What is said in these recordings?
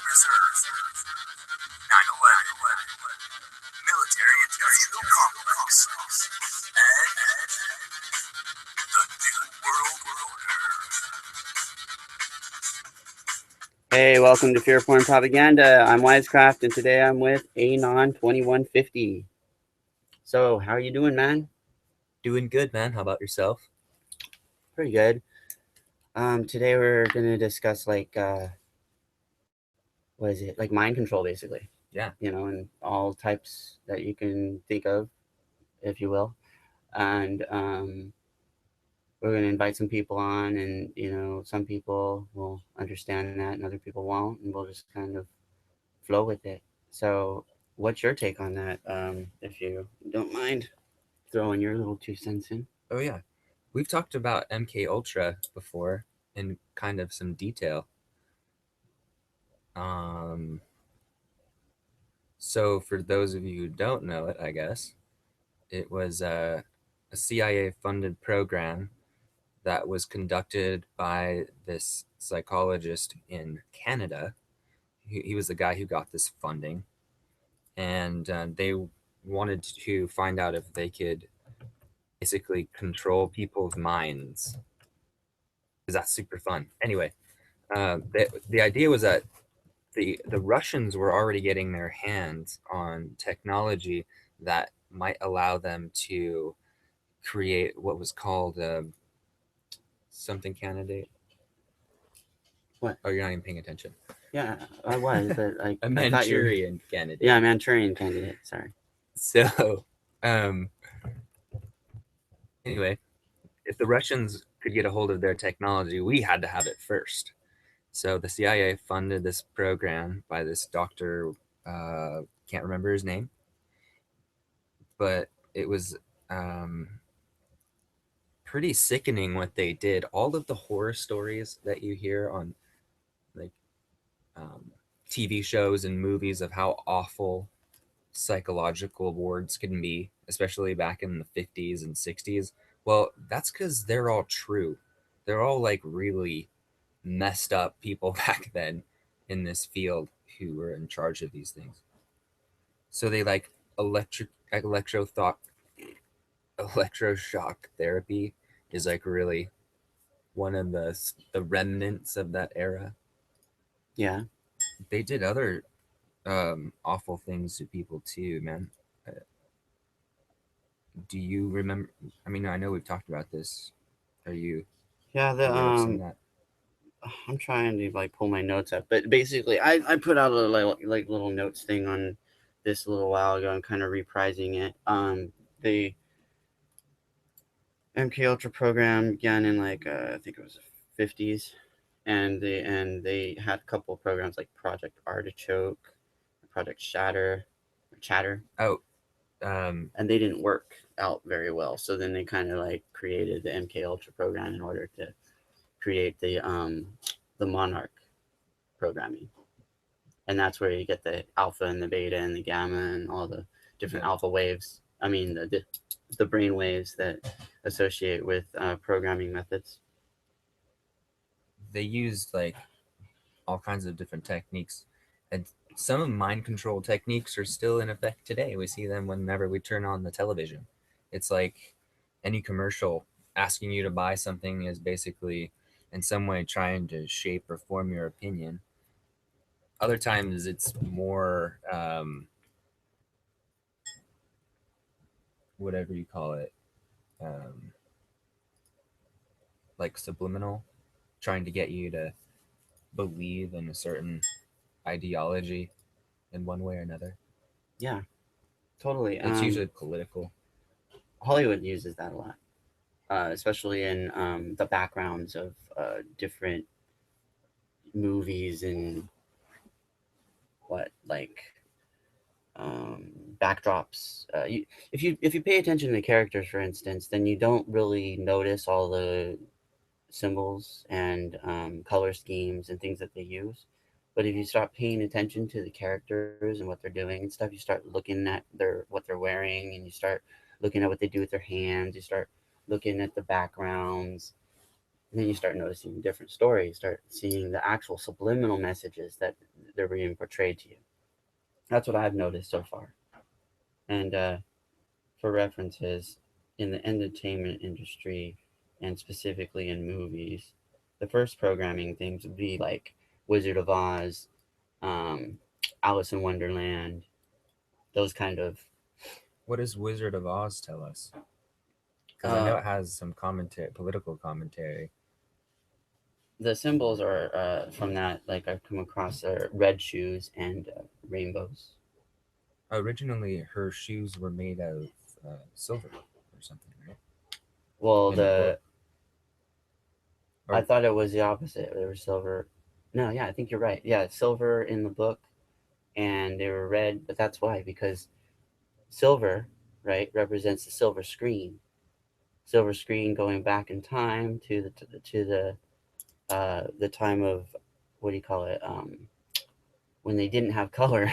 Reserve, 9/11, military-industrial complex, and the New World Order. Hey, welcome to Fear Porn Propaganda. I'm Wisecraft, and today I'm with Anon2150. So, how are you doing, man? Doing good, man. How about yourself? Pretty good. Today we're gonna discuss what is it? Like mind control, basically. Yeah. And all types that you can think of, if you will. And we're gonna invite some people on, and some people will understand that, and other people won't, and we'll just kind of flow with it. So, what's your take on that? If you don't mind throwing your little 2 cents in. Oh yeah. We've talked about MK Ultra before in kind of some detail. So for those of you who don't know it, I guess it was a CIA-funded program that was conducted by this psychologist in Canada. He was the guy who got this funding, and they wanted to find out if they could basically control people's minds, because that's super fun. Anyway, the idea was that the Russians were already getting their hands on technology that might allow them to create what was called something candidate. What? Oh, you're not even paying attention. Yeah, I was, but a Manchurian candidate. Yeah, Manchurian candidate. Sorry. So, anyway, if the Russians could get a hold of their technology, we had to have it first. So the CIA funded this program by this doctor, can't remember his name, but it was pretty sickening what they did. All of the horror stories that you hear on like TV shows and movies of how awful psychological wards can be, especially back in the 50s and 60s. Well, that's because they're all true. They're all like really messed up people back then in this field who were in charge of these things. So they like electroshock therapy is like really one of the remnants of that era. Yeah. They did other awful things to people too, man. Do you remember? I mean, I know we've talked about this. Are you Yeah, aware of some of that? I'm trying to like pull my notes up, but basically, I put out a like little notes thing on this a little while ago and kind of reprising it. The MK Ultra program began in I think it was the 50s, and they had a couple of programs like Project Artichoke, Project Chatter. Oh, and they didn't work out very well. So then they kind of like created the MK Ultra program in order to create the Monarch programming, and that's where you get the alpha and the beta and the gamma and all the different alpha waves. I mean the brain waves that associate with programming methods. they used like all kinds of different techniques, and some of mind control techniques are still in effect today. We see them whenever we turn on the television. It's like any commercial asking you to buy something is basically in some way trying to shape or form your opinion. Other times it's more whatever you call it, um, like subliminal, trying to get you to believe in a certain ideology in one way or another. Yeah, totally. It's usually political. Hollywood uses that a lot, especially in the backgrounds of different movies and what um, backdrops. If you pay attention to the characters, for instance, then you don't really notice all the symbols and color schemes and things that they use. But if you start paying attention to the characters and what they're doing and stuff, you start looking at what they're wearing, and you start looking at what they do with their hands. You start looking at the backgrounds, and then you start noticing different stories. Start seeing the actual subliminal messages that they're being portrayed to you. That's what I've noticed so far. And for references, in the entertainment industry, and specifically in movies, the first programming things would be like Wizard of Oz, um, Alice in Wonderland, those kind of. What does Wizard of Oz tell us? Because I know Uh, it has some commentary, political commentary. the symbols are from that, like I've come across, are red shoes and rainbows. Originally, her shoes were made of silver or something, right? Well, In the book. I Or thought it was the opposite. They were silver. No, yeah, I think you're right. Yeah, silver in the book, and they were red, but that's why, because silver, right, represents the silver screen. Silver screen going back in time to the time of, what do you call it? When they didn't have color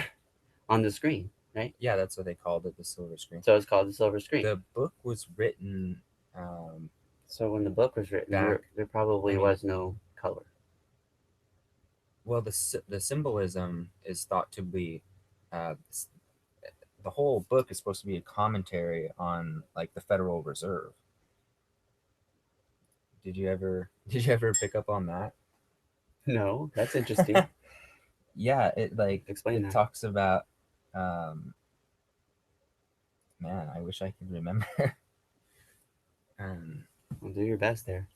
on the screen, right? yeah, that's what they called it, the silver screen. So it's called the silver screen. The book was written um, So when the book was written, back. there probably I mean, was no color. well, the symbolism is thought to be s- the whole book is supposed to be a commentary on like the Federal Reserve. Did you ever pick up on that? No, that's interesting. Yeah, it like Explain it that. talks about um man, I wish I could remember. um Well, do your best there.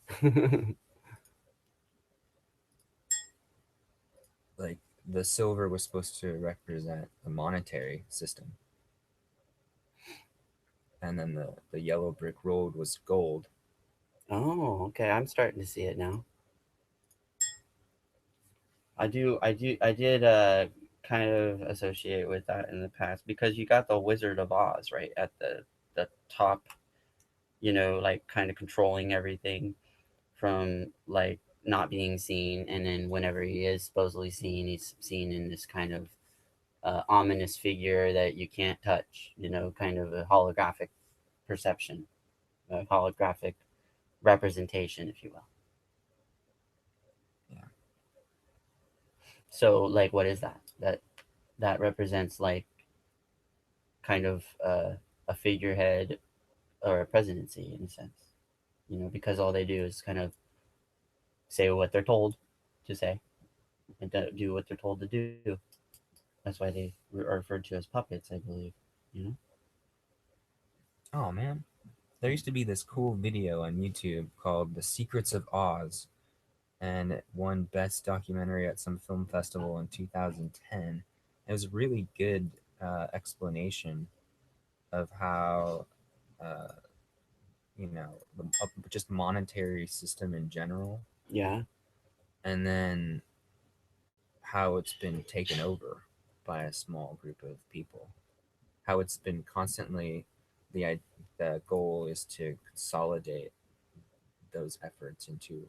like the silver was supposed to represent the monetary system, and then the yellow brick road was gold. Oh, okay. I'm starting to see it now. I did kind of associate with that in the past, because you got the Wizard of Oz right at the top, like kind of controlling everything from like not being seen, and then whenever he is supposedly seen, he's seen in this kind of ominous figure that you can't touch, kind of a holographic perception, a holographic representation, if you will. Yeah. So, like, what is that? That represents like kind of a figurehead or a presidency in a sense, because all they do is kind of say what they're told to say and do what they're told to do. That's why they are referred to as puppets, I believe. You know. Oh man, there used to be this cool video on YouTube called "The Secrets of Oz," and it won Best Documentary at some film festival in 2010. It was a really good explanation of how, uh, just monetary system in general, Yeah. and then how it's been taken over by a small group of people. How it's been constantly the goal is to consolidate those efforts into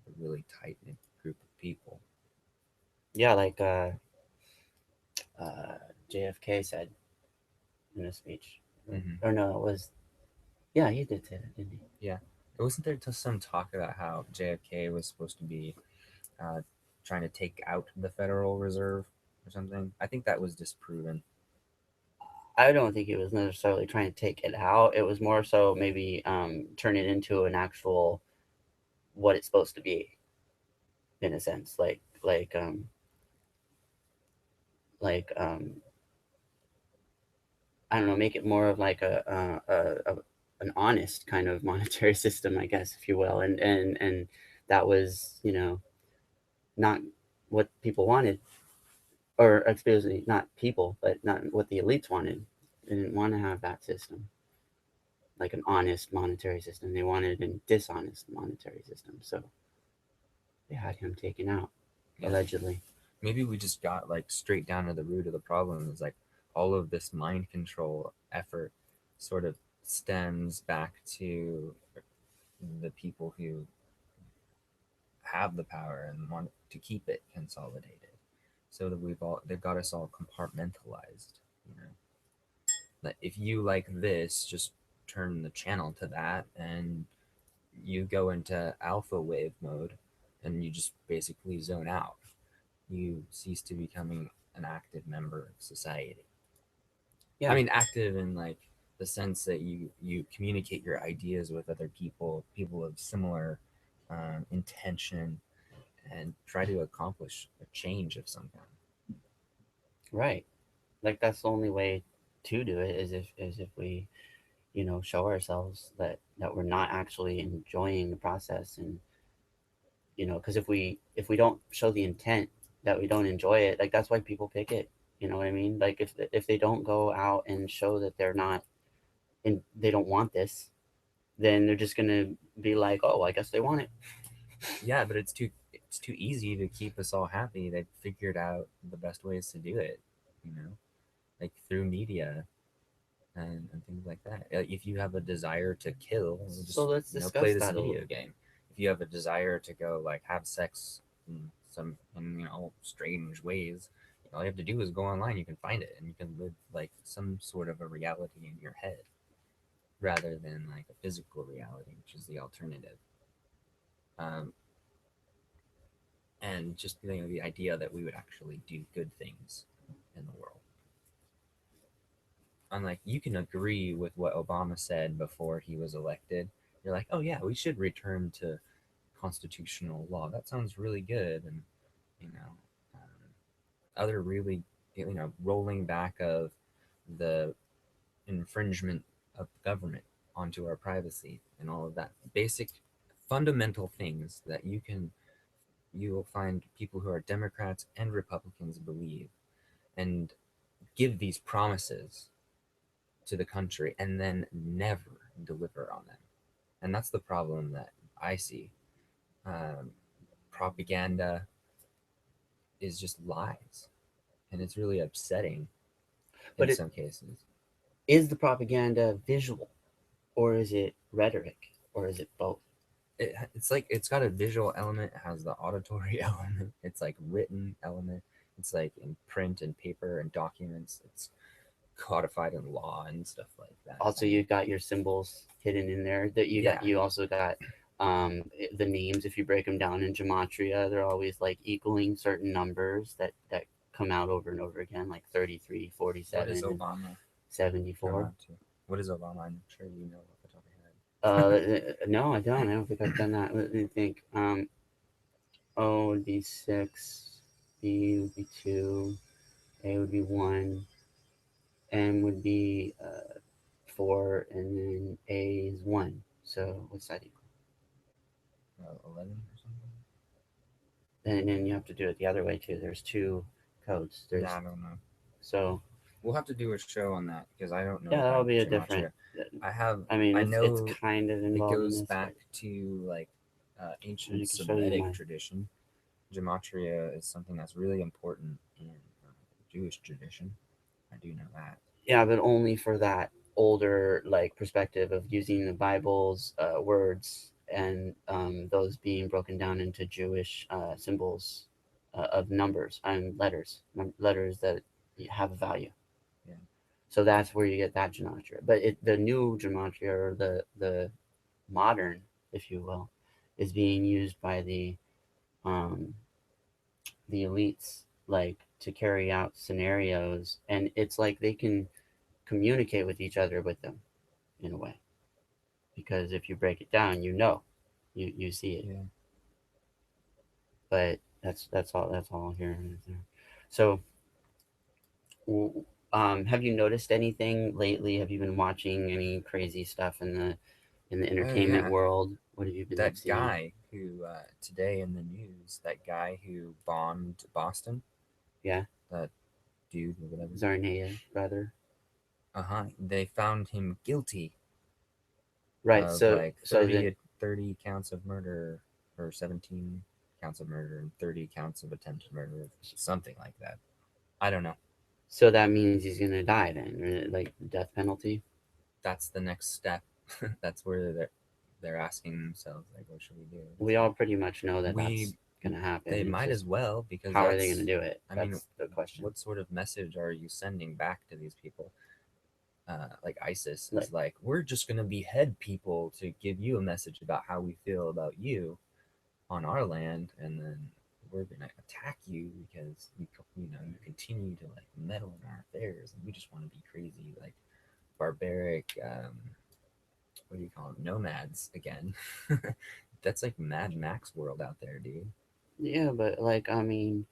a really tight knit group of people. Yeah, like uh, JFK said in a speech, Hmm. or no, it was, yeah, he did say that, didn't he? Yeah, wasn't there some talk about how JFK was supposed to be uh, trying to take out the Federal Reserve or something? I think that was disproven. I don't think he was necessarily trying to take it out. It was more so maybe turn it into an actual what it's supposed to be, in a sense, like I don't know, make it more of like an honest kind of monetary system, I guess, if you will, and that was, not what people wanted, or excuse me, not people, but not what the elites wanted. They didn't want to have that system, like an honest monetary system. They wanted a dishonest monetary system. So they had him taken out, Yeah, allegedly. maybe we just got like straight down to the root of the problem. Is like all of this mind control effort sort of stems back to the people who have the power and want to keep it consolidated, so that they've got us all compartmentalized. You know, that if you like this, just turn the channel to that, and you go into alpha wave mode, and you just basically zone out. you cease to becoming an active member of society. Yeah. I mean, active in like the sense that you communicate your ideas with other people of similar intention, and try to accomplish a change of some kind. Right. Like that's the only way to do it is if we, show ourselves that we're not actually enjoying the process. And because if we don't show the intent that we don't enjoy it, like that's why people pick it. You know what I mean? Like if they don't go out and show that they're not and they don't want this, then they're just gonna be like, oh, I guess they want it. Yeah, but it's too easy to keep us all happy. They've figured out the best ways to do it, you know, like through media and things like that. If you have a desire to kill, So just let's play discuss this that a video little. game. If you have a desire to go like have sex in strange ways, all you have to do is go online. You can find it, and you can live like some sort of a reality in your head, rather than like a physical reality, which is the alternative. Um, and just the idea that we would actually do good things in the world. Unlike, you can agree with what Obama said before he was elected. You're like, oh yeah, we should return to constitutional law. That sounds really good, and you know, other really, rolling back of the infringement of government onto our privacy and all of that basic fundamental things that you will find people who are Democrats and Republicans believe, and give these promises to the country and then never deliver on them. And that's the problem that I see. Um, Propaganda is just lies, and it's really upsetting in But it some cases. is the propaganda visual, or is it rhetoric, or is it both? It's like it's got a visual element, it has the auditory element, it's like written element, it's like in print and paper and documents, it's codified in law and stuff like that. Also, you've got your symbols hidden in there. That you got. Yeah, You also got the names. If you break them down in gematria, they're always like equaling certain numbers that come out over and over again, like 33, what 47, is and Obama 74. drawn to? What is Obama? I'm sure you know off the top of your head. No, I don't. I don't think I've done that. Let me think. O would be 6, B would be 2, A would be 1, M would be 4, and then A is 1. So what's that equal? 11 or something. And then you have to do it the other way too. There's two codes. There's Yeah, I don't know. so We'll have to do a show on that because I don't know yeah, that'll about be a different. gematria. I have. I mean, I it's know kind of it involved in goes this, back but to like I ancient can show you Semitic my. tradition. Gematria is something that's really important in Jewish tradition. I do know that. Yeah, but only for that older like perspective of using the Bible's words and those being broken down into Jewish symbols of numbers and letters that have a value. Yeah. So that's where you get that gematria. But the new gematria, or the modern, if you will, is being used by um, the elites, like to carry out scenarios, and it's like they can communicate with each other with them in a way, because if you break it down, you see it. Yeah. But that's all here and there. So, have you noticed anything lately? Have you been watching any crazy stuff in the Oh entertainment yeah. world? What have you been That seeing? guy who today in the news, that guy who bombed Boston, Yeah, that dude or whatever. Zarnea, brother. Uh huh. They found him guilty Right. of So like so the 30 counts of murder, or 17 counts of murder and 30 counts of attempted murder, something like that. I don't know. so that means he's gonna die then, like death penalty. That's the next step. That's where they're asking themselves like, what should we do? We all pretty much know that We that's gonna happen. They It's might just as well, because how are they gonna that's, do it? I mean, That's the question. what sort of message are you sending back to these people? Like ISIS Like, is like, we're just gonna behead people to give you a message about how we feel about you on our land, and then we're gonna attack you because you continue to like meddle in our affairs, and we just want to be crazy like barbaric what do you call them, nomads again. That's like Mad Max world out there, dude. Yeah, but like, I mean,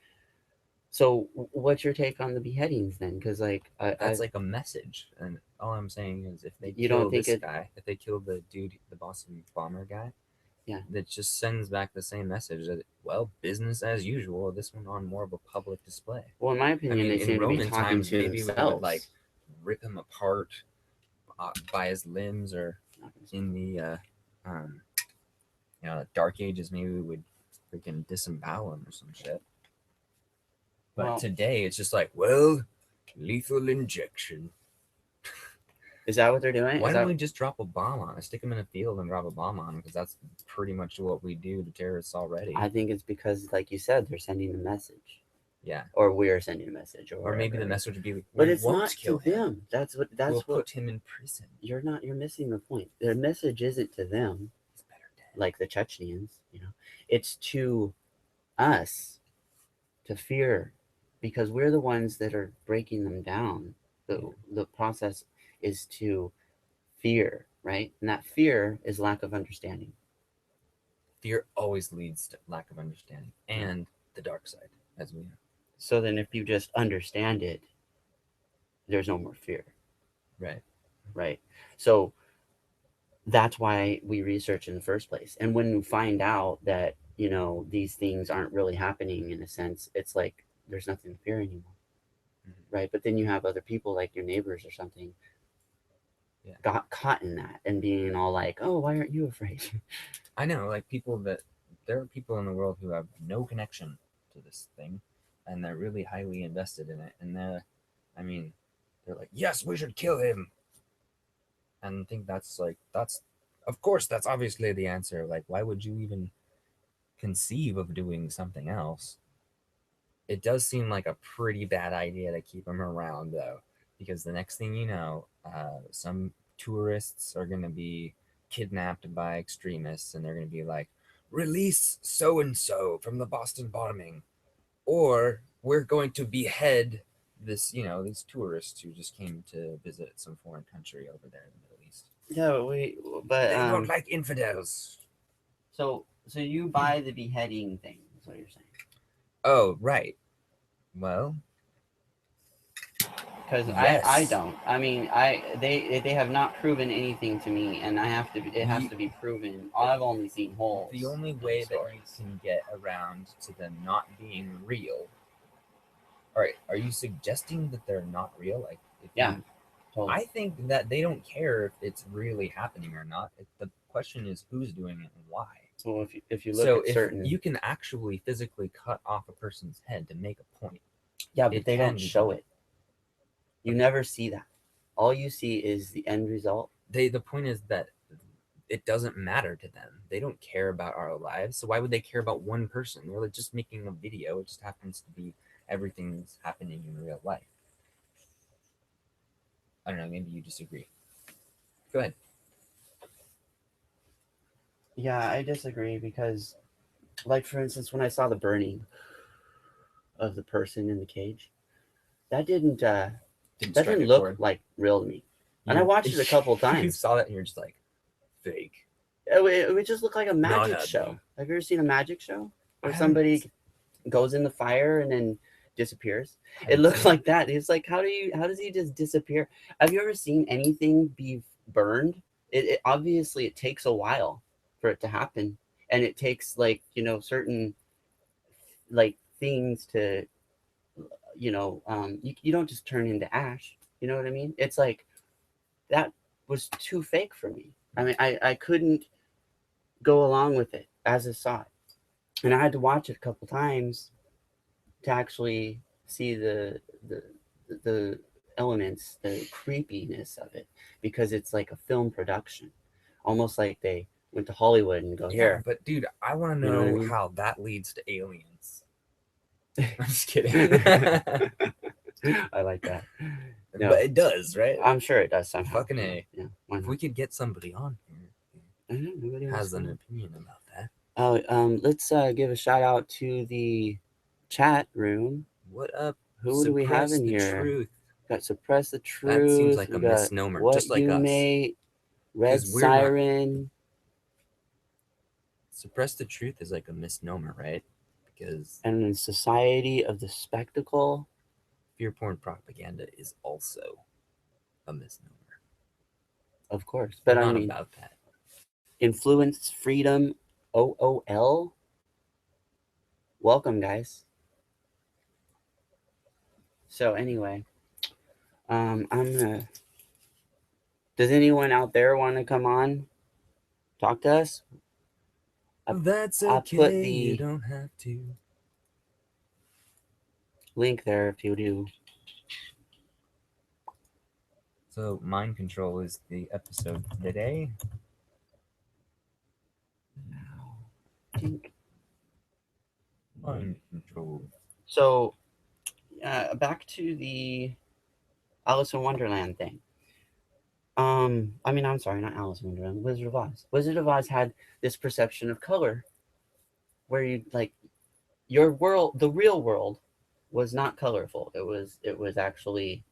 so what's your take on the beheadings then? Because like, That's like a message, and all I'm saying is if they You kill don't think this it- guy, if they kill the dude, the Boston bomber guy, Yeah. that just sends back the same message that, well, business as usual. This one on more of a public display. well, in my I opinion, mean, they in seem to be Roman talking times, to maybe we would themselves. like rip him apart by his limbs, or in the Dark Ages, maybe we would freaking disembowel him or some shit. But Well- today, it's just like, well, lethal injection. Is that what they're doing? Why Is don't that, we just drop a bomb on him? Stick him in a field and drop a bomb on him, because that's pretty much what we do to terrorists already. I think it's because, like you said, they're sending a message, Yeah. or we're sending a message, Or maybe the whatever. message would be, we But it's won't not kill to him. them. That's what. That's We'll what. put him in prison. You're missing the point. Their message isn't to them, He's better dead. like the Chechens. It's to us, to fear, because we're the ones that are breaking them down. The process is to fear, right? And that fear is lack of understanding. Fear always leads to lack of understanding and the dark side, as we know. So then, if you just understand it, there's no more fear. Right. Right. So that's why we research in the first place. And when you find out that, these things aren't really happening, in a sense, it's like there's nothing to fear anymore. Mm-hmm. Right. But then you have other people, like your neighbors or something, got caught in that and being all like, oh, why aren't you afraid? I know, like there are people in the world who have no connection to this thing, and they're really highly invested in it. And they're like, yes, we should kill him. And I think that's of course, that's obviously the answer. Like, why would you even conceive of doing something else? It does seem like a pretty bad idea to keep him around, though, because the next thing you know, some tourists are going to be kidnapped by extremists, and they're going to be like, release so and so from the Boston bombing, or we're going to behead these tourists who just came to visit some foreign country over there in the Middle East. Yeah, but They don't like infidels. So you buy the beheading thing, is what you're saying? Oh, right. Well, because yes. I don't. I mean, they have not proven anything to me, and it has to be proven. I've only seen holes. The only way that you can get around to them not being real. All right, are you suggesting that they're not real? Like, Totally. I think that they don't care if it's really happening or not. The question is who's doing it and why. So if you look at certain, you can actually physically cut off a person's head to make a point. Yeah, but it they can don't be show done. it. You never see that. All you see is the end result. The point is that it doesn't matter to them. They don't care about our lives. So why would they care about one person? They're like just making a video. It just happens to be everything that's happening in real life. I don't know. Maybe you disagree. Go ahead. Yeah, I disagree because, like, for instance, when I saw the burning of the person in the cage, that didn't look like real to me. And I watched it a couple of times. You saw that and you're just like, fake. It would just look like a magic Not show. happening. Have you ever seen a magic show where I somebody goes in the fire and then disappears? It looks like that. It's like, how does he just disappear? Have you ever seen anything be burned? It obviously it takes a while for it to happen, and it takes certain things to you don't just turn into ash. You know what I mean? It's like that was too fake for me. I mean, I couldn't go along with it as I saw it, and I had to watch it a couple times to actually see the elements, the creepiness of it, because it's like a film production, almost like they went to Hollywood and go, here. But dude, I want to You know, know what I mean? how that leads to aliens. I'm just kidding. I like that. No, But it does, right? I'm sure it does somehow. Fucking A. Yeah, why If not? we could get somebody on here I don't know, nobody who has else an knows. opinion about that. Let's give a shout out to the chat room. What up? Who do we have Suppress in the here? truth. Got Suppress the That seems Truth. like We a got misnomer, What just like You us. May, Red 'Cause we're not- Siren. Suppress the truth is like a misnomer, right? Because And then Society of the Spectacle. fear porn propaganda is also a misnomer. Of course. We're But I not mean, about that. Influence Freedom OOL. Welcome, guys. So anyway, I'm gonna. Does anyone out there want to come on, talk to us? That's I'll okay. put You the don't have to. link there if you do. So, mind control is the episode today. Mind control. So, back to the Alice in Wonderland thing. I mean, I'm sorry, not Alice in Wonderland. Wizard of Oz. Wizard of Oz had this perception of color, where you like your world, the real world, was not colorful. It was actually,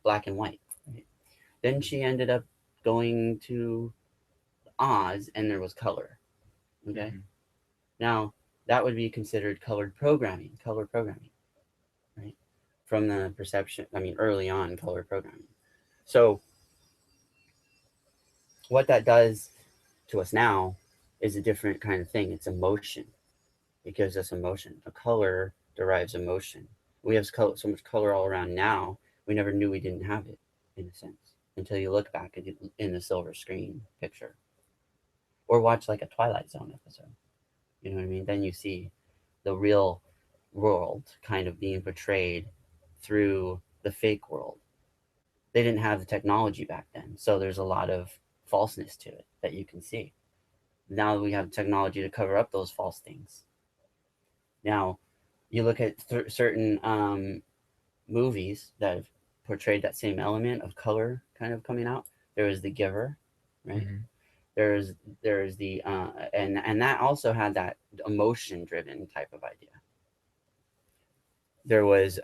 black and white. Right? Then she ended up going to Oz, and there was color. Okay, now that would be considered color programming, right? From the perception, I mean, early on, color programming. So what that does to us now is a different kind of thing. It's emotion. It gives us emotion. A color derives emotion. We have so much color all around now. We never knew we didn't have it, in a sense, until you look back at it in the silver screen picture, or watch like a Twilight Zone episode. You know what I mean? Then you see the real world kind of being portrayed through the fake world. They didn't have the technology back then, so there's a lot of falseness to it that you can see. Now we have technology to cover up those false things. Now, you look at certain movies that have portrayed that same element of color kind of coming out. There was The Giver, right? Mhm. There's there's the and that also had that emotion driven type of idea. There was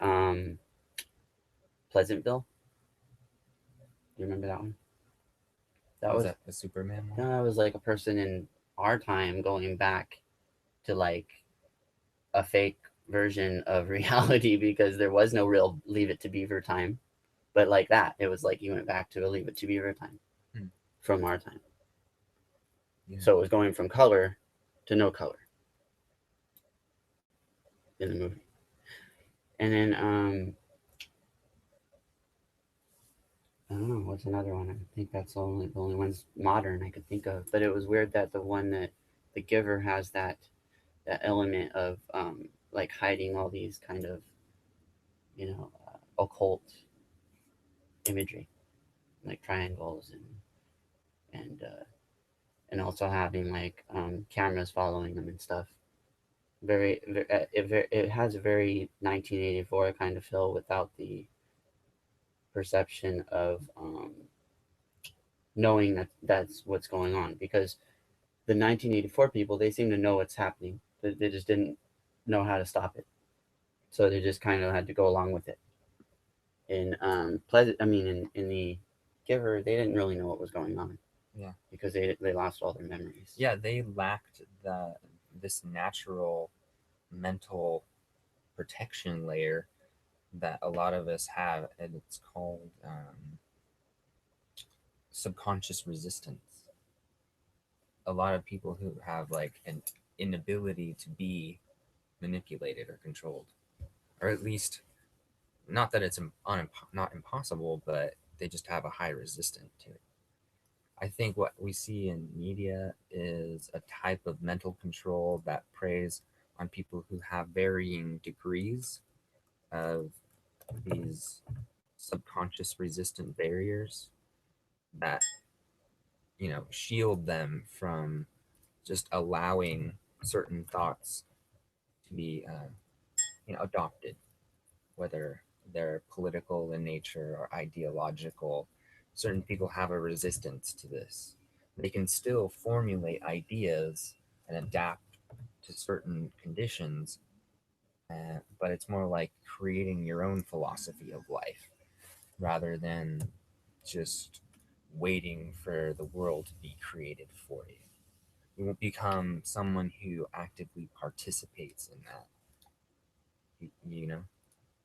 Pleasantville. Do you remember that one? Was that the Superman one? That was like a person in our time going back to like a fake version of reality because there was no real Leave It to Beaver time. But like that, it was like you went back to a Leave It to Beaver time from our time. Yeah. So it was going from color to no color in the movie. And then I don't know what's another one. I think that's the only ones modern I could think of. But it was weird that the one that The Giver has that element of like hiding all these kind of occult imagery, like triangles and also having like cameras following them and stuff. It has a very 1984 kind of feel without the perception of knowing that that's what's going on, because the 1984 people, they seem to know what's happening. They just didn't know how to stop it, so they just kind of had to go along with it. In in the Giver, they didn't really know what was going on. Yeah. Because they lost all their memories. Yeah, they lacked this natural mental protection layer that a lot of us have, and it's called subconscious resistance. A lot of people who have like an inability to be manipulated or controlled, or at least not that it's not impossible, but they just have a high resistance to it. I think what we see in media is a type of mental control that preys on people who have varying degrees of these subconscious resistant barriers that shield them from just allowing certain thoughts to be adopted, whether they're political in nature or ideological. Certain people have a resistance to this. They can still formulate ideas and adapt to certain conditions. But it's more like creating your own philosophy of life rather than just waiting for the world to be created for you. You won't become someone who actively participates in that. You know,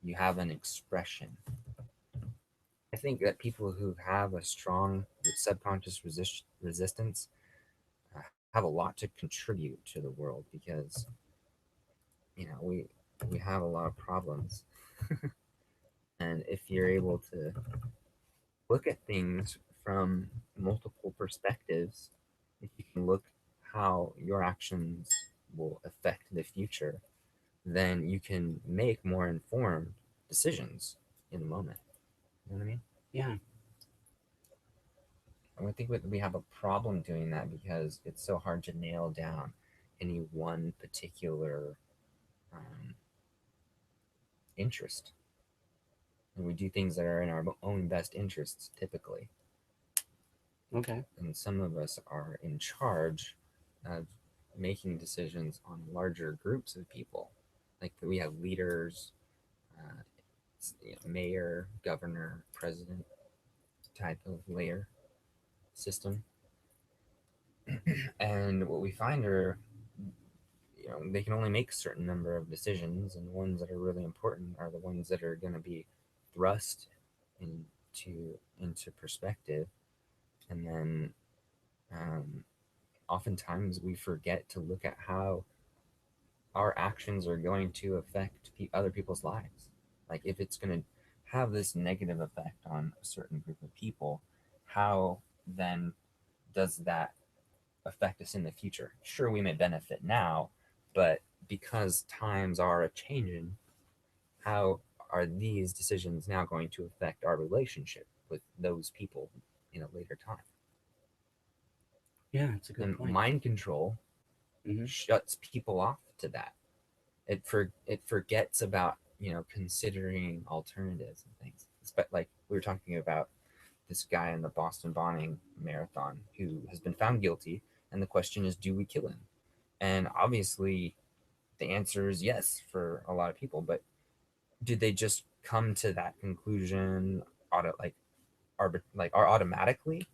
you have an expression. I think that people who have a strong subconscious resistance have a lot to contribute to the world because we have a lot of problems, and if you're able to look at things from multiple perspectives, if you can look how your actions will affect the future, then you can make more informed decisions in the moment. You know what I mean? Yeah. And I think we have a problem doing that because it's so hard to nail down any one particular um, interest. And we do things that are in our own best interests typically. Okay. And some of us are in charge of making decisions on larger groups of people. Like we have leaders, uh, mayor, governor, president type of layer system. And what we find are, they can only make a certain number of decisions, and the ones that are really important are the ones that are going to be thrust into perspective. And then oftentimes we forget to look at how our actions are going to affect other people's lives. Like if it's going to have this negative effect on a certain group of people, how then does that affect us in the future? Sure, we may benefit now, but because times are a changing, how are these decisions now going to affect our relationship with those people in a later time? Yeah, it's a good And point. mind control shuts people off to that. It forgets about considering alternatives and things. Like we were talking about this guy in the Boston bombing marathon who has been found guilty, and the question is, do we kill him? And obviously, the answer is yes for a lot of people. But did they just come to that conclusion automatically,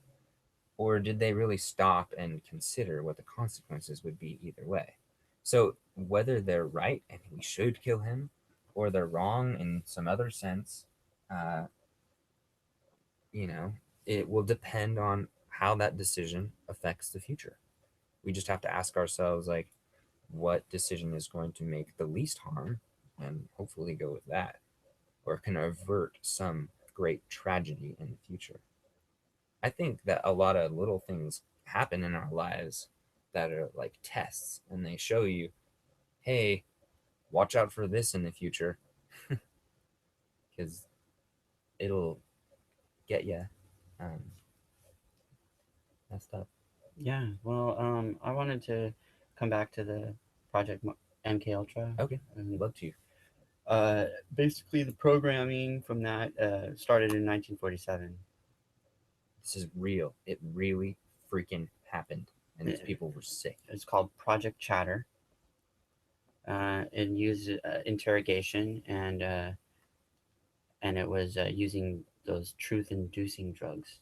or did they really stop and consider what the consequences would be either way? So whether they're right and we should kill him, or they're wrong in some other sense, uh, you know, it will depend on how that decision affects the future. We just have to ask ourselves, like, what decision is going to make the least harm, and hopefully go with that, or can avert some great tragedy in the future. I think that a lot of little things happen in our lives that are like tests, and they show you, hey, watch out for this in the future, because it'll get you messed up. Yeah. Well, I wanted to come back to the Project MK Ultra. Okay, And, love to. basically, the programming from that started in 1947. This is real. It really freaking happened, and these It- people were sick. It's called Project Chatter. It used interrogation, and it was using those truth-inducing drugs,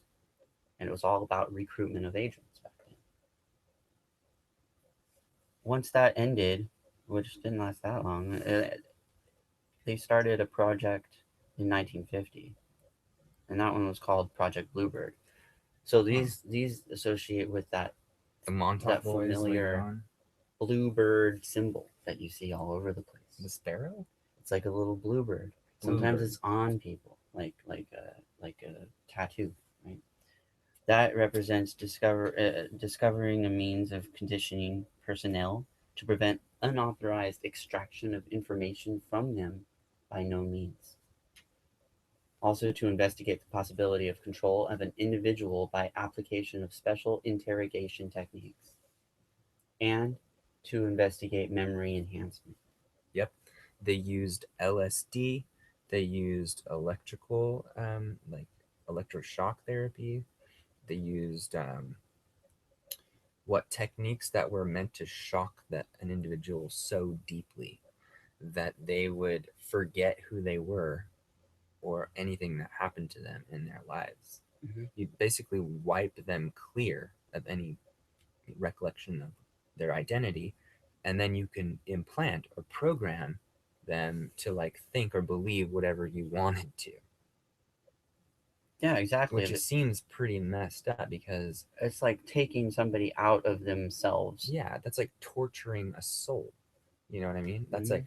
and it was all about recruitment of agents back then. Once that ended, which didn't last that long, they started a project in 1950, and that one was called Project Bluebird. So these associate with The Montauk that Boys later familiar on. bluebird symbol that you see all over the place. The sparrow? It's like a little bluebird. Sometimes it's on people, like a tattoo, right? That represents discovering a means of conditioning personnel to prevent unauthorized extraction of information from them by no means. Also, to investigate the possibility of control of an individual by application of special interrogation techniques, and to investigate memory enhancement. Yep. They used LSD. They used like electroshock therapy. They used what techniques that were meant to shock that an individual so deeply that they would forget who they were or anything that happened to them in their lives. Mm-hmm. You basically wipe them clear of any recollection of their identity, and then you can implant or program them to like think or believe whatever you wanted to, Yeah, exactly. which it seems pretty messed up because It's like taking somebody out of themselves. yeah, that's like torturing a soul. You know what I mean? That's Mhm. like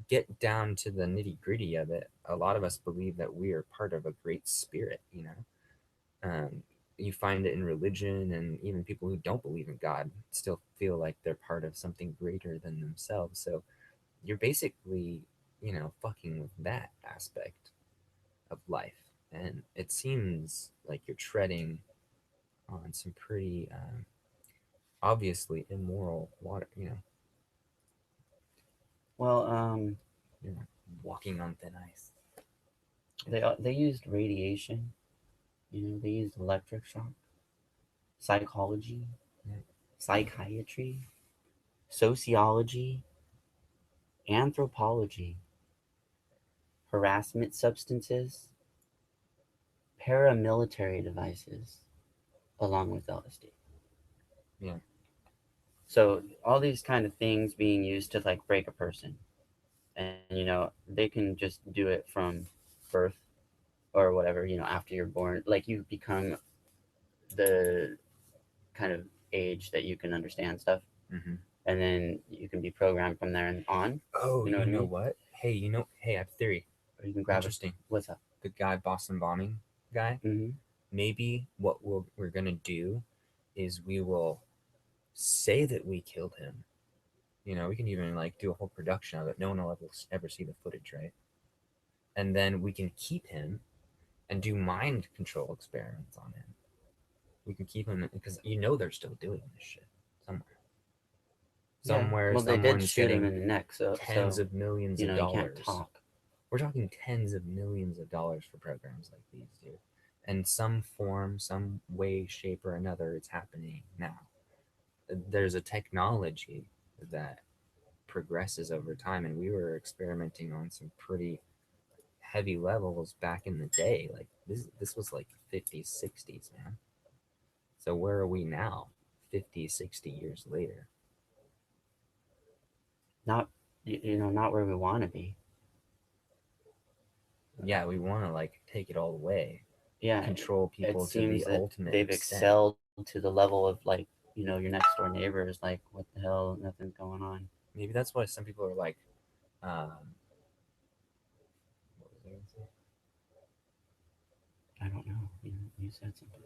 get down to the nitty gritty of it. A lot of us believe that we are part of a great spirit, you know. You find it in religion, and even people who don't believe in God still feel like they're part of something greater than themselves. So you're basically, you know, fucking with that aspect of life. And it seems like you're treading on some pretty obviously immoral water, you know, Well, you're walking on thin ice. they used radiation. They used electric shock, psychology, Yeah. psychiatry, sociology, anthropology, harassment substances, paramilitary devices, along with LSD. Yeah. So all these kind of things being used to like break a person, and they can just do it from birth or whatever. After you're born, like you become the kind of age that you can understand stuff, Mm-hmm. and then you can be programmed from there and on. Oh, You know you what I know mean? what? Hey, hey, I have a theory. Or you can grab it. Interesting. What's up? The guy Boston bombing guy. Mm-hmm. Maybe what we're gonna do is we will say that we killed him. You know, we can even like do a whole production of it. No one will ever see the footage, right? And then we can keep him and do mind control experiments on him. We can keep him because they're still doing this shit somewhere. Yeah. Somewhere, Well, they did someone's shoot him getting in the neck, so tens of millions of you can't dollars. talk. We're talking tens of millions of dollars for programs like these, dude. And some form, some way, shape, or another, it's happening now. There's a technology that progresses over time, and we were experimenting on some pretty heavy levels back in the day. Like this was like 50s, 60s, man. So where are we now, 50, 60 years later? Not not where we want to be. Yeah, we want to like take it all away, Yeah. control It people to seems the that ultimate they've extent. excelled to the level of like your next door neighbor is like, what the hell? Nothing's going on. Maybe that's why some people are like, what was I gonna say? I don't know. You said something.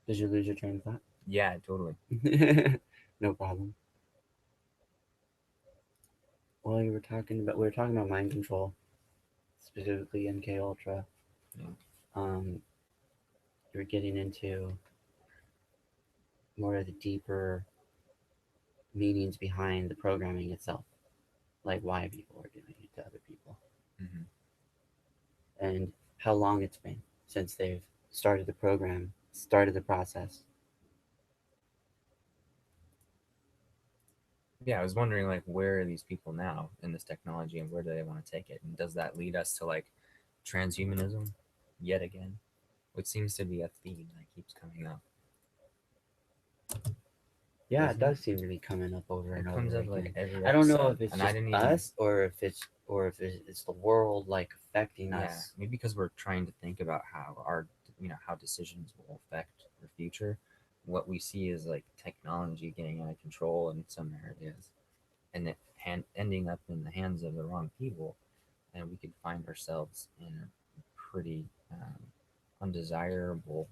Did you lose your train of thought? Yeah, totally. No problem. Well, we were talking about mind control, specifically MK Ultra. Yeah. Um, you were getting into more of the deeper meanings behind the programming itself, like why people are doing it to other people, Mm-hmm. and how long it's been since they've started the program, started the process. Yeah, I was wondering like where are these people now in this technology and where do they want to take it? And does that lead us to like transhumanism yet again? Which seems to be a theme that keeps coming up. Yeah, it Doesn't it? does seem to be coming up over It and comes over up like again. every I don't know episode. if it's And I just didn't even us or if it's the world like affecting yeah, us. maybe because we're trying to think about how how decisions will affect our future. What we see is like technology getting out of control in some areas and it ending up in the hands of the wrong people, and we could find ourselves in a pretty undesirable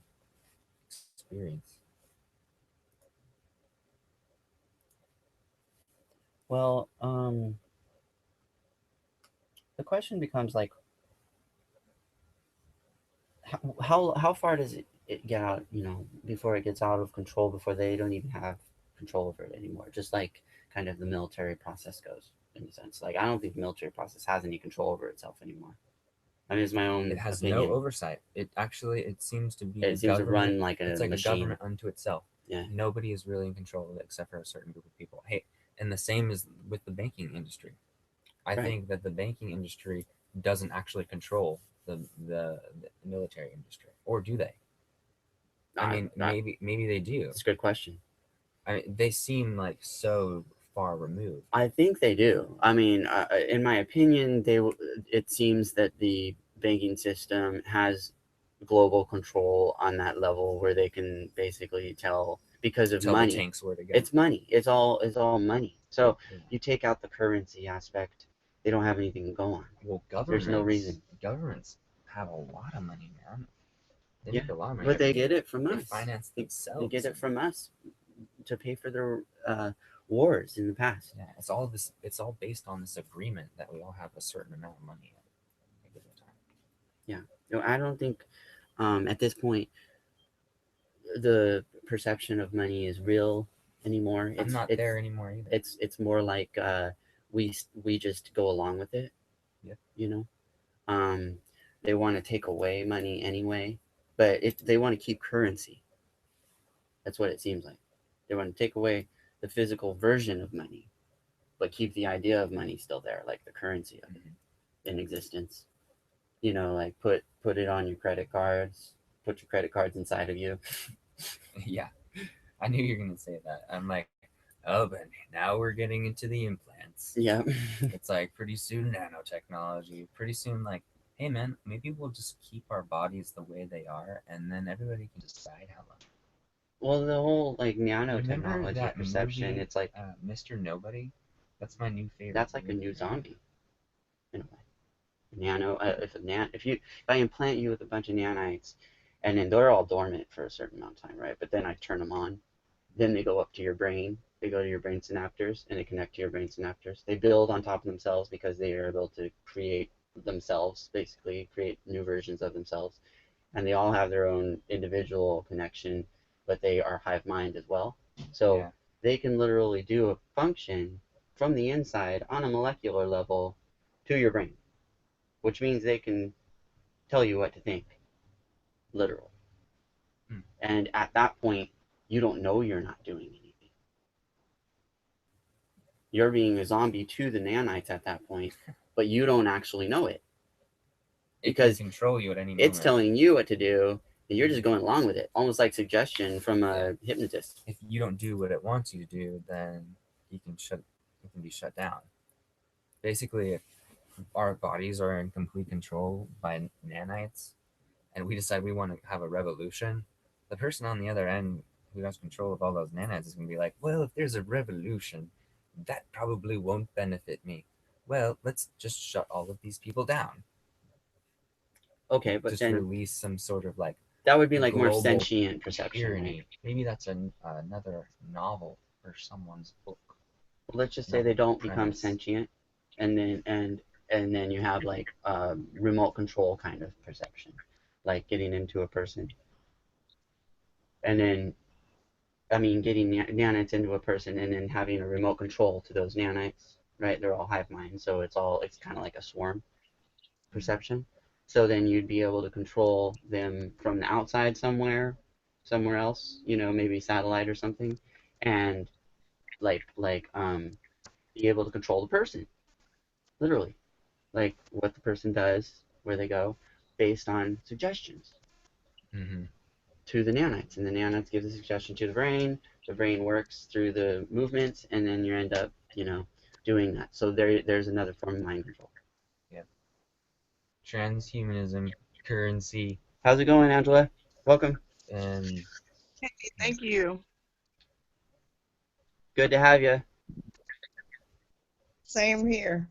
experience. Well, the question becomes like, how far does it get out? Before it gets out of control, before they don't even have control over it anymore. Just like kind of the military process goes in a sense. Like I don't think the military process has any control over itself anymore. I mean, it's my own It has opinion. no oversight. It seems to be It seems to government. run like a It's like machine. a government unto itself. Yeah. Nobody is really in control of it except for a certain group of people. Hey, and the same is with the banking industry. I Right. think that the banking industry doesn't actually control the military industry, or do they? I mean, maybe they do. It's a good question. I mean, they seem like so far removed. I think they do. I mean, in my opinion, it seems that the banking system has global control on that level where they can basically tell because of Tell the money. tanks where to go. It's money. It's all money. So Yeah. you take out the currency aspect, they don't have anything to go on. Well, There's no reason. Governments have a lot of money, man. They Yeah, make a lot of money. but they get it from They us. finance themselves. They get it from us to pay for their wars in the past. Yeah, it's all this. It's all based on this agreement that we all have a certain amount of money at a given time. Yeah, no, I don't think at this point the perception of money is real anymore. I'm not there anymore either. It's more like we just go along with it. Yeah. You know, they want to take away money anyway, but if they want to keep currency, that's what it seems like. They want to take away the physical version of money, but keep the idea of money still there, like the currency of it in existence. You know, like put it on your credit cards, put your credit cards inside of you. Yeah, I knew you were gonna say that. I'm like, oh, but now we're getting into the implants. Yeah. It's like pretty soon nanotechnology. Pretty soon, like, hey man, maybe we'll just keep our bodies the way they are, and then everybody can decide how long. Well, the whole like Remember nanotechnology that perception, movie, it's like Mr. Nobody? That's my new favorite. that's like a new zombie in a way. Nano, if I implant you with a bunch of nanites, and then they're all dormant for a certain amount of time, right? But then I turn them on, then they go up to your brain. They go to your brain synaptors, and they connect to your brain synaptors. They build on top of themselves because they are able to create themselves, basically create new versions of themselves, and they all have their own individual connection, but they are hive mind as well. So Yeah. they can literally do a function from the inside on a molecular level to your brain, which means they can tell you what to think, literally. And at that point, you don't know you're not doing anything. You're being a zombie to the nanites at that point, but you don't actually know it. It Because can control you at any moment. it's telling you what to do, and you're just going along with it, almost like suggestion from a hypnotist. If you don't do what it wants you to do, then you can be shut down. Basically, if our bodies are in complete control by nanites, and we decide we want to have a revolution, the person on the other end who has control of all those nanites is going to be like, well, if there's a revolution, that probably won't benefit me. Well, let's just shut all of these people down. Okay, but just then release some sort of like that would be like more global sentient perception. tyranny. Right? Maybe that's another novel or someone's book. Well, let's just say they don't become premise. sentient, and then you have like remote control kind of perception, like getting into a person, and then I mean getting nanites into a person, and then having a remote control to those nanites. Right? They're all hive mind, so it's kind of like a swarm perception. So then you'd be able to control them from the outside somewhere else, you know, maybe satellite or something, and be able to control the person, literally, like what the person does, where they go, based on suggestions to the nanites, and the nanites give the suggestion to the brain. The brain works through the movements, and then you end up, you know, doing that. So there's another form of mind control. Yep. Transhumanism, currency. How's it going, Angela? Welcome. And thank you. Good to have you. Same here.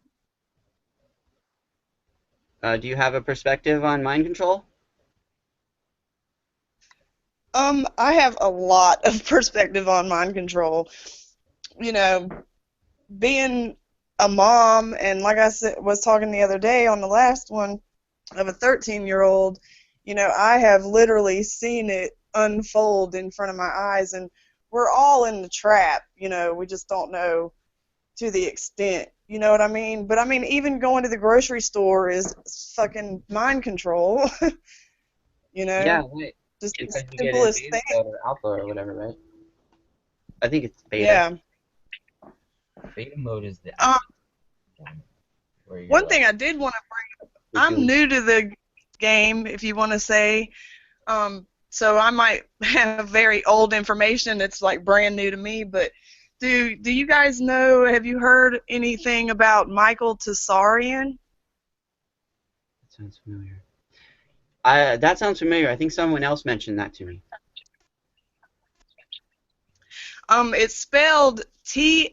Do you have a perspective on mind control? I have a lot of perspective on mind control. You know, being a mom, and like I was talking the other day on the last one of a 13-year-old, you know, I have literally seen it unfold in front of my eyes, and we're all in the trap. You know, we just don't know to the extent, You know what I mean? But I mean, even going to the grocery store is fucking mind control. You know? Yeah, right. Just the Because you get in simplest beta thing. mode or alpha or whatever, right? I think it's beta. Yeah. Beta mode is the Um, one where you're one like, thing I did want to bring up, You're I'm doing- new to the game, if you want to say. So I might have very old information that's like brand new to me, but do you guys know, have you heard anything about Michael Tsarian? That sounds familiar. That sounds familiar. I think someone else mentioned that to me. It's spelled Tsarion.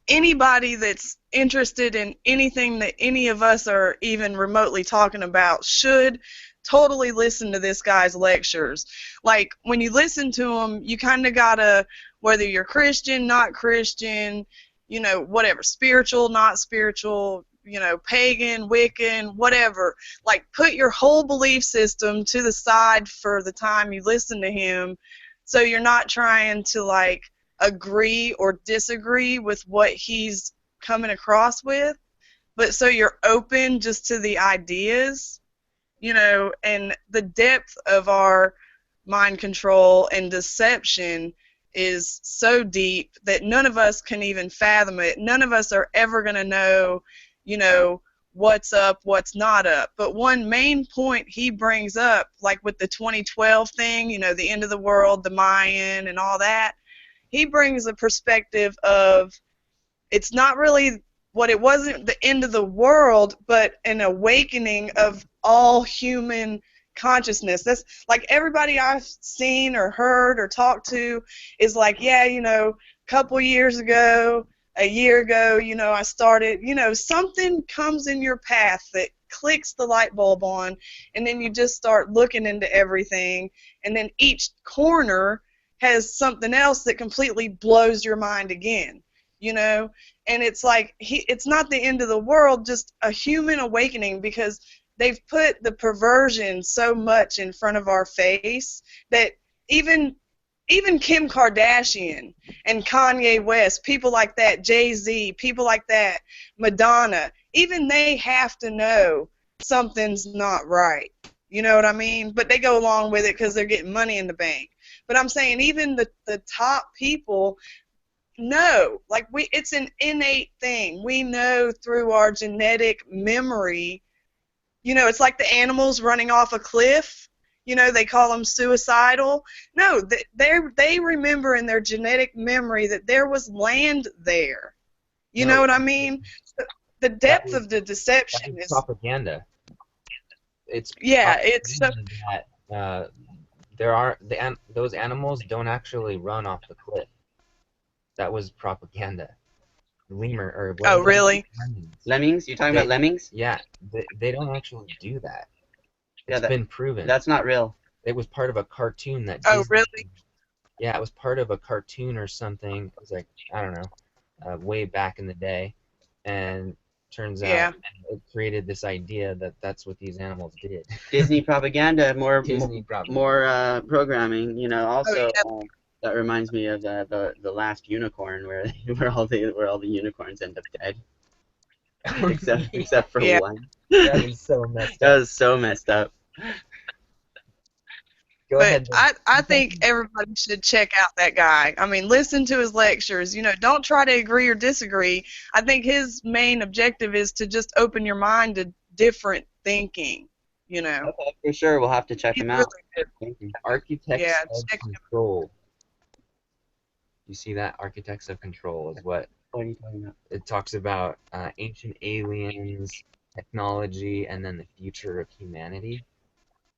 Anybody that's interested in anything that any of us are even remotely talking about should totally listen to this guy's lectures. Like, when you listen to him, you kind of gotta, whether you're Christian, not Christian, you know, whatever, spiritual, not spiritual, you know, pagan, Wiccan, whatever, like, put your whole belief system to the side for the time you listen to him, so you're not trying to, like, agree or disagree with what he's coming across with, but so you're open just to the ideas, you know, and the depth of our mind control and deception is so deep that none of us can even fathom it. None of us are ever going to know, you know, what's up, what's not up. But one main point he brings up, like with the 2012 thing, you know, the end of the world, the Mayan and all that, he brings a perspective of, it's not really what, it wasn't the end of the world, but an awakening of all human consciousness. That's like, everybody I've seen or heard or talked to is like, yeah, you know, a couple years ago, a year ago, you know, I started, you know, something comes in your path that clicks the light bulb on, and then you just start looking into everything, and then each corner has something else that completely blows your mind again, you know? And it's like, it's not the end of the world, just a human awakening, because they've put the perversion so much in front of our face that even Kim Kardashian and Kanye West, people like that, Jay-Z, people like that, Madonna, even they have to know something's not right. You know what I mean? But they go along with it because they're getting money in the bank. But I'm saying even the top people know, like, it's an innate thing. We know through our genetic memory. You know, it's like the animals running off a cliff. You know, they call them suicidal. No, they remember in their genetic memory that there was land there. You know what I mean? The depth of the deception is propaganda. It's it's so, that those animals don't actually run off the cliff. That was propaganda. Lemur or what? oh really? Lemmings? You talking about lemmings? Yeah, they don't actually do that. Yeah, It's been proven. That's not real. It was part of a cartoon that Oh Disney, really? yeah, it was part of a cartoon or something. It was like, I don't know, way back in the day, and turns out it created this idea that that's what these animals did. Disney propaganda, more programming. You know, also that reminds me of the last unicorn, where all the unicorns end up dead, except for one. That was so messed up. That was so messed up. Go ahead. I think everybody should check out that guy. I mean, listen to his lectures. You know, don't try to agree or disagree. I think his main objective is to just open your mind to different thinking. You know. Okay, for sure, we'll have to check him out. Thank you. Architects of Control. You see that? Architects of Control is what it talks about. Ancient aliens, technology, and then the future of humanity.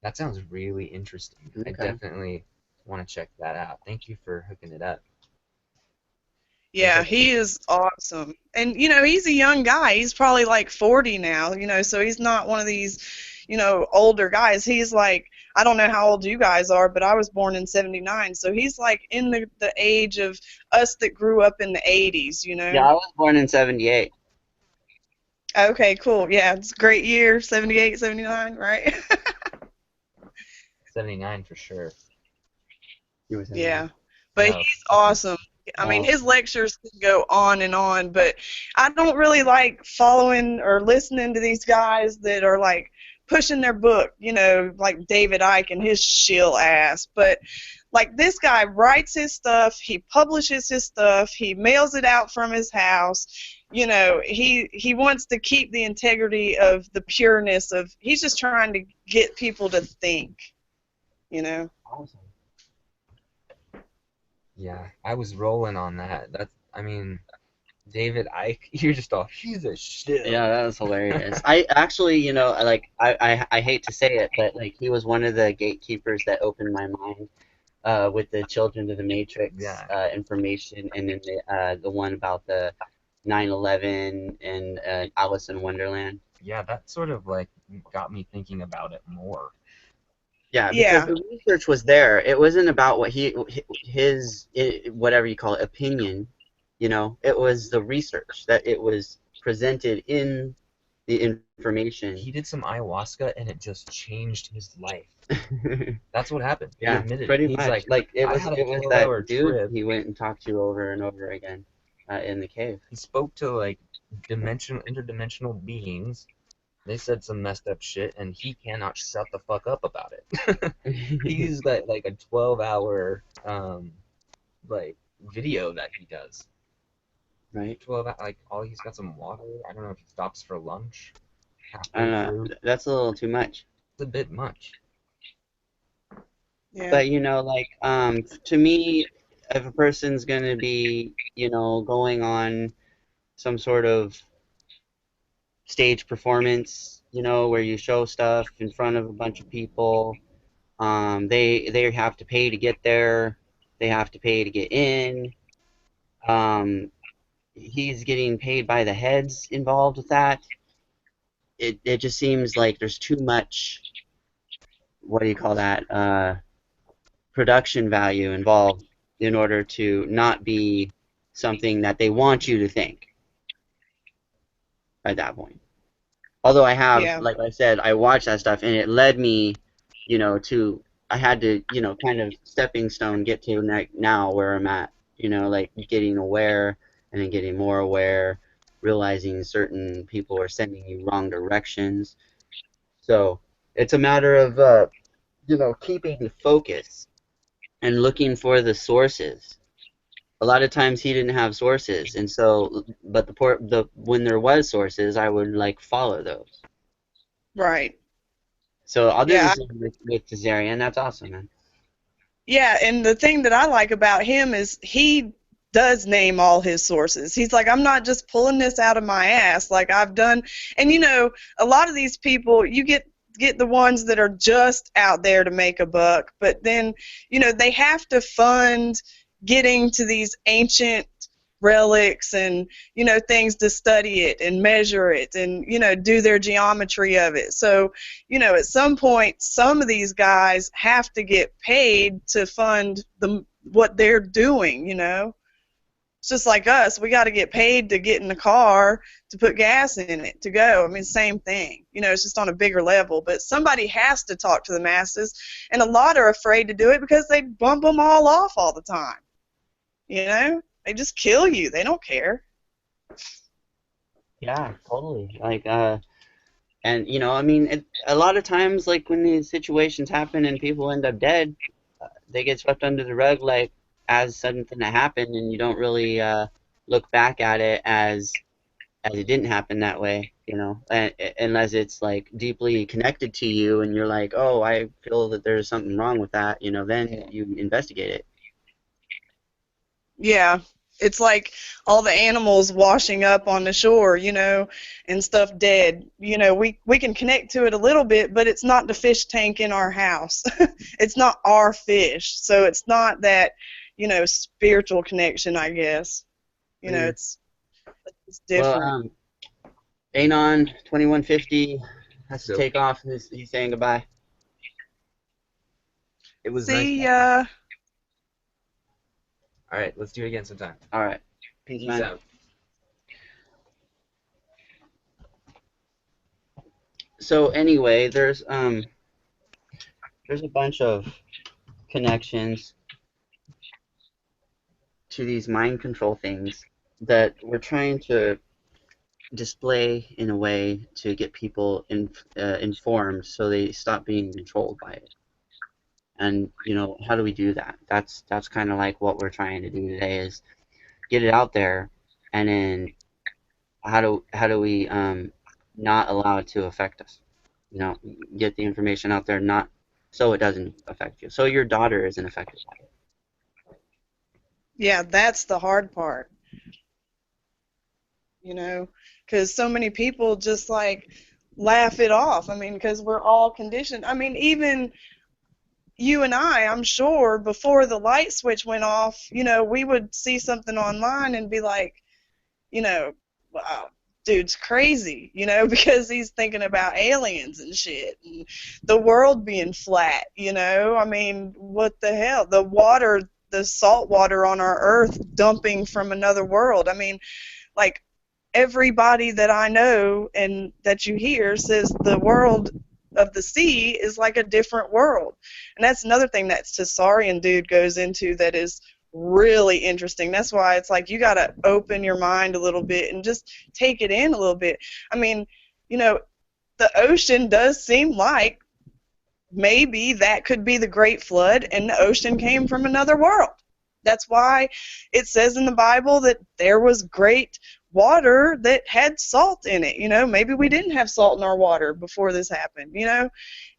That sounds really interesting. Okay. I definitely want to check that out. Thank you for hooking it up. Yeah, he is awesome. And, you know, he's a young guy. He's probably like 40 now, you know, so he's not one of these, you know, older guys. He's like, I don't know how old you guys are, but I was born in 79, so he's like in the age of us that grew up in the 80s, you know? Yeah, I was born in 78. Okay, cool. Yeah, it's a great year, 78, 79, right? 79 for sure. Yeah. But Yeah. he's awesome. I mean, his lectures can go on and on, but I don't really like following or listening to these guys that are like pushing their book, you know, like David Icke and his shill ass. But like this guy writes his stuff, he publishes his stuff, he mails it out from his house. You know, he wants to keep the integrity of the pureness of. He's just trying to get people to think. You know. Awesome. Yeah, I was rolling on that. I mean, David Icke, you're just all, he's a shit. Yeah, that was hilarious. I actually, you know, I hate to say it, but like he was one of the gatekeepers that opened my mind with the Children of the Matrix Yeah. information, and then the one about the 9/11 and Alice in Wonderland. Yeah, that sort of like got me thinking about it more. Yeah, because Yeah. the research was there. It wasn't about what whatever you call it, opinion. You know, it was the research that it was presented in the information. He did some ayahuasca and it just changed his life. That's what happened. He Yeah, admitted pretty it. He's much. like, it I was had a it was 12-hour that dude trip. he went and talked to over and over again in the cave. He spoke to like interdimensional beings. They said some messed up shit, and he cannot shut the fuck up about it. He's got like a 12-hour like video that he does. Right. 12 like all he's got some water. I don't know if he stops for lunch. I don't know. That's a little too much. It's a bit much. Yeah. But you know, like to me, if a person's gonna be, you know, going on some sort of stage performance, you know, where you show stuff in front of a bunch of people, they have to pay to get there. They have to pay to get in. He's getting paid by the heads involved with that. It just seems like there's too much, what do you call that, production value involved in order to not be something that they want you to think at that point. Although I have, Yeah. like I said, I watched that stuff and it led me, you know, to, I had to, you know, kind of stepping stone get to now where I'm at, you know, like getting aware and then getting more aware, realizing certain people are sending you wrong directions. So it's a matter of, you know, keeping the focus and looking for the sources. A lot of times he didn't have sources, and so, but when there was sources, I would like follow those. Right. So I'll do Yeah. the same with Kazarian. That's awesome, man. Yeah, and the thing that I like about him is he does name all his sources. He's like, I'm not just pulling this out of my ass like I've done. And you know, a lot of these people, you get the ones that are just out there to make a buck, but then, you know, they have to fund getting to these ancient relics and, you know, things to study it and measure it and, you know, do their geometry of it. So, you know, at some point, some of these guys have to get paid to fund what they're doing, you know. It's just like us. We got to get paid to get in the car, to put gas in it, to go. I mean, same thing. You know, it's just on a bigger level. But somebody has to talk to the masses, and a lot are afraid to do it because they bump them all off all the time. You know? They just kill you. They don't care. Yeah, totally. Like, and you know, I mean, a lot of times, like when these situations happen and people end up dead, they get swept under the rug, like as something that happened, and you don't really look back at it as it didn't happen that way, you know, unless it's like deeply connected to you, and you're like, oh, I feel that there's something wrong with that, you know, then you investigate it. Yeah. It's like all the animals washing up on the shore, you know, and stuff dead. You know, we can connect to it a little bit, but it's not the fish tank in our house. It's not our fish. So it's not that, you know, spiritual connection, I guess. You know, it's different. Well, Anon 2150 has to So- take off. He's saying goodbye. It was See nice. ya. All right, let's do it again sometime. All right. Peace, Peace man. out. So anyway, there's a bunch of connections to these mind control things that we're trying to display in a way to get people informed so they stop being controlled by it. And how do we do that? That's kind of like what we're trying to do today, is get it out there, and then how do we not allow it to affect us? Get the information out there, not so it doesn't affect you, so your daughter isn't affected by it. Yeah, that's the hard part, because so many people just like laugh it off. I mean, because we're all conditioned. I mean, even you and I'm sure before the light switch went off, we would see something online and be like, wow, dude's crazy, because he's thinking about aliens and shit and the world being flat, I mean, what the hell? The salt water on our earth dumping from another world. I mean, like, everybody that I know and that you hear says the world of the sea is like a different world. And that's another thing that Cesarian dude goes into that is really interesting. That's why it's like you got to open your mind a little bit and just take it in a little bit. I mean, the ocean does seem like maybe that could be the Great Flood and the ocean came from another world. That's why it says in the Bible that there was great water that had salt in it. Maybe we didn't have salt in our water before this happened.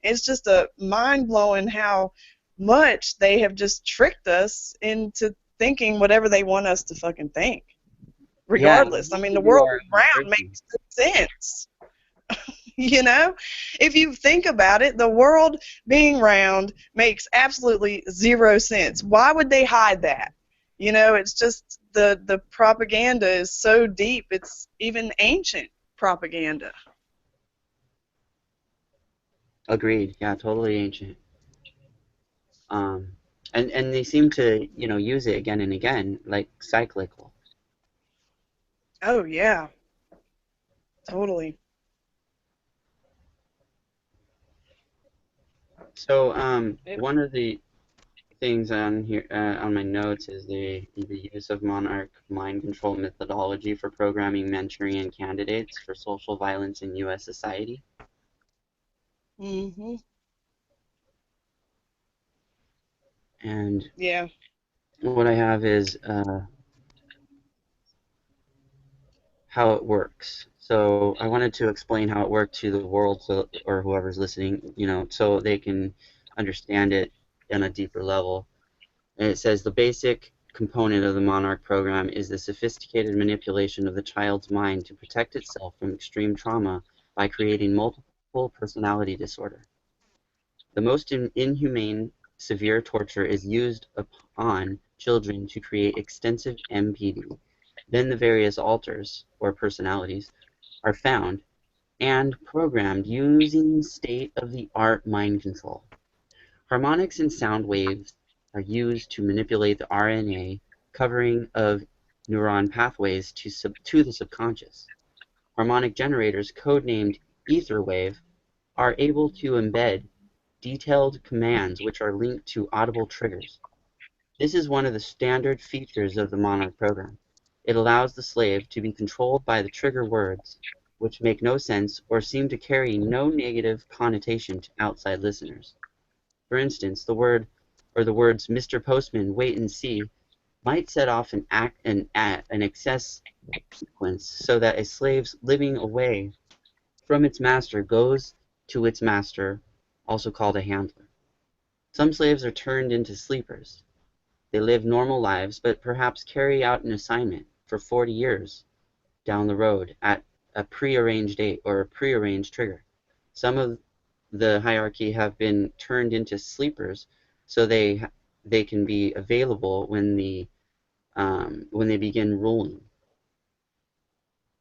It's just a mind-blowing how much they have just tricked us into thinking whatever they want us to fucking think. Regardless. Yeah, I mean, the world round makes sense. If you think about it, the world being round makes absolutely zero sense. Why would they hide that? It's just the propaganda is so deep. It's even ancient propaganda. Agreed. Yeah, totally ancient. And they seem to use it again and again, like cyclical. Oh yeah, totally. So one of the things on here on my notes is the use of monarch mind control methodology for programming Manchurian candidates for social violence in U.S. society. Mhm. And Yeah. what I have is how it works. So I wanted to explain how it worked to the world, or whoever's listening, so they can understand it on a deeper level. And it says the basic component of the Monarch program is the sophisticated manipulation of the child's mind to protect itself from extreme trauma by creating multiple personality disorder. The most inhumane, severe torture is used upon children to create extensive MPD. Then the various alters, or personalities, are found and programmed using state-of-the-art mind control. Harmonics and sound waves are used to manipulate the RNA covering of neuron pathways to the subconscious. Harmonic generators, codenamed etherwave, are able to embed detailed commands which are linked to audible triggers. This is one of the standard features of the Monarch program. It allows the slave to be controlled by the trigger words, which make no sense or seem to carry no negative connotation to outside listeners. For instance, the words "Mr. Postman, wait and see" might set off an excess sequence so that a slave's living away from its master goes to its master, also called a handler. Some slaves are turned into sleepers. They live normal lives, but perhaps carry out an assignment for 40 years down the road at a prearranged date or a prearranged trigger. Some of the hierarchy have been turned into sleepers, so they can be available when they begin ruling,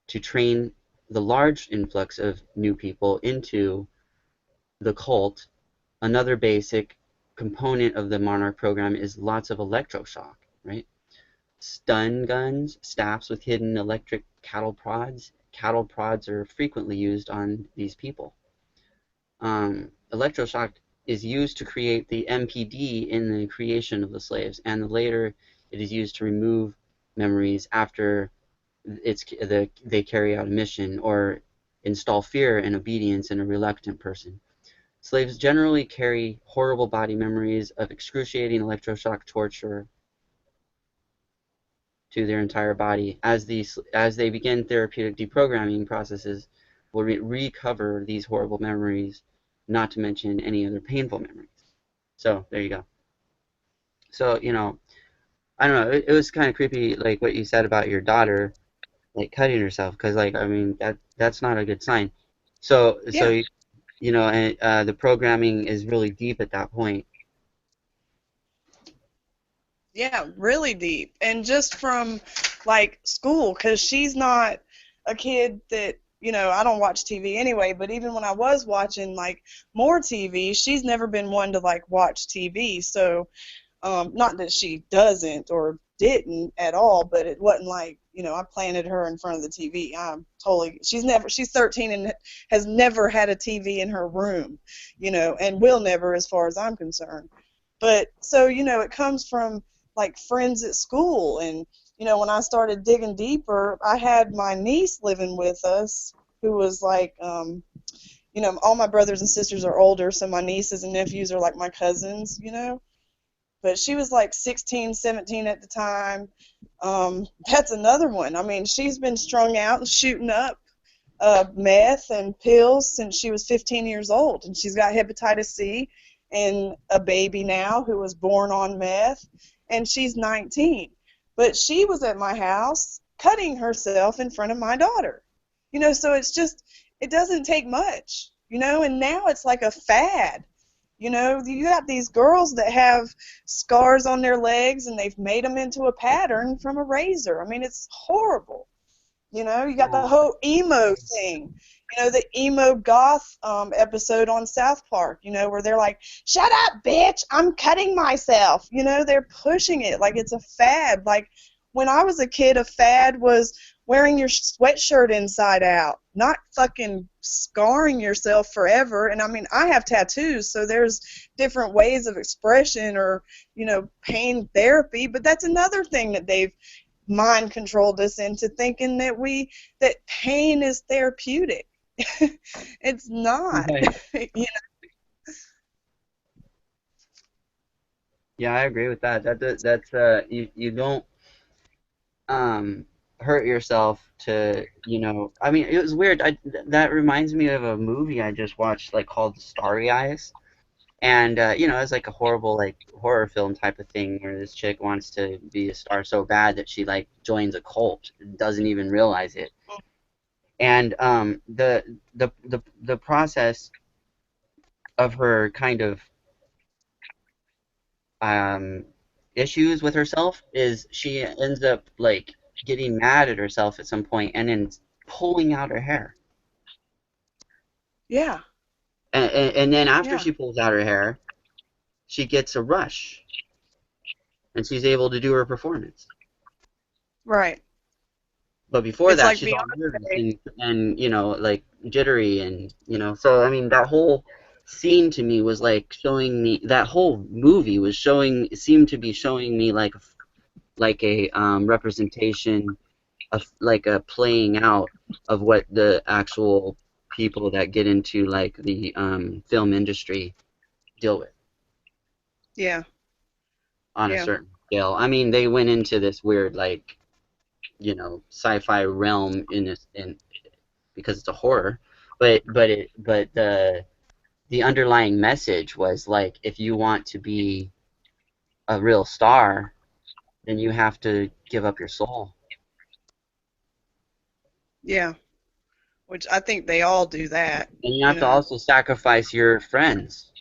to train the large influx of new people into the cult. Another basic component of the Monarch program is lots of electroshock, right? Stun guns, staffs with hidden electric cattle prods. Cattle prods are frequently used on these people. Electroshock is used to create the MPD in the creation of the slaves, and later It is used to remove memories after they carry out a mission or install fear and obedience in a reluctant person. Slaves generally carry horrible body memories of excruciating electroshock torture to their entire body. As they begin therapeutic deprogramming processes, will recover these horrible memories, not to mention any other painful memories. So there you go. So I don't know. It was kind of creepy, like what you said about your daughter, like cutting herself, because like I mean that's not a good sign. So Yeah. and the programming is really deep at that point. Yeah, really deep. And just from like school, because she's not a kid that, I don't watch TV anyway, but even when I was watching like more TV, she's never been one to like watch TV. So, not that she doesn't or didn't at all, but it wasn't like, I planted her in front of the TV. She's 13 and has never had a TV in her room, and will never as far as I'm concerned. But so, it comes from like friends at school. And, when I started digging deeper, I had my niece living with us who was like, all my brothers and sisters are older, so my nieces and nephews are like my cousins, But she was like 16, 17 at the time. That's another one. I mean, she's been strung out and shooting up meth and pills since she was 15 years old. And she's got hepatitis C and a baby now who was born on meth. And she's 19. But she was at my house cutting herself in front of my daughter. So it's just, it doesn't take much, and now it's like a fad. You got these girls that have scars on their legs and they've made them into a pattern from a razor. I mean, it's horrible. You got the whole emo thing. The emo goth episode on South Park, where they're like, shut up, bitch, I'm cutting myself. They're pushing it like it's a fad. Like, when I was a kid, a fad was wearing your sweatshirt inside out, not fucking scarring yourself forever. And I mean, I have tattoos, so there's different ways of expression or, pain therapy, but that's another thing that they've mind controlled us into thinking that pain is therapeutic. It's not. Right. Yeah, I agree with that. That's you don't hurt yourself to I mean, it was weird. That reminds me of a movie I just watched, like, called Starry Eyes. And it's like a horrible, like, horror film type of thing where this chick wants to be a star so bad that she, like, joins a cult and doesn't even realize it. And the process of her kind of issues with herself is she ends up like getting mad at herself at some point and then pulling out her hair. Yeah. And then after Yeah. she pulls out her hair, she gets a rush, and she's able to do her performance. Right. But before It's that, like she's all nervous Beyonce. and like jittery, and So I mean, that whole scene to me was like showing me, that whole movie was seemed to be showing me like a representation of like a playing out of what the actual people that get into like the film industry deal with. Yeah. On Yeah. a certain scale. I mean, they went into this weird, like, sci-fi realm in because it's a horror, but the underlying message was like, if you want to be a real star, then you have to give up your soul. Yeah. Which I think they all do that. And you have to also sacrifice your friends.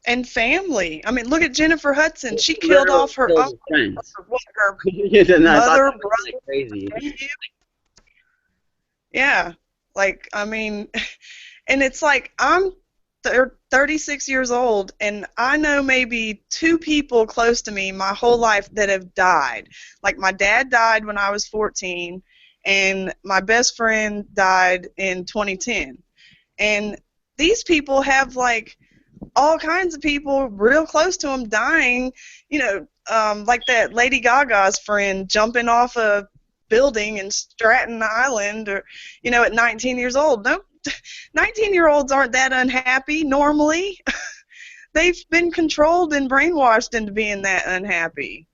And family. I mean, look at Jennifer Hudson. She killed off her uncle, friends. her Mother, brother, like crazy. Yeah. Like, I mean, and it's like, I'm 36 years old, and I know maybe 2 people close to me my whole life that have died. Like, my dad died when I was 14, and my best friend died in 2010. And these people have, like, all kinds of people real close to them dying, like that Lady Gaga's friend jumping off a building in Stratton Island, or at 19 years old. No, 19-year-olds aren't that unhappy normally. They've been controlled and brainwashed into being that unhappy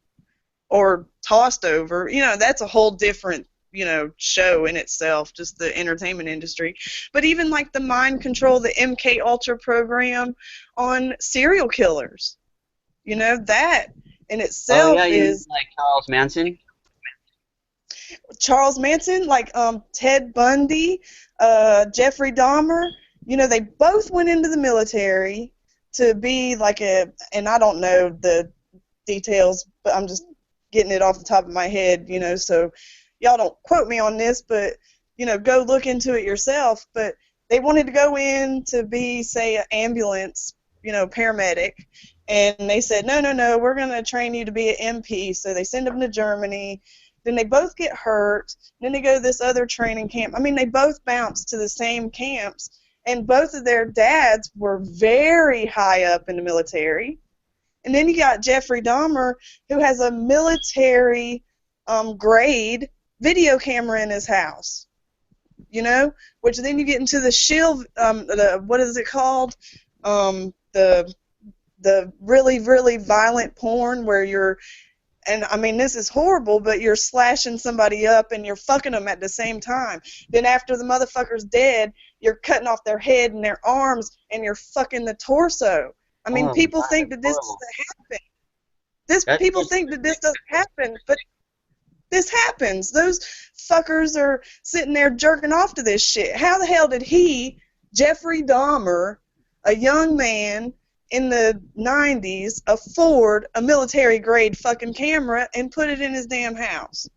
or tossed over. That's a whole different show in itself, just the entertainment industry. But even like the mind control, the MK Ultra program on serial killers, that in itself Oh yeah, you mean is like Charles Manson? Charles Manson, like Ted Bundy, Jeffrey Dahmer. They both went into the military to be like and I don't know the details, but I'm just getting it off the top of my head, so y'all don't quote me on this, but, go look into it yourself. But they wanted to go in to be, say, an ambulance, paramedic, and they said, no, we're going to train you to be an MP. So they send them to Germany. Then they both get hurt. Then they go to this other training camp. I mean, they both bounce to the same camps, and both of their dads were very high up in the military. And then you got Jeffrey Dahmer, who has a military grade video camera in his house. Which then you get into the shield, what is it called? The really, really violent porn where you're, and I mean, this is horrible, but you're slashing somebody up and you're fucking them at the same time. Then after the motherfucker's dead, you're cutting off their head and their arms and you're fucking the torso. I mean, Oh, people God, think that that's this horrible. doesn't happen. People That's think that this doesn't happen, but this happens. Those fuckers are sitting there jerking off to this shit. How the hell did Jeffrey Dahmer, a young man in the 90s, afford a military-grade fucking camera and put it in his damn house?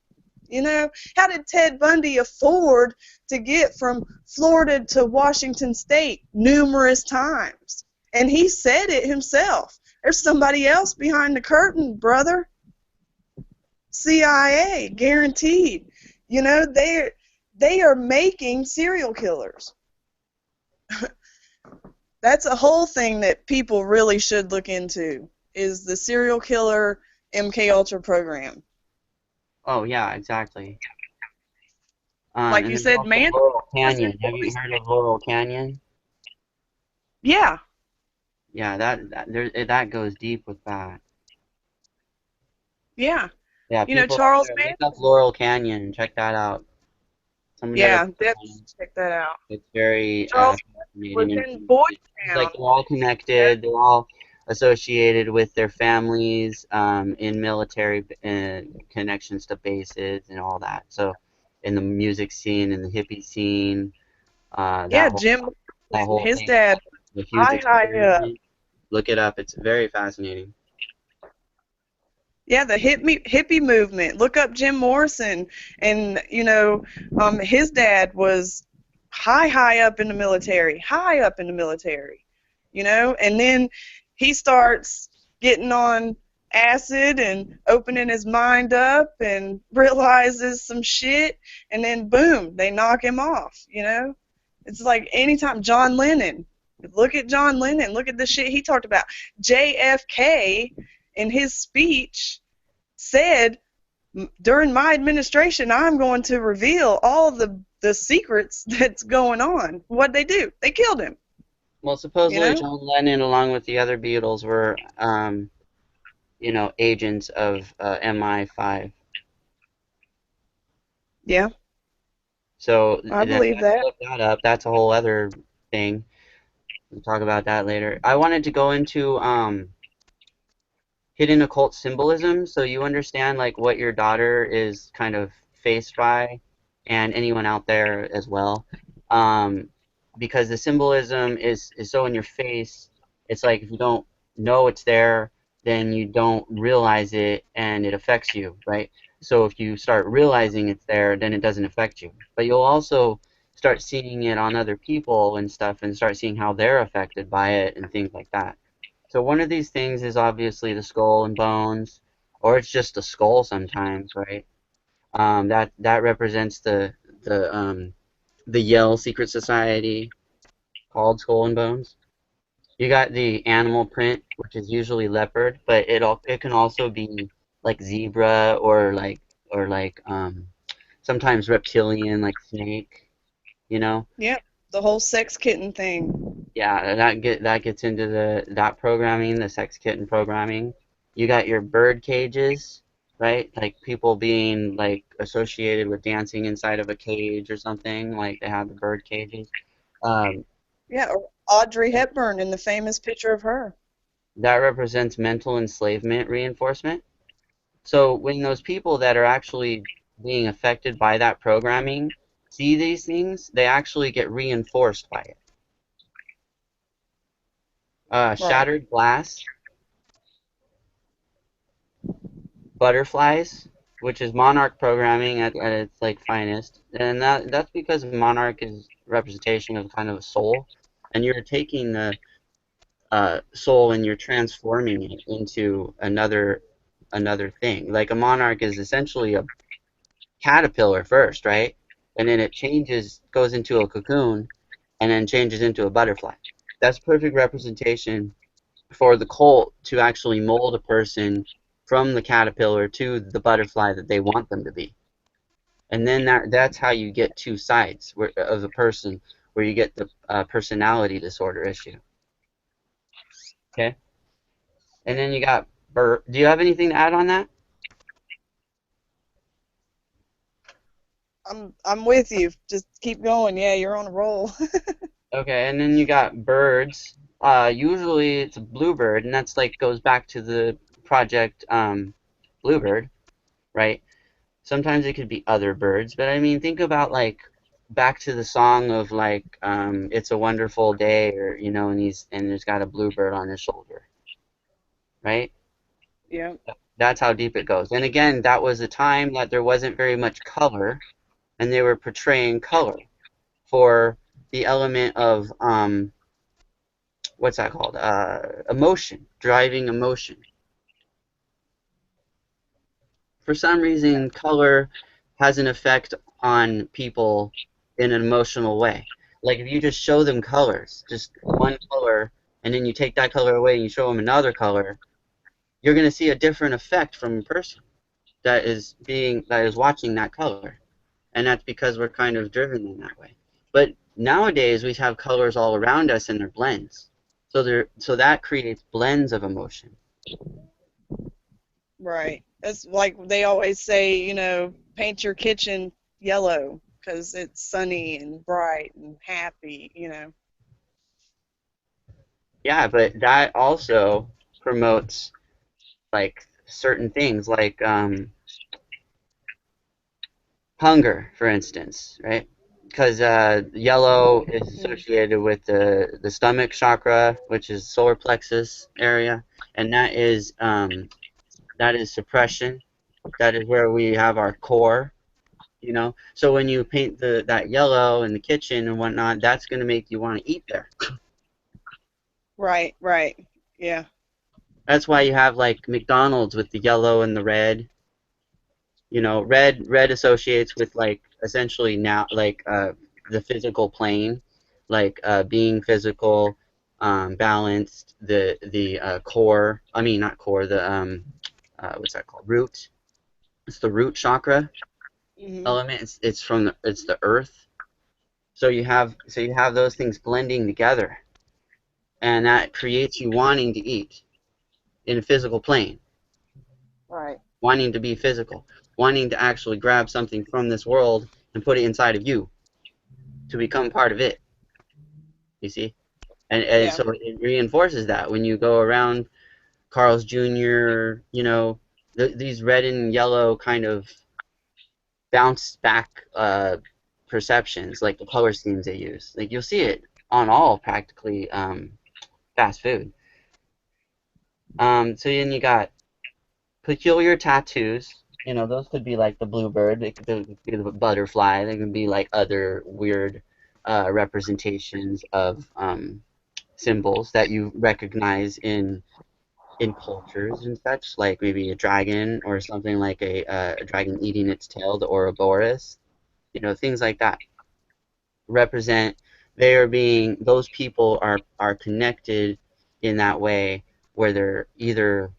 How did Ted Bundy afford to get from Florida to Washington State numerous times? And he said it himself. There's somebody else behind the curtain, brother. CIA, guaranteed. They are making serial killers. That's a whole thing that people really should look into, is the serial killer MK Ultra program. Oh yeah, exactly. Like And you there's said, also man. Laurel Canyon. Have you heard of Laurel Canyon? Yeah. Yeah, that goes deep with that. Yeah. Yeah, people out Charles there, Manson. look up Laurel Canyon and check that out. Somebody Yeah, other definitely check that out. It's very Charles fascinating. was And in Boy it's like Town. they're all connected. They're all associated with their families in military connections to bases and all that. So in the music scene, in the hippie scene, Yeah, Jim, that whole his thing, dad, the huge high up. experiment. Look it up. It's very fascinating. Yeah, the hippie movement. Look up Jim Morrison, and his dad was high up in the military, and then he starts getting on acid and opening his mind up and realizes some shit, and then boom, they knock him off. It's like anytime John Lennon. Look at John Lennon. Look at the shit he talked about. JFK, in his speech, said, during my administration, I'm going to reveal all the secrets that's going on. What'd they do? They killed him. Well, supposedly John Lennon, along with the other Beatles, were, agents of MI5. Yeah. So I believe that. Look that up. That's a whole other thing. We'll talk about that later. I wanted to go into hidden occult symbolism, so you understand like what your daughter is kind of faced by, and anyone out there as well. Because the symbolism is so in your face. It's like if you don't know it's there, then you don't realize it, and it affects you, right? So if you start realizing it's there, then it doesn't affect you. But you'll also start seeing it on other people and stuff, and start seeing how they're affected by it and things like that. So one of these things is obviously the skull and bones, or it's just a skull sometimes, right? That represents the Yale secret society called Skull and Bones. You got the animal print, which is usually leopard, but it can also be like zebra or like sometimes reptilian like snake, you know? Yep, the whole sex kitten thing. Yeah, that gets into that programming, the sex kitten programming. You got your bird cages, right? Like people being like associated with dancing inside of a cage or something, like they have the bird cages. Um, Yeah, or Audrey Hepburn in the famous picture of her. that represents mental enslavement reinforcement. So when those people that are actually being affected by that programming see these things, they actually get reinforced by it. Right. Shattered glass, butterflies, which is monarch programming at its like finest, and that's because monarch is representation of kind of a soul, and you're taking the soul and you're transforming it into another thing. Like a monarch is essentially a caterpillar first, right? And then it changes, goes into a cocoon, and then changes into a butterfly. That's perfect representation for the cult to actually mold a person from the caterpillar to the butterfly that they want them to be. And then that's how you get two sides of a person, where you get the personality disorder issue. Okay? And then you got do you have anything to add on that? I'm with you. Just keep going. Yeah, you're on a roll. Okay, and then you got birds. Usually it's a bluebird, and that's like goes back to the project Bluebird, right? Sometimes it could be other birds, but I mean, think about like back to the song of like "It's a Wonderful Day," or and there's got a bluebird on his shoulder, right? Yeah. That's how deep it goes. And again, that was a time that there wasn't very much color, and they were portraying color for the element of what's that called? Emotion, driving emotion. For some reason, color has an effect on people in an emotional way. Like if you just show them colors, just one color, and then you take that color away and you show them another color, you're going to see a different effect from a person that is watching that color, and that's because we're kind of driven in that way. But nowadays we have colors all around us and they're blends, so that creates blends of emotion. Right. That's like they always say, paint your kitchen yellow because it's sunny and bright and happy. Yeah, but that also promotes like certain things like hunger, for instance, right? Because yellow is Mm. associated with the stomach chakra, which is solar plexus area, and that is suppression. That is where we have our core. So when you paint that yellow in the kitchen and whatnot, that's going to make you want to eat there. Right, right. Yeah. That's why you have like McDonald's with the yellow and the red. Red associates with like essentially now like the physical plane, like being physical, balanced, the core. I mean, not core. The what's that called? Root. It's the root chakra Hmm. element. It's the earth. So you have those things blending together, and that creates you wanting to eat in a physical plane, Right. wanting to be physical, wanting to actually grab something from this world and put it inside of you to become part of it. You see, and Yeah. so it reinforces that when you go around Carl's Jr. These red and yellow kind of bounce back perceptions, like the color schemes they use. Like you'll see it on all practically fast food. So then you got peculiar tattoos. Those could be like the bluebird, they could be the butterfly, they can be like other weird representations of symbols that you recognize in cultures and such, like maybe a dragon or something like a dragon eating its tail, the Ouroboros, things like that represent those people are connected in that way where they're either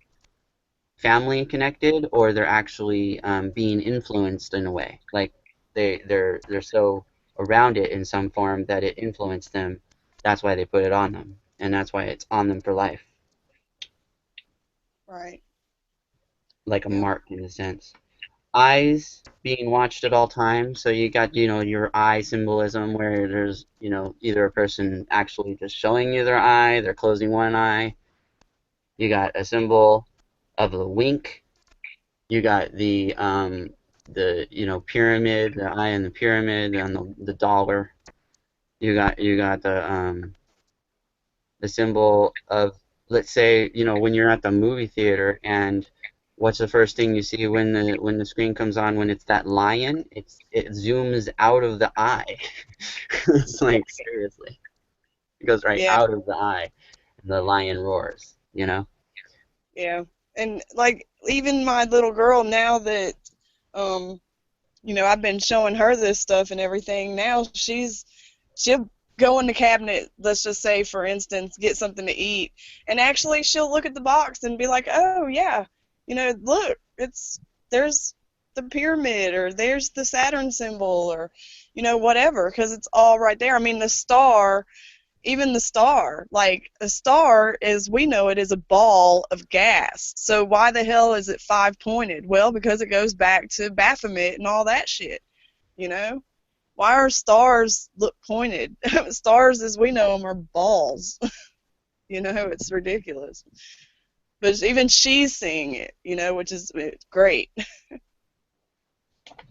family connected or they're actually being influenced in a way. Like they're so around it in some form that it influenced them. That's why they put it on them, and that's why it's on them for life, Right. like a Yeah. mark in a sense. Eyes being watched at all times, so you got your eye symbolism where there's either a person actually just showing you their eye, they're closing one eye. You got a symbol of the wink. You got the pyramid, the eye in the pyramid, and the dollar. You got the symbol of, let's say, when you're at the movie theater, and what's the first thing you see when the screen comes on, when it's that lion? It zooms out of the eye. It's like, seriously. It goes right Yeah. out of the eye and the lion roars. Yeah. And like even my little girl, now that um I've been showing her this stuff and everything, now she'll go in the cabinet, let's just say for instance, get something to eat, and actually she'll look at the box and be like, "Oh yeah, look, there's the pyramid, or there's the Saturn symbol, or whatever, because it's all right there." I mean, the star, even the star, like a star, as we know it, is a ball of gas. So why the hell is it five-pointed? Well, because it goes back to Baphomet and all that shit, you know? Why are stars look pointed? Stars, as we know them, are balls. It's ridiculous. But even she's seeing it, which is great.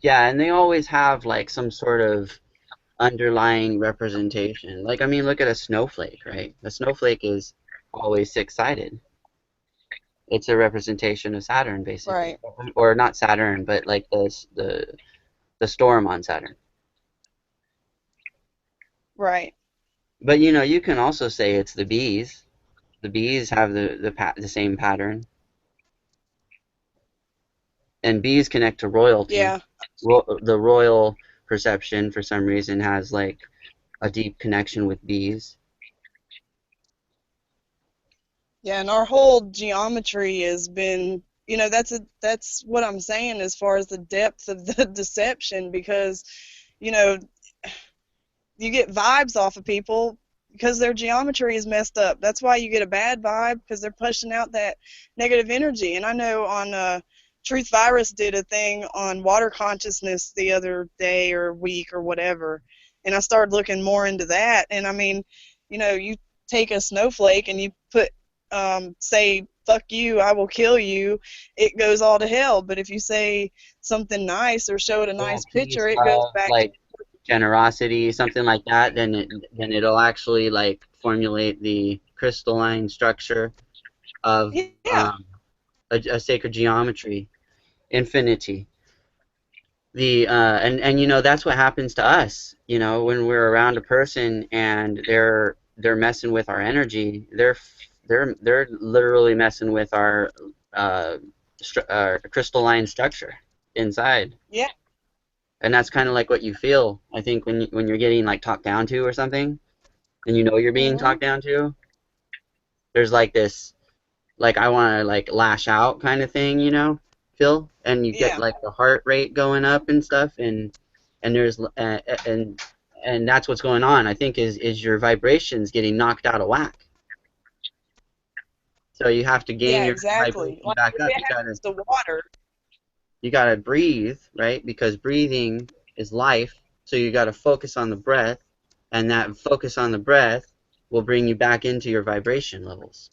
Yeah, and they always have like some sort of underlying representation. Like, I mean, look at a snowflake, right? A snowflake is always six-sided. It's a representation of Saturn, basically, Right, or not Saturn, but like the storm on Saturn. right. But you can also say it's the bees. The bees have the same pattern, and bees connect to royalty. Yeah, The royal perception, for some reason, has like a deep connection with bees. yeah, and our whole geometry has been, that's what I'm saying as far as the depth of the deception, because, you know, you get vibes off of people because their geometry is messed up. That's why you get a bad vibe, because they're pushing out that negative energy. And I know on Truth Virus did a thing on water consciousness the other day or week or whatever, and I started looking more into that. And I mean, you take a snowflake and you put say "fuck you, I will kill you," it goes all to hell. But if you say something nice or show it a Yeah, nice peace, picture, it goes love, back to, like generosity, something like that. Then it'll actually like formulate the crystalline structure of yeah. a sacred geometry, infinity. And that's what happens to us. When we're around a person and they're messing with our energy. They're literally messing with uh, our crystalline structure inside. Yeah. And that's kind of like what you feel, I think, when you're getting like talked down to or something, and you're being Mhm. talked down to. There's like this, like, I want to like lash out kind of thing, Phil, and you get Yeah. like the heart rate going up and stuff, and there's and that's what's going on. I think is your vibrations getting knocked out of whack. So you have to gain Yeah. your Exactly. vibration Like back up. it happens to water. You gotta breathe, right? Because breathing is life. So you gotta focus on the breath, and that focus on the breath will bring you back into your vibration levels.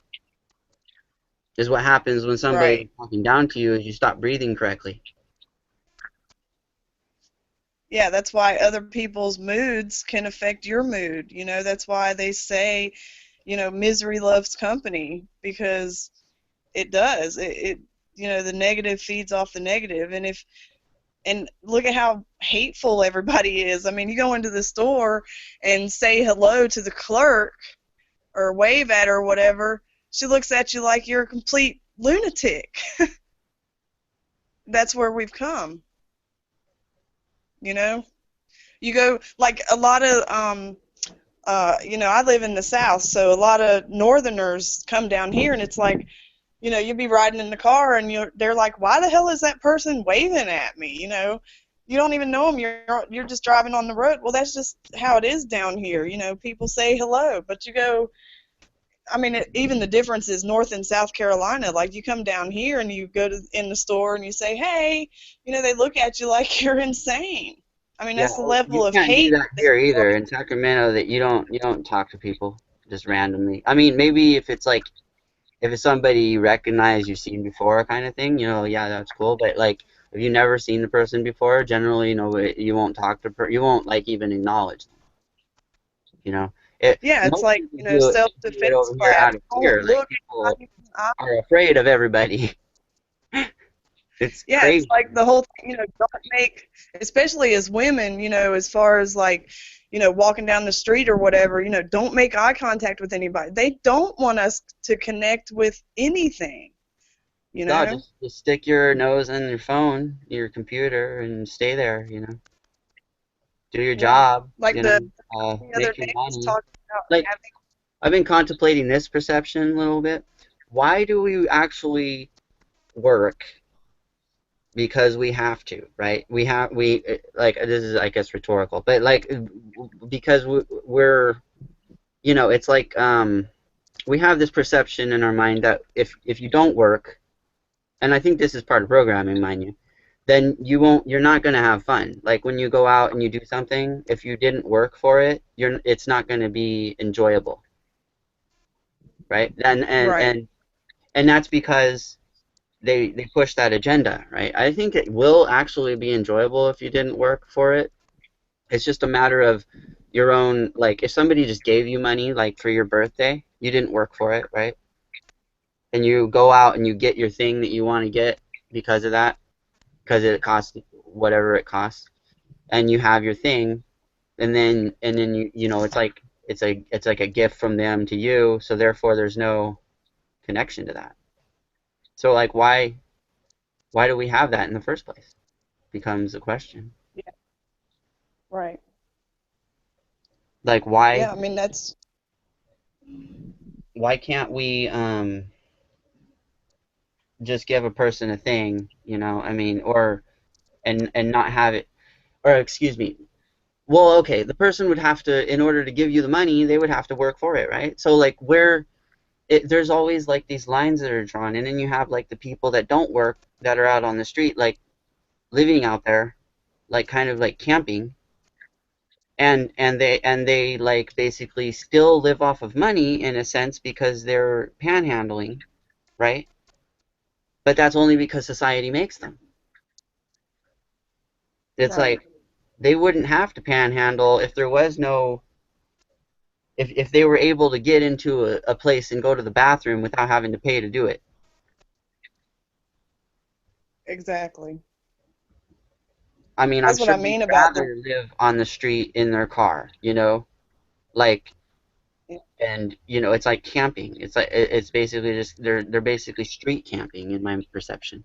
Is what happens when somebody Right. is talking down to you is you stop breathing correctly. Yeah. That's why other people's moods can affect your mood. That's why they say, misery loves company, because it does. The negative feeds off the negative, and look at how hateful everybody is. I mean, you go into the store and say hello to the clerk or wave at her or whatever, she looks at you like you're a complete lunatic. That's where we've come, you know? You go, like a lot of I live in the South, so a lot of Northerners come down here, and it's like, you'll be riding in the car, and they're like, why the hell is that person waving at me? You don't even know them. You're just driving on the road. Well, that's just how it is down here. People say hello, but you go. I mean, even the difference is North and South Carolina. Like, you come down here and you go in the store and you say, hey, they look at you like you're insane. I mean, Yeah, that's the level you of can't do hate. that here either in Sacramento. That you don't talk to people just randomly. I mean, maybe if it's somebody you recognize, you've seen before, kind of thing. Yeah, that's cool. But like, if you've never seen the person before, generally, you won't talk to you won't like even acknowledge them. You know, Yeah, it's most like, people do it self-defense over here class. out of Don't fear. Like look people at are afraid of everybody. It's Yeah, it's crazy. like the whole thing, don't make, especially as women, as far as like, walking down the street or whatever, don't make eye contact with anybody. They don't want us to connect with anything, you No, know? just stick your nose in your phone, your computer, and stay there. Do your Yeah. job. Like the other Make your day I was money. talking about Like having, I've been contemplating this perception a little bit. Why do we actually work? Because we have to, right? We like this is I guess rhetorical, but like because we're it's like we have this perception in our mind that if you don't work, and I think this is part of programming, mind you, then you're not going to have fun. Like when you go out and you do something, if you didn't work for it, it's not going to be enjoyable, right? right. And that's because they push that agenda, right? I think it will actually be enjoyable if you didn't work for it. It's just a matter of your own, like if somebody just gave you money like for your birthday, you didn't work for it, right? And you go out and you get your thing that you want to get because of that, because it costs whatever it costs, and you have your thing, and then it's like a gift from them to you, so therefore there's no connection to that. So like why do we have that in the first place? Becomes the question. Yeah, right. Like Yeah, I mean, why can't we just give a person a thing, I mean, or and not have it, or excuse me. Well, okay, the person would have to, in order to give you the money, they would have to work for it, right? So like there's always like these lines that are drawn, and then you have like the people that don't work that are out on the street, like living out there, like kind of like camping, and they like basically still live off of money in a sense because they're panhandling, right? But that's only because society makes them. It's right. like they wouldn't have to panhandle if there was no if they were able to get into a place and go to the bathroom without having to pay to do it. Exactly. I mean, I'm That's what sure I they'd mean about the, rather live on the street in their car, like, and it's like camping. It's basically just they're basically street camping in my perception.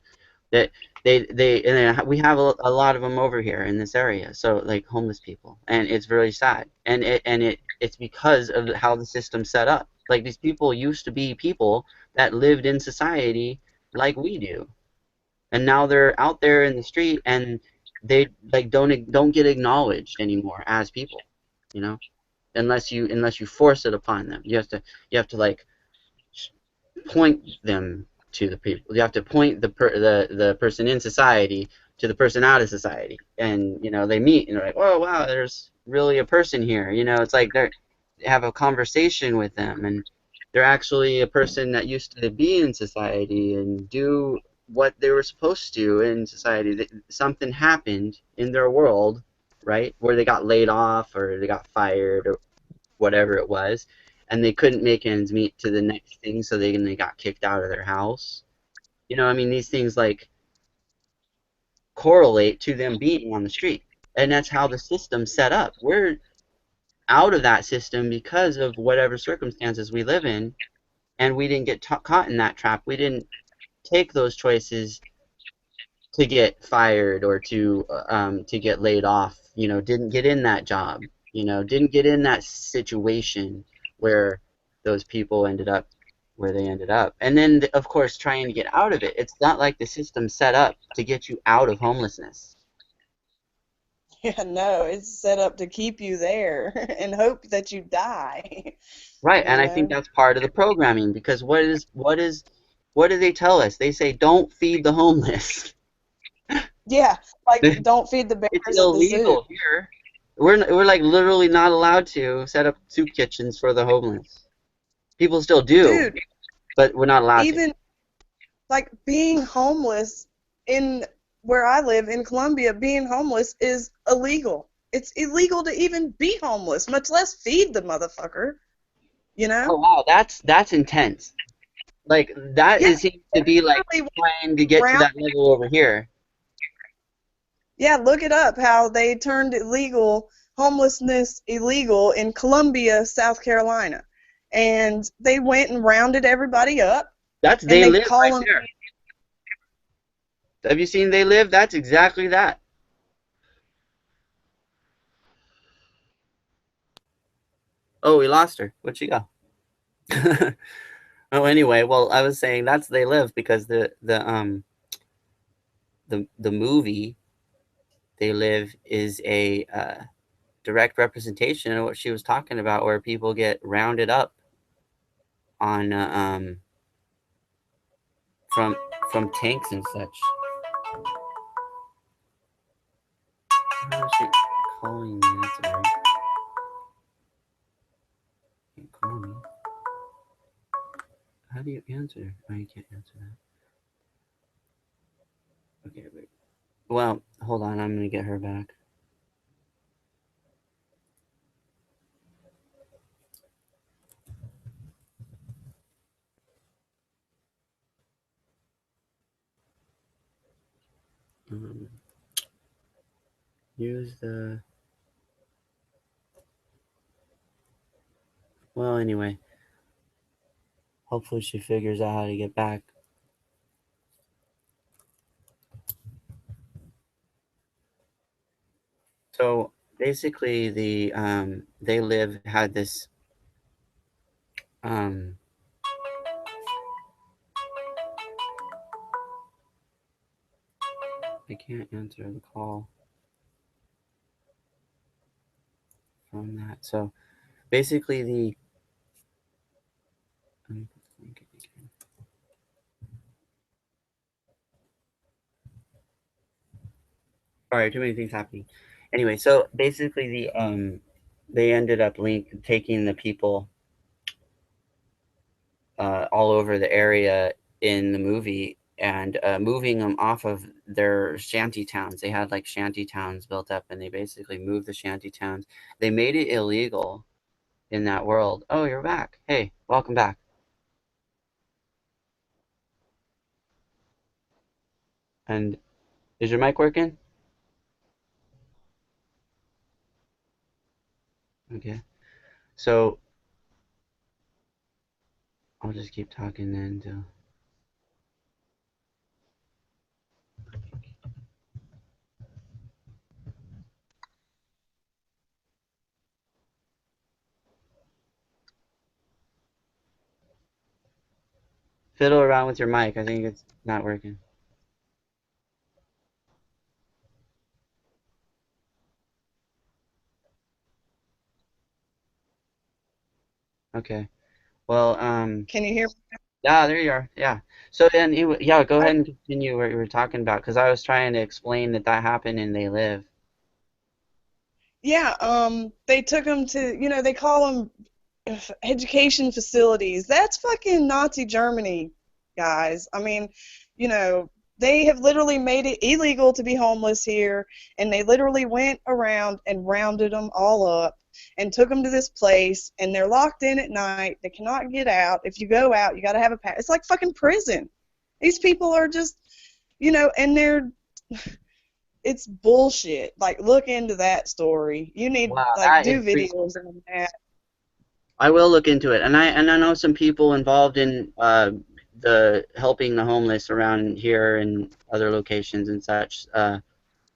That we have a lot of them over here in this area, so like homeless people, and it's really sad, and it's because of how the system's set up. Like these people used to be people that lived in society like we do, and now they're out there in the street, and they like don't get acknowledged anymore as people, you know, unless you force it upon them. You have to like point them to the people. You have to point the person in society to the person out of society, and they meet and they're like, oh wow, there's really a person here. It's like they have a conversation with them, and they're actually a person that used to be in society and do what they were supposed to in society. Something happened in their world, right, where they got laid off or they got fired or whatever it was, and they couldn't make ends meet to the next thing, so they got kicked out of their house. I mean, these things like correlate to them being on the street, and that's how the system's set up. We're out of that system because of whatever circumstances we live in, and we didn't get caught in that trap. We didn't take those choices to get fired or to get laid off. Didn't get in that job. you know, didn't get in that situation where those people ended up where they ended up. And then, of course, trying to get out of it. It's not like the system's set up to get you out of homelessness. Yeah, no, it's set up to keep you there and hope that you die. Right, You and I think know? that's part of the programming, because what do they tell us? They say don't feed the homeless. Yeah, like don't feed the It's bears at the zoo. illegal here. We're like literally not allowed to set up soup kitchens for the homeless. People still do, Dude, but we're not allowed to. even like being homeless in where I live in Colombia, being homeless is illegal. It's illegal to even be homeless, much less feed the motherfucker. You Oh know? wow, that's intense. Like that Yeah, is seems to be like literally trying to get to round. that level over here. Yeah, look it up. How they turned homelessness illegal in Columbia, South Carolina, and they went and rounded everybody up, That's and They they Live call right them. there. Have you seen They Live? That's exactly that. Oh, we lost her. Where'd she go? Oh, anyway, well, I was saying that's They Live because the movie They Live is a direct representation of what she was talking about, where people get rounded up on from from tanks and such. How is she calling me? That's weird. Can't call me. How do you answer? Oh, you can't answer that. Okay, wait. Well, hold on. I'm gonna get her back. Um, use the. Well, anyway. Hopefully, she figures out how to get back. So basically, They Live had this um, I can't answer the call from that. So basically, let me put the link in again. Sorry, too many things happening. Anyway, so basically, they ended up taking the people all over the area in the movie and moving them off of their shanty towns. They had like shanty towns built up, and they basically moved the shanty towns. They made it illegal in that world. Oh, you're back. Hey, welcome back. And is your mic working? Okay. So I'll just keep talking then till. Fiddle around with your mic. I think it's not working. Okay. Well, Can you hear me? yeah, there you are. Yeah. So then, yeah, go ahead and continue what you were talking about, because I was trying to explain that happened and They Live. Yeah, they took them to, they call them education facilities. That's fucking Nazi Germany, guys. I mean, you know, they have literally made it illegal to be homeless here, and they literally went around and rounded them all up and took them to this place, and they're locked in at night. They cannot get out. If you go out, you got to have a pass. It's like fucking prison. These people are just, and it's bullshit. Like, look into that story. You need, Wow, like, that do is pretty. videos on that. I will look into it, and I know some people involved in the helping the homeless around here and other locations and such.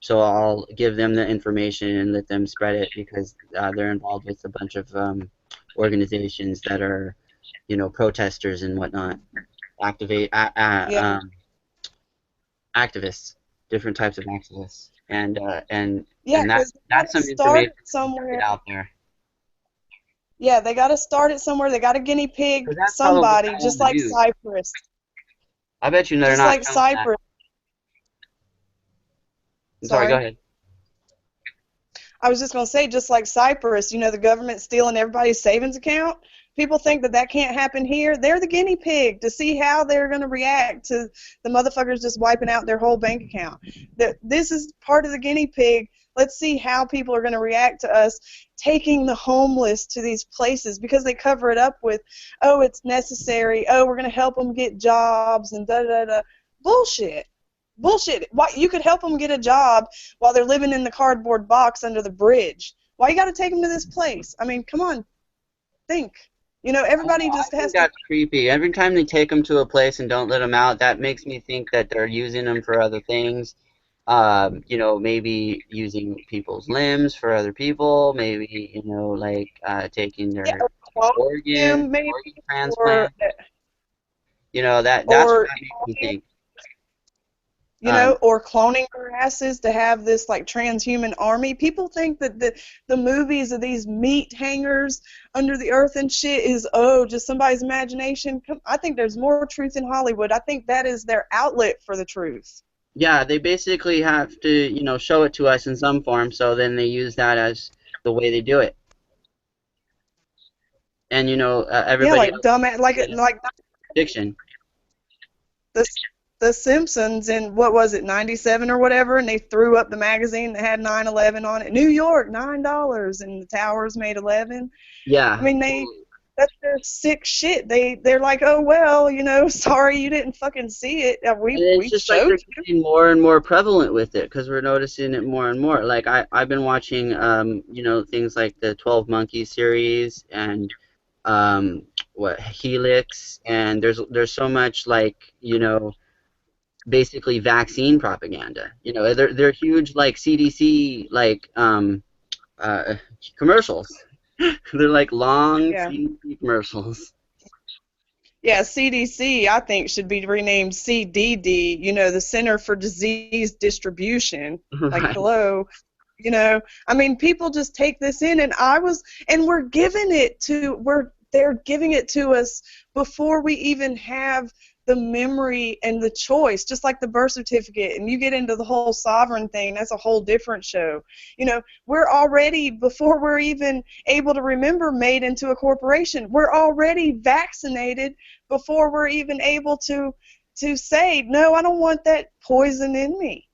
So I'll give them the information and let them spread it because they're involved with a bunch of organizations that are, protesters and whatnot, Yeah. activists, different types of activists, and Yeah, that because they got that's to some start information it to get somewhere. out there. Yeah, they got to start it somewhere. They got to guinea pig 'Cause that's probably somebody, all just the like news. Cyprus. I bet you they're Just not like showing that. Cyprus. I'm sorry, go Sorry. ahead. I was just going to say, just like Cyprus, the government stealing everybody's savings account. People think that that can't happen here. They're the guinea pig to see how they're going to react to the motherfuckers just wiping out their whole bank account. This is part of the guinea pig. Let's see how people are going to react to us taking the homeless to these places because they cover it up with, oh, it's necessary. Oh, we're going to help them get jobs and da-da-da. Bullshit. Bullshit. Why, you could help them get a job while they're living in the cardboard box under the bridge. Why you got to take them to this place? I mean, come on, think. Everybody I just think has to. that's creepy. Every time they take them to a place and don't let them out, that makes me think that they're using them for other things. Maybe using people's limbs for other people. Maybe like taking Yeah, their or clone organ them maybe, organ transplant. or That's what or that makes me think. or cloning their asses to have this like transhuman army. People think that the movies of these meat hangers under the earth and shit is just somebody's imagination. I think there's more truth in Hollywood. I think that is their outlet for the truth. Yeah, they basically have to, show it to us in some form, so then they use that as the way they do it. And Yeah, everybody like else dumb, like is fiction. the the Simpsons in what was it, 97 or whatever, and they threw up the magazine that had 9/11 on it. New York, $9, and the towers made 11. I Yeah. mean, that's their sick shit. They're like, oh well, sorry you didn't fucking see it. And We it's we just like showed they're you. getting more and more prevalent with it because we're noticing it more and more. Like I've been watching, things like the 12 Monkeys series and what Helix, and there's so much like basically vaccine propaganda. They're huge like CDC like commercials. They're like long Yeah. CDC commercials. Yeah, CDC, I think, should be renamed CDD, the Center for Disease Distribution. Like, Right. hello, I mean, people just take this in, and they're giving it to us before we even have the memory and the choice, just like the birth certificate. And you get into the whole sovereign thing, that's a whole different show. We're already, before we're even able to remember, made into a corporation. We're already vaccinated before we're even able to say, no, I don't want that poison in me.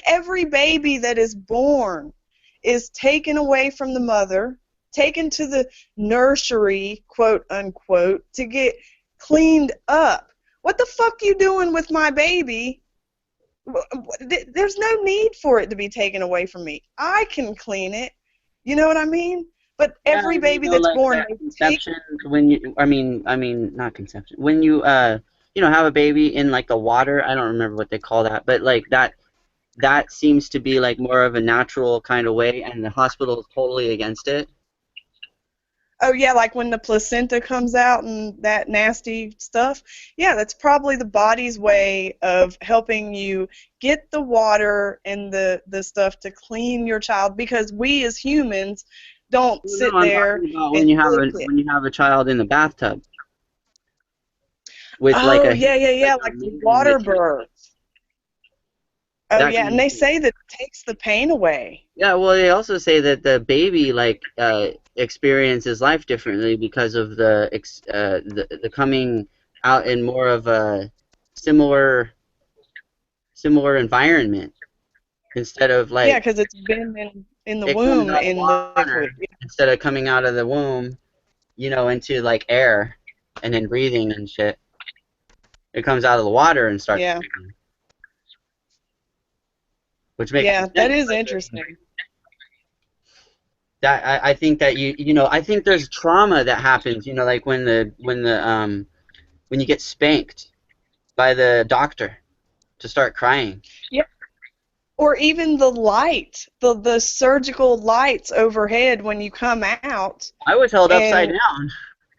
Every baby that is born is taken away from the mother, taken to the nursery, quote unquote, to get cleaned up. What the fuck you doing with my baby? There's no need for it to be taken away from me. I can clean it. You know what I mean? But Yeah, every and baby that's like born, that they take. conception when I mean not conception. When you have a baby in like the water, I don't remember what they call that, but like that seems to be like more of a natural kind of way, and the hospital is totally against it. Oh yeah, like when the placenta comes out and that nasty stuff. Yeah, that's probably the body's way of helping you get the water and the stuff to clean your child, because we as humans don't No, sit I'm there talking about and lick it. when you have a child in the bathtub with like Oh a yeah, yeah, like yeah, a like the moving water machine. birth. Oh That yeah, and kind they of, say that it takes the pain away. yeah, well, they also say that the baby like experiences life differently because of the coming out in more of a similar environment instead of Yeah, like because it's been in the it comes womb out of in water liquid. instead of coming out of the womb, into like air and then breathing and shit. It comes out of the water and starts Yeah, breathing, which makes yeah, some that sense. is Like interesting. that, I think that I think there's trauma that happens. Like when you get spanked by the doctor to start crying. Yeah, Or even the light, the surgical lights overhead when you come out. I was held upside And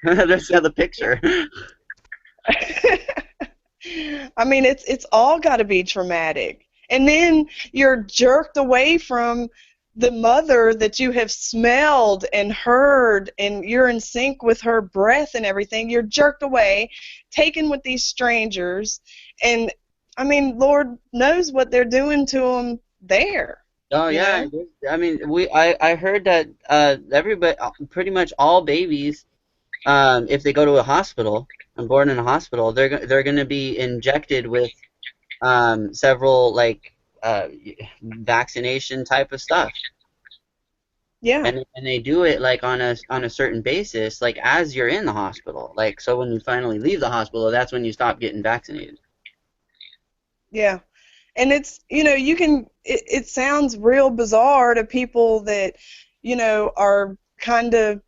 down. There's the other picture. I mean, it's all got to be traumatic. And then you're jerked away from the mother that you have smelled and heard, and you're in sync with her breath and everything. You're jerked away, taken with these strangers, and I mean, Lord knows what they're doing to them there. Oh You yeah, know? I mean, I heard that everybody, pretty much all babies, if they go to a hospital and born in a hospital, they're going to be injected with several like vaccination type of stuff. Yeah. And they do it like on a certain basis, like as you're in the hospital. Like so when you finally leave the hospital, that's when you stop getting vaccinated. Yeah. And it's, you can, it sounds real bizarre to people that, are kind of,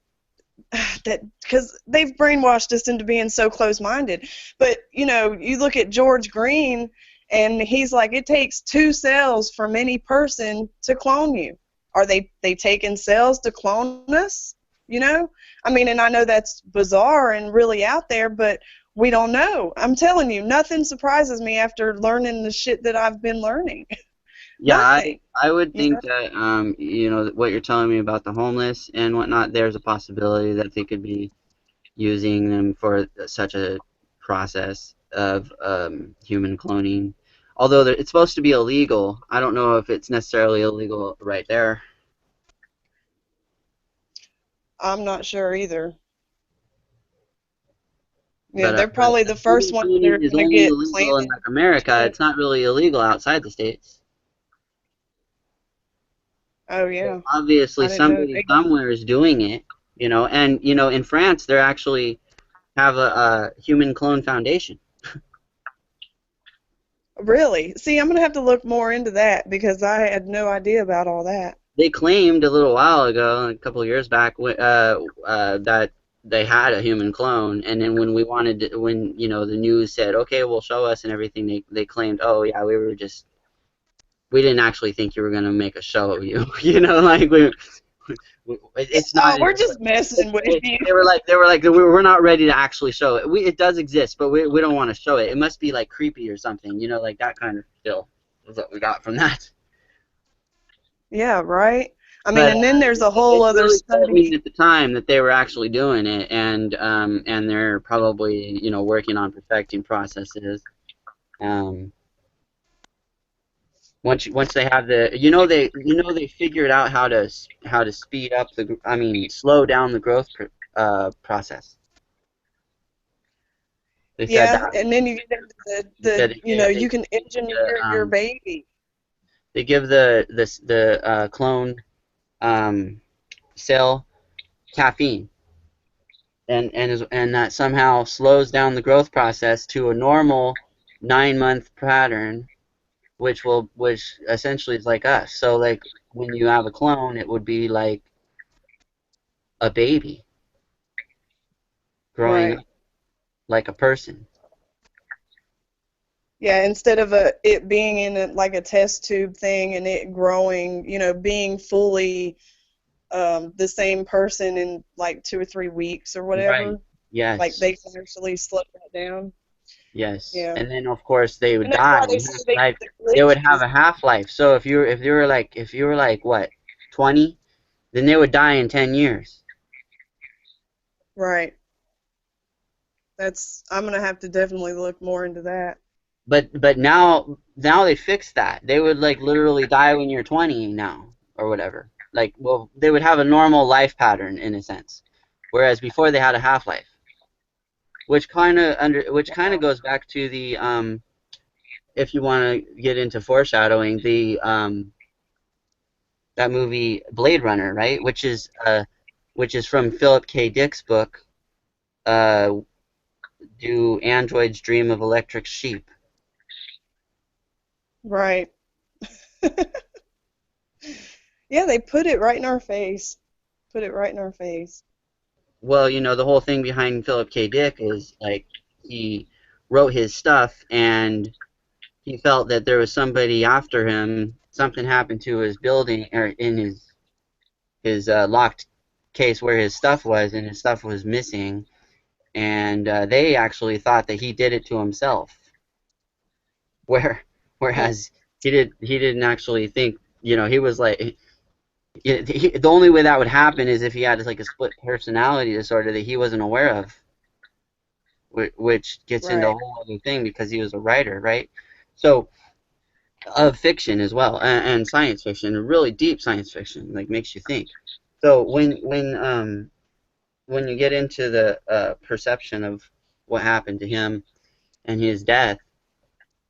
that, because they've brainwashed us into being so close-minded. But, you look at George Green, and he's like, it takes 2 cells from any person to clone you. Are they taking cells to clone us? I mean, and I know that's bizarre and really out there, but we don't know. I'm telling you, nothing surprises me after learning the shit that I've been learning. Yeah, Nothing. I would You know? think that what you're telling me about the homeless and whatnot, there's a possibility that they could be using them for such a process of human cloning. Although it's supposed to be illegal, I don't know if it's necessarily illegal right there. I'm not sure either. Yeah, But they're probably the human first ones that are cloning is going to only get illegal in planted. like America. Shit. It's not really illegal outside the states. Oh, So yeah. obviously I didn't know somebody they. somewhere is doing it, and in France they're actually have a human clone foundation. Really? See, I'm going to have to look more into that because I had no idea about all that. They claimed a little while ago, a couple of years back, that they had a human clone, and then when we wanted to, when the news said, okay, well show us and everything, they claimed, oh yeah, we didn't actually think you were gonna make a show of you, like it's not. Oh, we're just messing with you. They were like we're not ready to actually show it. It does exist, but we don't want to show it. It must be like creepy or something, like that kind of feel is what we got from that. Yeah, right? I mean, But and then there's a whole it other really told me study. at the time that they were actually doing it, and they're probably working on perfecting processes. Um, once they have they figured out how to speed up slow down the growth process. They said Yeah, that and then you get into they said you can engineer your baby. they give the clone cell caffeine. And that somehow slows down the growth process to a normal 9-month pattern, which essentially is like us. So like when you have a clone, it would be like a baby growing Right. up like a person. Yeah, instead of it being in like a test tube thing and it growing, being fully the same person in like 2 or 3 weeks or Right. whatever. Like Yes. they can actually slow that down. Yes. Yeah. And then of course they would And that's die why they in say they half-life. get the They would have glitches. a half-life. So if you were like what, 20, then they would die in 10 years. Right. I'm gonna have to definitely look more into that. But now they fixed that. They would like literally die when you're 20 now or whatever. Like, well, they would have a normal life pattern in a sense, whereas before they had a half life, which kind of goes back to the if you want to get into foreshadowing, the that movie Blade Runner, right? Which is from Philip K. Dick's book. Do androids dream of electric sheep? Right. Yeah, they put it right in our face. Put it right in our face. Well, the whole thing behind Philip K. Dick is like he wrote his stuff and he felt that there was somebody after him. Something happened to his building, or in his locked case where his stuff was, and his stuff was missing. And they actually thought that he did it to himself. Whereas he didn't actually think. He was like, the only way that would happen is if he had like a split personality disorder that he wasn't aware of, which gets into a whole other thing because he was a writer, right? So, of fiction as well, and science fiction, really deep science fiction, like makes you think. So when you get into the perception of what happened to him and his death,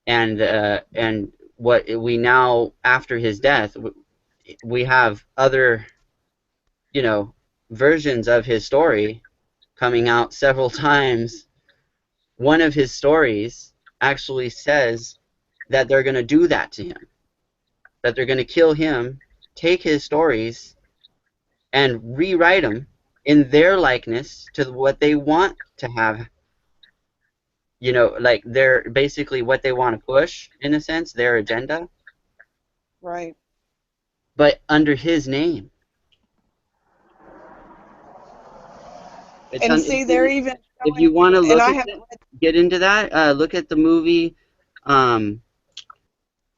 and what we now, after his death, we have other versions of his story coming out several times. One of his stories actually says that they're going to do that to him, that they're going to kill him, take his stories, and rewrite them in their likeness to what they want to have. Like they're basically what they want to push, in a sense, their agenda. Right. But under his name. They're even. If you want to look get into that, look at the movie.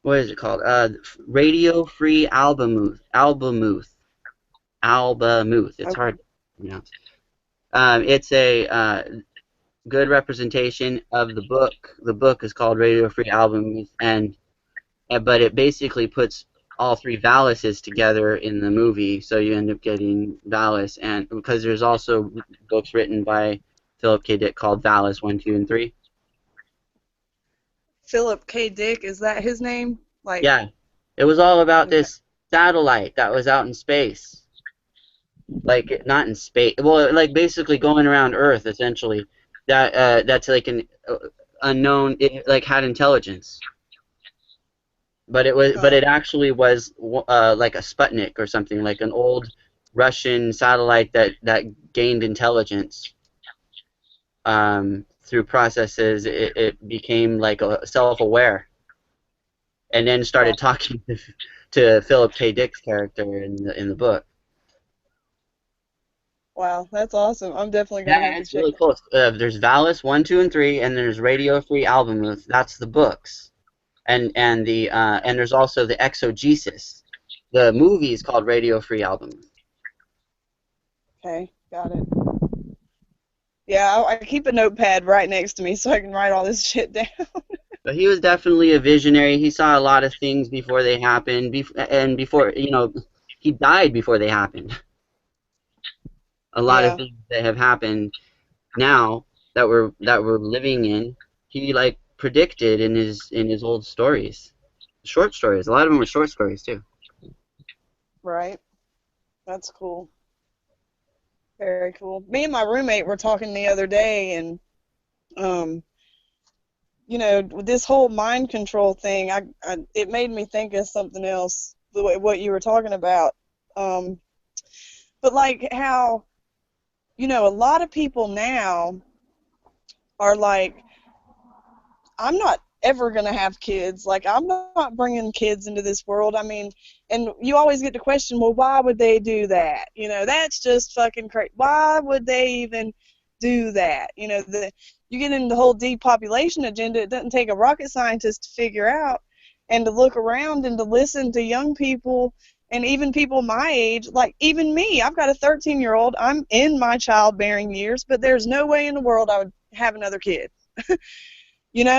What is it called? Radio Free Albemuth. It's hard to pronounce. It's a good representation of the book. The book is called Radio Free Albemuth, but it basically puts all three Valuses together in the movie, so you end up getting Valus, and because there's also books written by Philip K. Dick called Valus 1, 2, and 3. Philip K. Dick, is that his name? Yeah, it was all about this satellite that was out in space. Like, not in space, well, like basically going around Earth, essentially. That's like an unknown, it like had intelligence. But it actually was like a Sputnik or something, like an old Russian satellite that gained intelligence. Through processes, it became like self-aware, and then started talking to Philip K. Dick's character in the book. Wow, that's awesome. I'm definitely going to have to check. It's really close. There's Valus 1, 2, and 3, and there's Radio Free Albemuth. That's the books. And there's also the Exogesis. The movie is called Radio Free Albemuth. Okay, got it. Yeah, I keep a notepad right next to me so I can write all this shit down. But he was definitely a visionary. He saw a lot of things before they happened, and before he died before they happened. A lot of things that have happened now that we're living in, he like predicted in his old stories, short stories. A lot of them were short stories too. Right. That's cool. Very cool. Me and my roommate were talking the other day, and this whole mind control thing, it made me think of something else, what you were talking about. But like how, a lot of people now are like, I'm not ever going to have kids. Like, I'm not bringing kids into this world. I mean, and you always get the question, well, why would they do that? That's just fucking crazy. Why would they even do that? You get into the whole depopulation agenda. It doesn't take a rocket scientist to figure out, and to look around and to listen to young people and even people my age, like even me. I've got a 13-year-old. I'm in my childbearing years, but there's no way in the world I would have another kid. You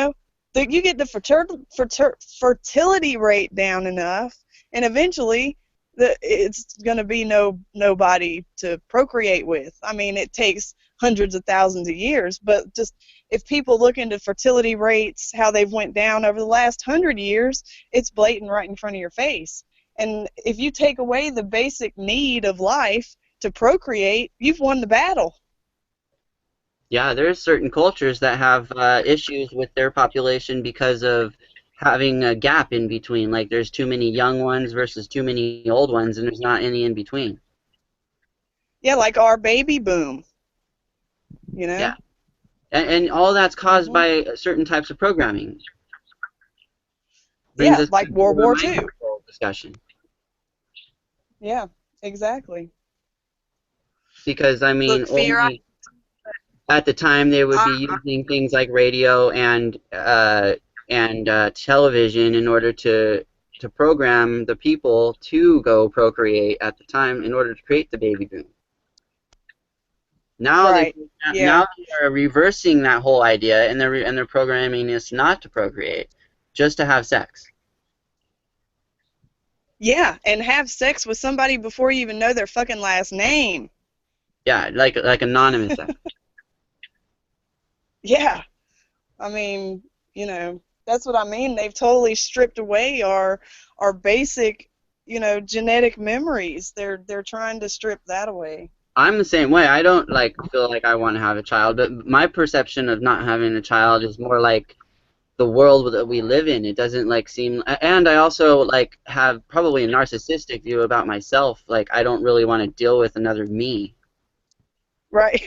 get the fertility rate down enough, and eventually it's going to be nobody to procreate with. I mean, it takes hundreds of thousands of years, but just if people look into fertility rates, how they've went down over the last 100 years, it's blatant right in front of your face. And if you take away the basic need of life to procreate, you've won the battle. Yeah, there's certain cultures that have issues with their population because of having a gap in between. Like there's too many young ones versus too many old ones, and there's not any in between. Yeah, like our baby boom. Yeah. And all that's caused by certain types of programming. Brings Yeah, us like back to World the War mind II. control discussion. Exactly. Because I mean, Look, only at the time they would be using things like radio and television in order to program the people to go procreate at the time in order to create the baby boom. Now right. now they are reversing that whole idea, and they're programming us not to procreate, just to have sex. Yeah, and have sex with somebody before you even know their fucking last name. Yeah, like anonymous sex. Yeah. I mean, that's what I mean. They've totally stripped away our basic, genetic memories. They're trying to strip that away. I'm the same way. I don't feel like I want to have a child, but my perception of not having a child is more like the world that we live in. It doesn't seem, and I also have probably a narcissistic view about myself. Like I don't really want to deal with another me. Right.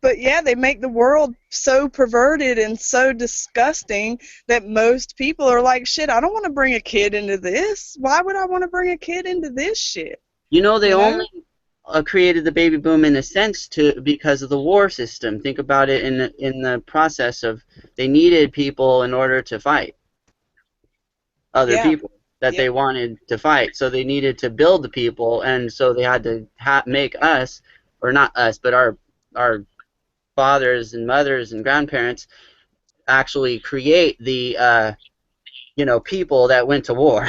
But yeah, they make the world so perverted and so disgusting that most people are like, shit, I don't want to bring a kid into this. Why would I want to bring a kid into this shit? They You know? only created the baby boom in a sense because of the war system. Think about it in the process of they needed people in order to fight other Yeah. people that they wanted to fight. So they needed to build the people, and so they had to make us, or not us, but our fathers and mothers and grandparents actually create the people that went to war.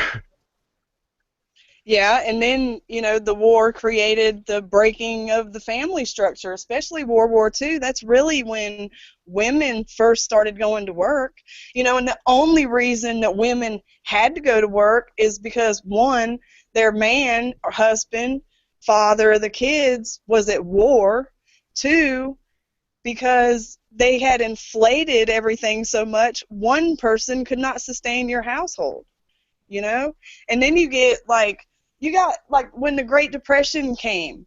Yeah, and then, the war created the breaking of the family structure, especially World War II. That's really when women first started going to work. And the only reason that women had to go to work is because, one, their man or husband, father of the kids, was at war. Two, because they had inflated everything so much, one person could not sustain your household. And then you got when the Great Depression came,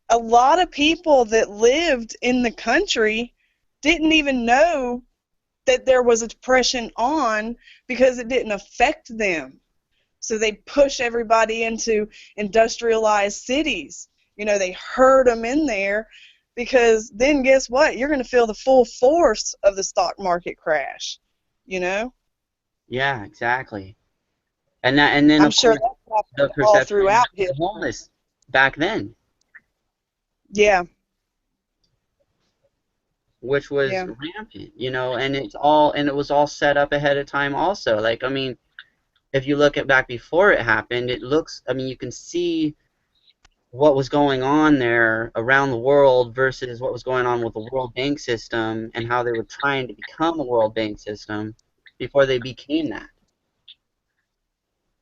a lot of people that lived in the country didn't even know that there was a depression on because it didn't affect them. So they push everybody into industrialized cities. They herd them in there because then guess what? You're going to feel the full force of the stock market crash. Yeah, exactly. And then I'm of sure course that's the happened all perception of throughout the history. homeless back then, Yeah, which was yeah. rampant, and it was all set up ahead of time also. I mean, if you look at back before it happened, you can see what was going on there around the world versus what was going on with the World Bank system and how they were trying to become a World Bank system before they became that.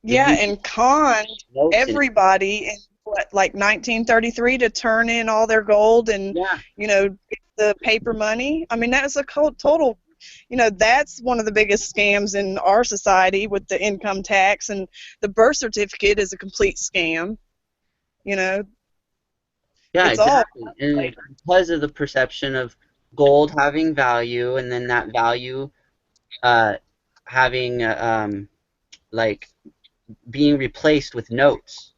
Yeah, and conned Notes in it. everybody in 1933 to turn in all their gold and Yeah. Get the paper money. I mean, that was a total. That's one of the biggest scams in our society with the income tax, and the birth certificate is a complete scam. Yeah, It's all exactly. And because of the perception of gold having value, and then that value uh, having like being replaced with notes.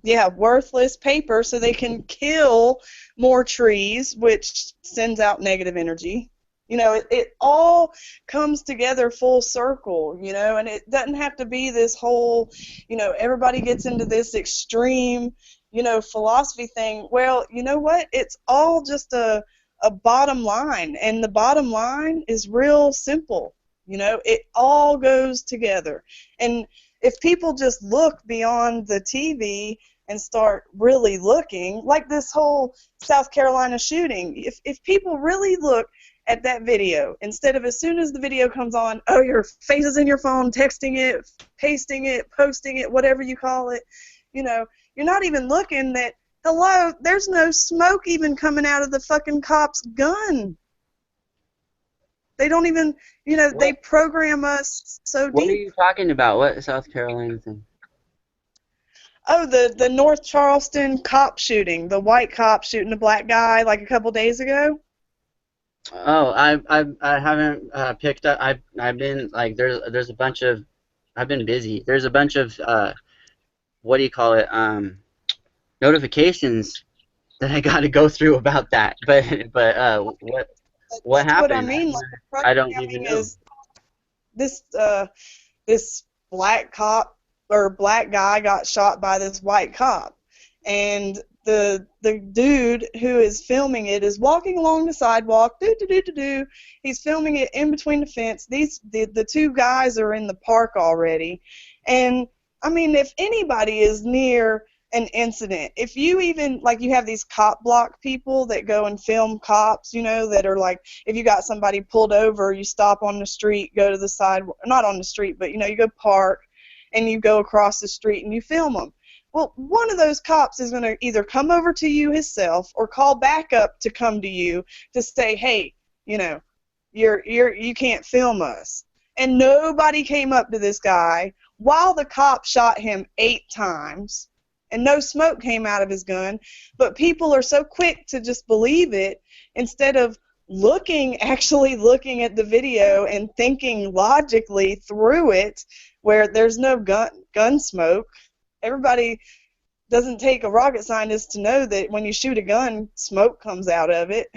yeah, worthless paper, so they can kill more trees, which sends out negative energy. It all comes together full circle, and it doesn't have to be this whole, everybody gets into this extreme, philosophy thing. Well, you know what? It's all just a bottom line, and the bottom line is real simple. It all goes together. And if people just look beyond the TV and start really looking, like this whole South Carolina shooting, if people really look at that video, instead of as soon as the video comes on, oh, your face is in your phone, texting it, pasting it, posting it, whatever you call it, you're not even looking that, hello, there's no smoke even coming out of the fucking cop's gun. They don't even, they program us so deep. What are you talking about? What South Carolina thing? Oh, the North Charleston cop shooting, the white cop shooting the black guy like a couple days ago. Oh, I haven't picked up. I've been like there's a bunch of I've been busy. There's a bunch of what do you call it? Notifications that I got to go through about that. What That's what I happened? mean. Like the I don't even programming know. is this this black cop or black guy got shot by this white cop, and the dude who is filming it is walking along the sidewalk. Do do do do do. He's filming it in between the fence. The two guys are in the park already, and I mean, if anybody is near an incident, if you even like you have these cop block people that go and film cops, you know, that are like, if you got somebody pulled over, you stop on the street, go to the side, not on the street, but you know, you go park and you go across the street and you film them. Well, one of those cops is going to either come over to you himself or call backup to come to you to say, hey, you know, you can't film us. And nobody came up to this guy while the cop shot him 8 times and no smoke came out of his gun. But people are so quick to just believe it instead of actually looking at the video and thinking logically through it, where there's no gun smoke. Everybody doesn't take a rocket scientist to know that when you shoot a gun, smoke comes out of it.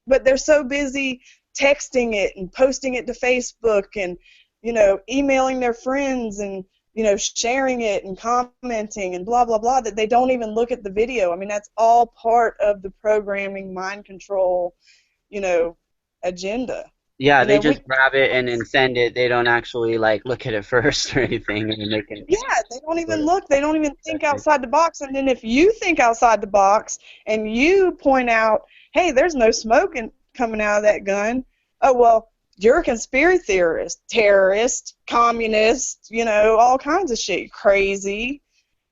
But they're so busy texting it and posting it to Facebook and, you know, emailing their friends and, you know, sharing it and commenting and blah, blah, blah, that they don't even look at the video. I mean, that's all part of the programming, mind control, you know, agenda. Yeah, You they know, just grab it and then send it. They don't actually like look at it first or anything, and they can. yeah, they don't Sort even of look. They don't even think exactly. outside the box. And then if you think outside the box and you point out, hey, there's no smoke coming out of that gun, oh, well, you're a conspiracy theorist, terrorist, communist, you know, all kinds of shit, crazy.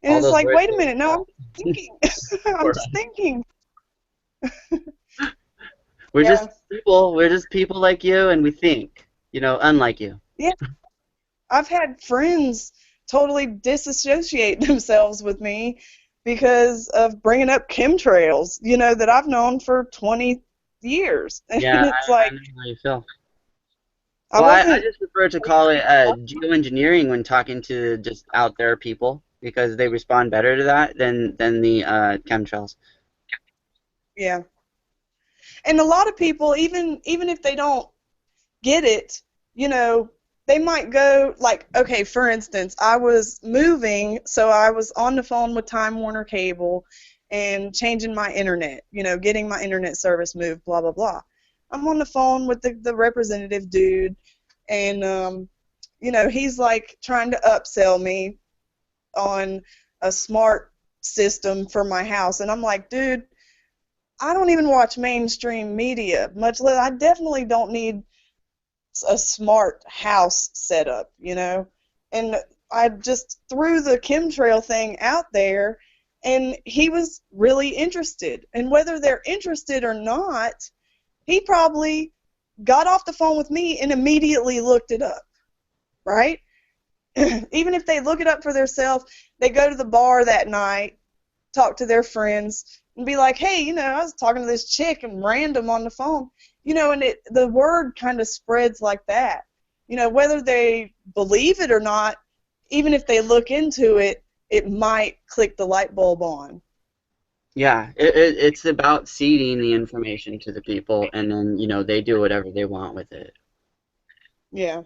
And All it's those like, words. wait a minute, no, I'm thinking. I'm just thinking. We're Yeah, just people. We're just people like you, and we think, unlike you. yeah. I've had friends totally disassociate themselves with me because of bringing up chemtrails, you know, that I've known for 20 years. And Yeah, it's I like, know how you feel. I Well, I wasn't. just prefer to call it geoengineering when talking to just out there people because they respond better to that than the chemtrails. Yeah. And a lot of people, even if they don't get it, you know, they might go, like, okay, for instance, I was moving, so I was on the phone with Time Warner Cable and changing my internet, you know, getting my internet service moved, blah, blah, blah. I'm on the phone with the representative dude, and, you know, he's, like, trying to upsell me on a smart system for my house, and I'm like, dude, I don't even watch mainstream media, much less, I definitely don't need a smart house setup, you know. And I just threw the chemtrail thing out there, and he was really interested. And whether they're interested or not, he probably got off the phone with me and immediately looked it up, right? Even if they look it up for themselves, they go to the bar that night, talk to their friends, and be like, hey, you know, I was talking to this chick and random on the phone. You know, and the word kind of spreads like that. You know, whether they believe it or not, even if they look into it, it might click the light bulb on. Yeah, it's about seeding the information to the people, and then they do whatever they want with it. Yeah.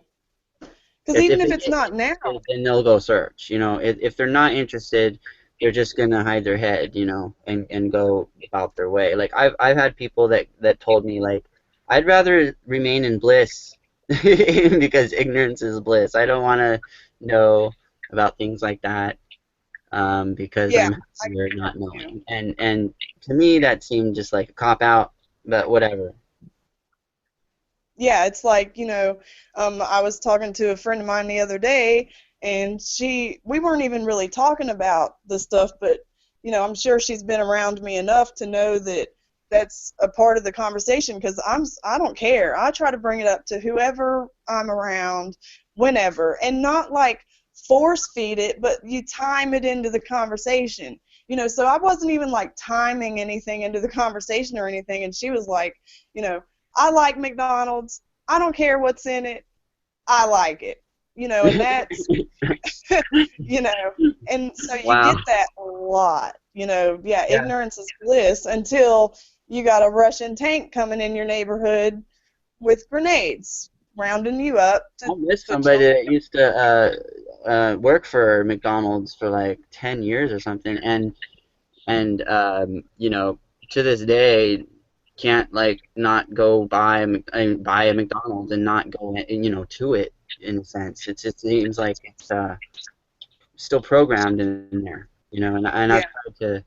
Because even If if they it's get not now, interested, then they'll go search. If they're not interested, they're just gonna hide their head, and go about their way. Like I've had people that told me like, I'd rather remain in bliss because ignorance is bliss. I don't want to know about things like that because yeah, I'm happier not knowing. And to me that seemed just like a cop out, but whatever. yeah, it's like, you know, I was talking to a friend of mine the other day, and we weren't even really talking about the stuff, but, you know, I'm sure she's been around me enough to know that that's a part of the conversation, because I don't care. I try to bring it up to whoever I'm around, whenever, and not like force feed it, but you time it into the conversation. You know, so I wasn't even like timing anything into the conversation or anything, and she was like, you know, I like McDonald's. I don't care what's in it. I like it. And that's, you know, and so you Wow. get that a lot. Yeah, Yeah. ignorance is bliss until you got a Russian tank coming in your neighborhood with grenades, rounding you up I to miss put you somebody on. that used to work for McDonald's for like 10 years or something, and to this day can't like not go buy a McDonald's and not go to it in a sense. It seems like it's still programmed in there, and I've Yeah, tried to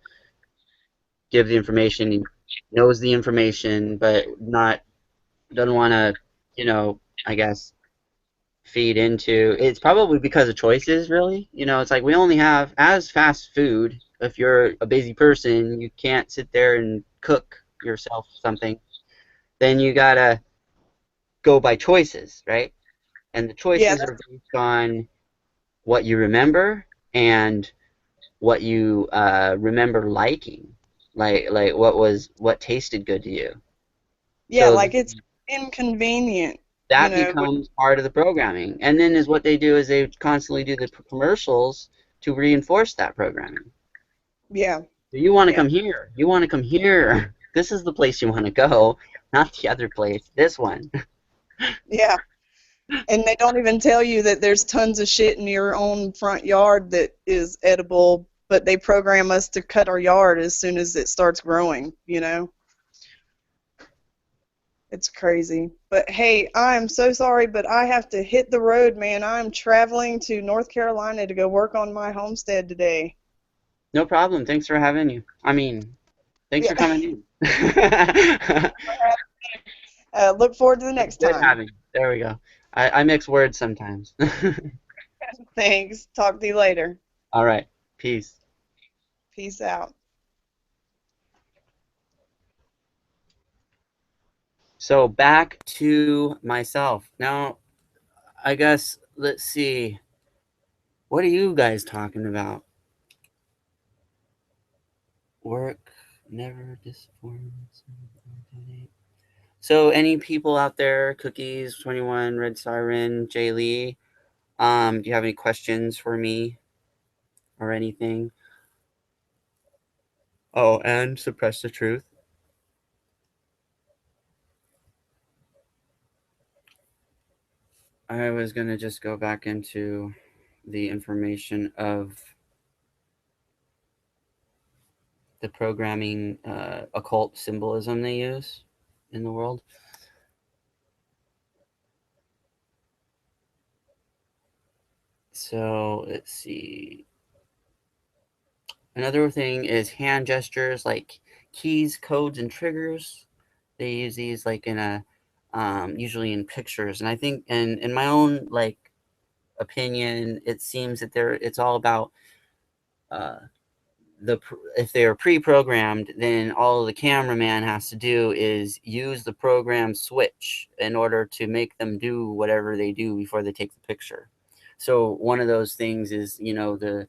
give the information. He knows the information, but not doesn't want to, I guess feed into. It's probably because of choices, really. It's like we only have as fast food. If you're a busy person, you can't sit there and cook yourself something. Then you gotta go by choices, right? And the yeah, choices are based on what you remember and what you remember liking, like what tasted good to you. yeah. So Like it's inconvenient, you that know. becomes part of the programming. And then is what they do is they constantly do the commercials to reinforce that programming. Yeah, So you want to yeah, come here. You want to come here. This is the place you want to go, not the other place. This one. yeah. And they don't even tell you that there's tons of shit in your own front yard that is edible, but they program us to cut our yard as soon as it starts growing. It's crazy. But hey, I'm so sorry, but I have to hit the road, man. I'm traveling to North Carolina to go work on my homestead today. No problem. Thanks for having you. I mean, thanks Yeah. for coming in. Look forward to the It's next good time. having you. There we go. I mix words sometimes. Thanks. Talk to you later. All right. Peace. Peace out. So back to myself. Now, I guess, let's see. What are you guys talking about? Work never disappoints. So, any people out there, Cookies, 21, Red Siren, Jay Lee, do you have any questions for me or anything? Oh, and Suppress the Truth. I was going to just go back into the information of the programming occult symbolism they use in the world. So let's see. Another thing is hand gestures like keys, codes, and triggers. They use these like in a usually in pictures, and I think, and in my own like opinion, it seems that it's all about uh, if they are pre-programmed, then all the cameraman has to do is use the program switch in order to make them do whatever they do before they take the picture. So one of those things is the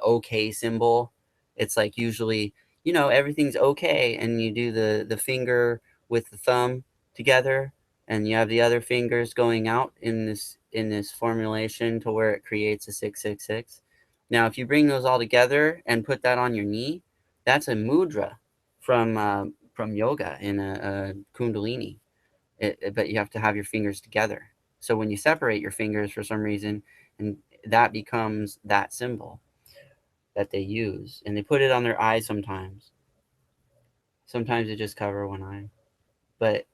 OK symbol. It's like usually everything's okay, and you do the finger with the thumb together, and you have the other fingers going out in this formulation to where it creates a 666. Now, if you bring those all together and put that on your knee, that's a mudra from yoga in a kundalini. But you have to have your fingers together. So when you separate your fingers for some reason, and that becomes that symbol that they use, and they put it on their eyes sometimes. Sometimes they just cover one eye, but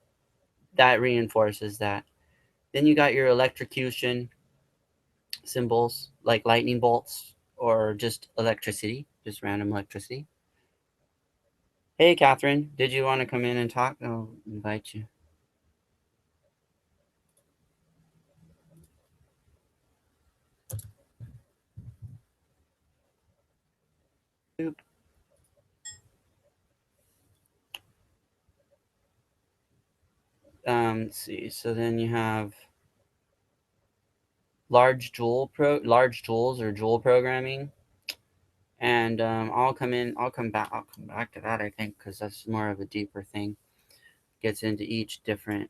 that reinforces that. Then you got your electrocution symbols like lightning bolts or just electricity, just random electricity. Hey, Catherine, did you want to come in and talk? I'll invite you. Oop. Let's see. So then you have large jewels or jewel programming, and I'll come back to that, I think, because that's more of a deeper thing. gets into each different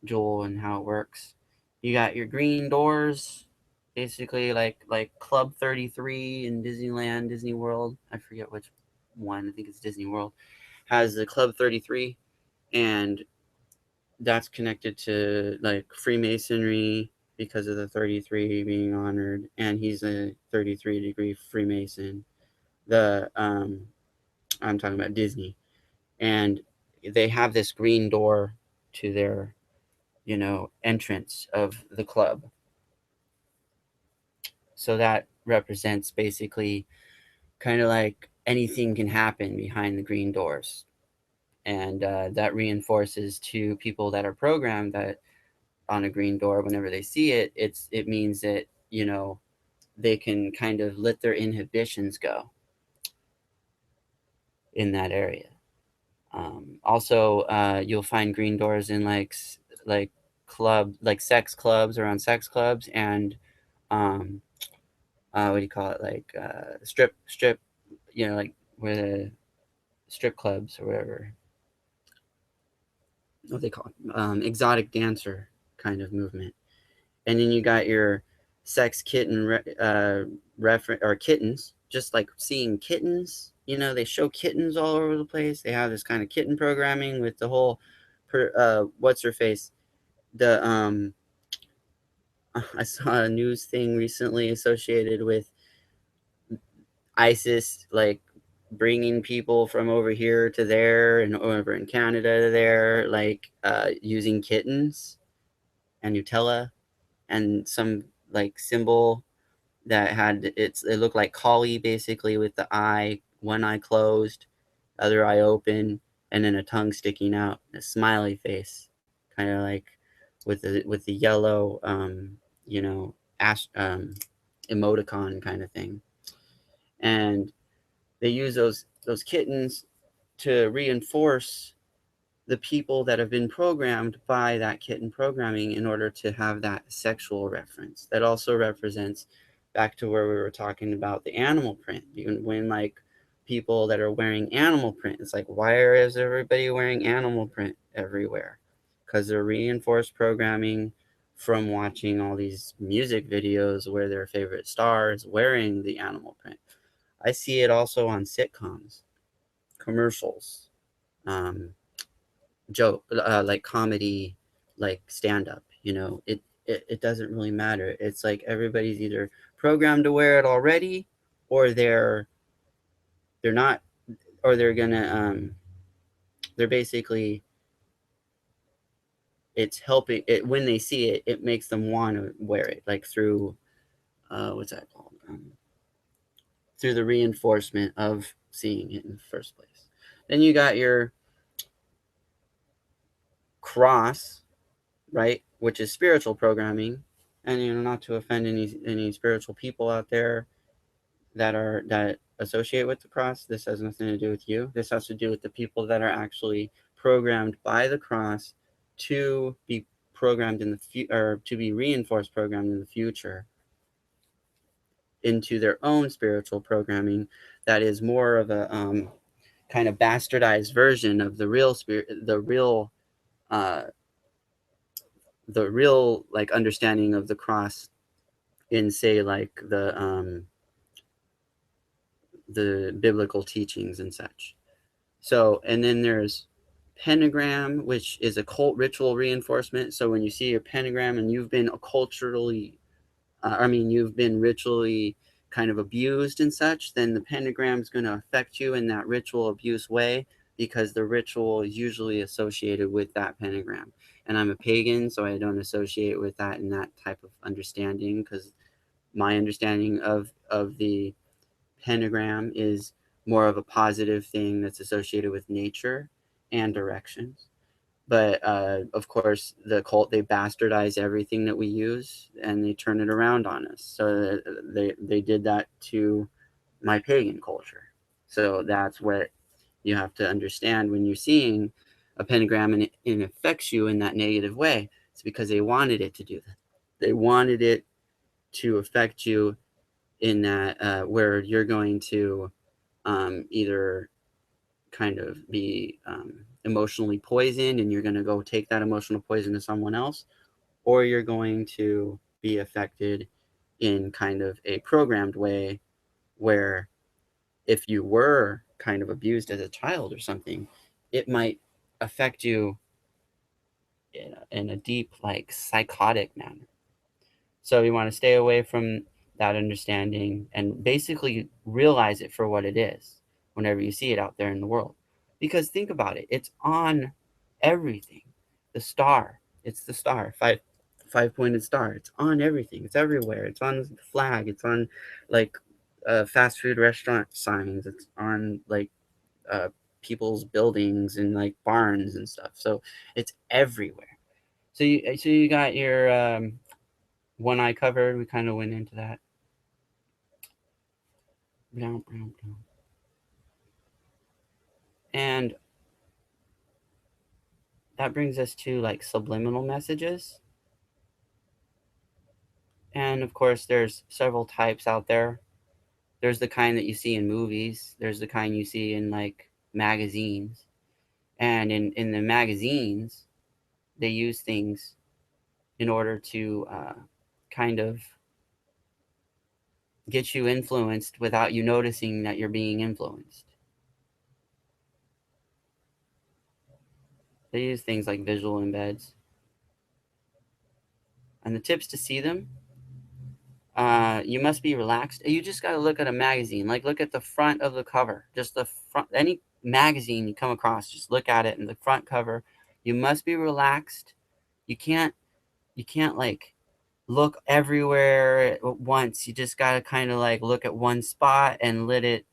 jewel and how it works. You got your green doors, basically like Club 33 in Disneyland, Disney World. I forget which one. I think it's Disney World. Has the Club 33, and that's connected to like Freemasonry because of the 33 being honored, and he's a 33-degree Freemason. The I'm talking about Disney, and they have this green door to their entrance of the club. So that represents basically kind of like anything can happen behind the green doors, and that reinforces to people that are programmed that on a green door, whenever they see it, it means that they can kind of let their inhibitions go in that area. Also, you'll find green doors in like like sex clubs, around sex clubs, and um, what do you call it, like strip, like where the strip clubs or whatever, what they call it, exotic dancer kind of movement. And then you got your sex kitten reference, or kittens, just like seeing kittens. They show kittens all over the place. They have this kind of kitten programming with the whole, what's her face? The I saw a news thing recently associated with ISIS, like bringing people from over here to there and over in Canada to there, like using kittens and Nutella and some like symbol that had it looked like Kali, basically, with the one eye closed, other eye open, and then a tongue sticking out, a smiley face, kind of like with the yellow emoticon kind of thing. And they use those kittens to reinforce the people that have been programmed by that kitten programming in order to have that sexual reference. That also represents back to where we were talking about the animal print. Even when like people that are wearing animal print, it's like, why is everybody wearing animal print everywhere? Because they're reinforced programming from watching all these music videos where their favorite stars wearing the animal print. I see it also on sitcoms, commercials, joke, like comedy, like stand up. It doesn't really matter. It's like everybody's either programmed to wear it already, or they're not, or they're gonna they're basically, it's helping it when they see it. It makes them want to wear it, like through what's that called? Through the reinforcement of seeing it in the first place. Then you got your cross, right, which is spiritual programming. And not to offend any spiritual people out there that associate with the cross. This has nothing to do with you. This has to do with the people that are actually programmed by the cross to be programmed in the or to be reinforced programmed in the future into their own spiritual programming that is more of a kind of bastardized version of the real spirit, uh, the real like understanding of the cross in, say, like the biblical teachings and such. So, and then there's pentagram, which is a cult ritual reinforcement. So when you see your pentagram and you've been you've been ritually kind of abused and such, then the pentagram is going to affect you in that ritual abuse way, because the ritual is usually associated with that pentagram. And I'm a pagan, so I don't associate with that in that type of understanding, because my understanding of the pentagram is more of a positive thing that's associated with nature and directions. But of course, the cult, they bastardize everything that we use and they turn it around on us. So they did that to my pagan culture. So that's what you have to understand when you're seeing a pentagram and it affects you in that negative way. It's because they wanted it to do that. They wanted it to affect you in that where you're going to either kind of be emotionally poisoned and you're going to go take that emotional poison to someone else, or you're going to be affected in kind of a programmed way where if you were kind of abused as a child or something, it might affect you in a deep, like psychotic manner. So you want to stay away from that understanding and basically realize it for what it is whenever you see it out there in the world. Because think about it, it's on everything. The star, it's the star, five-pointed star. It's on everything. It's everywhere. It's on the flag. It's on like fast food restaurant signs. It's on like uh, people's buildings and like barns and stuff. So it's everywhere. So you got your one eye covered. We kind of went into that. And that brings us to like subliminal messages. And of course, there's several types out there. There's the kind that you see in movies. There's the kind you see in like magazines. And in the magazines, they use things in order to kind of get you influenced without you noticing that you're being influenced. They use things like visual embeds. And the tips to see them, you must be relaxed. You just got to look at a magazine. Like look at the front of the cover. Just the front. Any magazine you come across, just look at it in the front cover. You must be relaxed. You can't like look everywhere at once. You just got to kind of like look at one spot and let it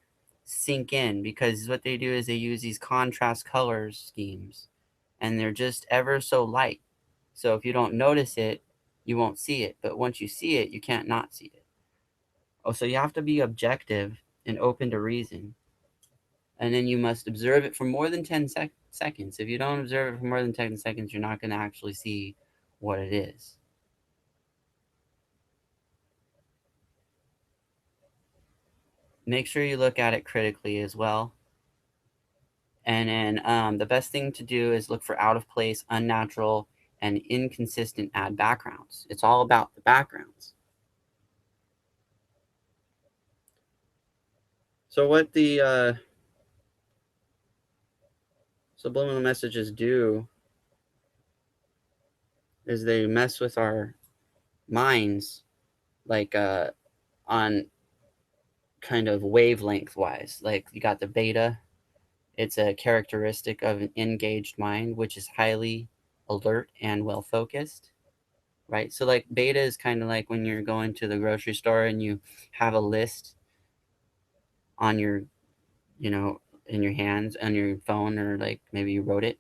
sink in, because what they do is they use these contrast color schemes and they're just ever so light. So if you don't notice it, you won't see it. But once you see it, you can't not see it. Oh, so you have to be objective and open to reason. And then you must observe it for more than 10 seconds. If you don't observe it for more than 10 seconds, you're not going to actually see what it is. Make sure you look at it critically as well. And then the best thing to do is look for out of place, unnatural, and inconsistent add backgrounds. It's all about the backgrounds. So what the subliminal messages do is they mess with our minds, like on kind of wavelength wise. Like you got the beta. It's a characteristic of an engaged mind, which is highly alert and well focused. Right? So like beta is kind of like when you're going to the grocery store and you have a list on your, in your hands, on your phone, or like maybe you wrote it.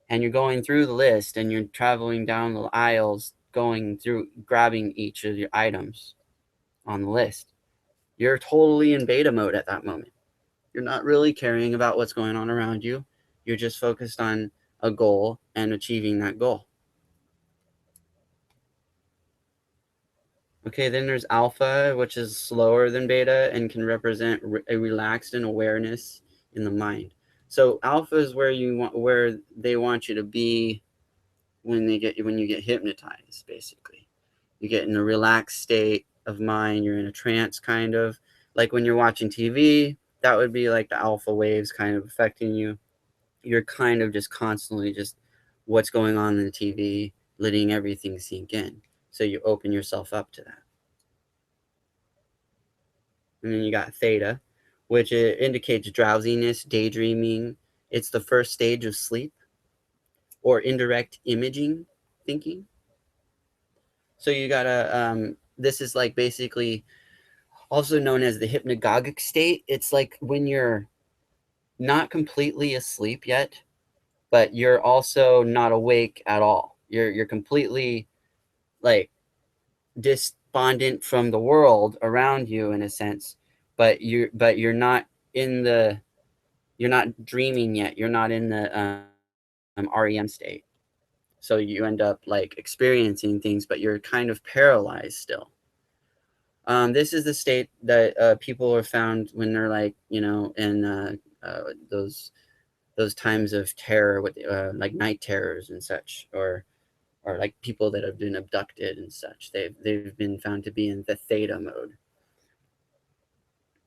And you're going through the list and you're traveling down the aisles, going through, grabbing each of your items on the list. You're totally in beta mode at that moment. You're not really caring about what's going on around you. You're just focused on a goal and achieving that goal. Okay, then there's alpha, which is slower than beta and can represent a relaxed and awareness in the mind. So alpha is where they want you to be when you get hypnotized. Basically, you get in a relaxed state of mind. You're in a trance, kind of like when you're watching TV. That would be like the alpha waves kind of affecting you. You're kind of just constantly just what's going on in the TV, letting everything sink in. So you open yourself up to that. And then you got theta, which indicates drowsiness, daydreaming. It's the first stage of sleep or indirect imaging thinking. So you gotta, this is like basically also known as the hypnagogic state. It's like when you're not completely asleep yet, but you're also not awake at all. You're completely like despondent from the world around you in a sense, but you're not you're not dreaming yet. You're not in the REM state. So you end up like experiencing things, but you're kind of paralyzed still. This is the state that people are found when they're like, in those those times of terror with like night terrors and such, or like people that have been abducted and such. They've been found to be in the theta mode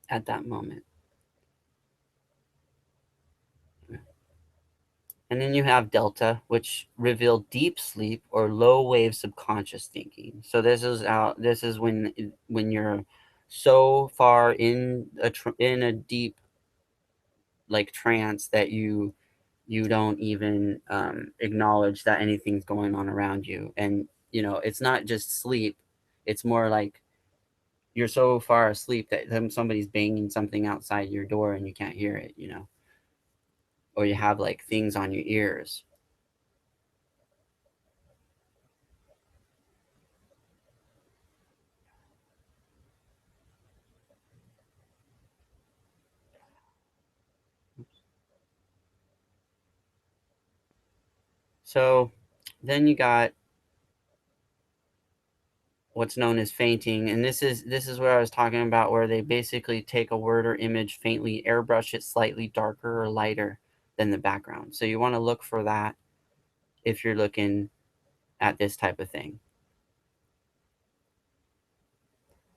at that moment. And then you have delta, which reveal deep sleep or low wave subconscious thinking. So this is out. This is when you're so far in a deep like trance that you don't even acknowledge that anything's going on around you. And it's not just sleep; it's more like you're so far asleep that somebody's banging something outside your door and you can't hear it. Or you have like things on your ears. So then you got what's known as fainting, and this is where I was talking about, where they basically take a word or image, faintly airbrush it slightly darker or lighter than the background. So you want to look for that if you're looking at this type of thing.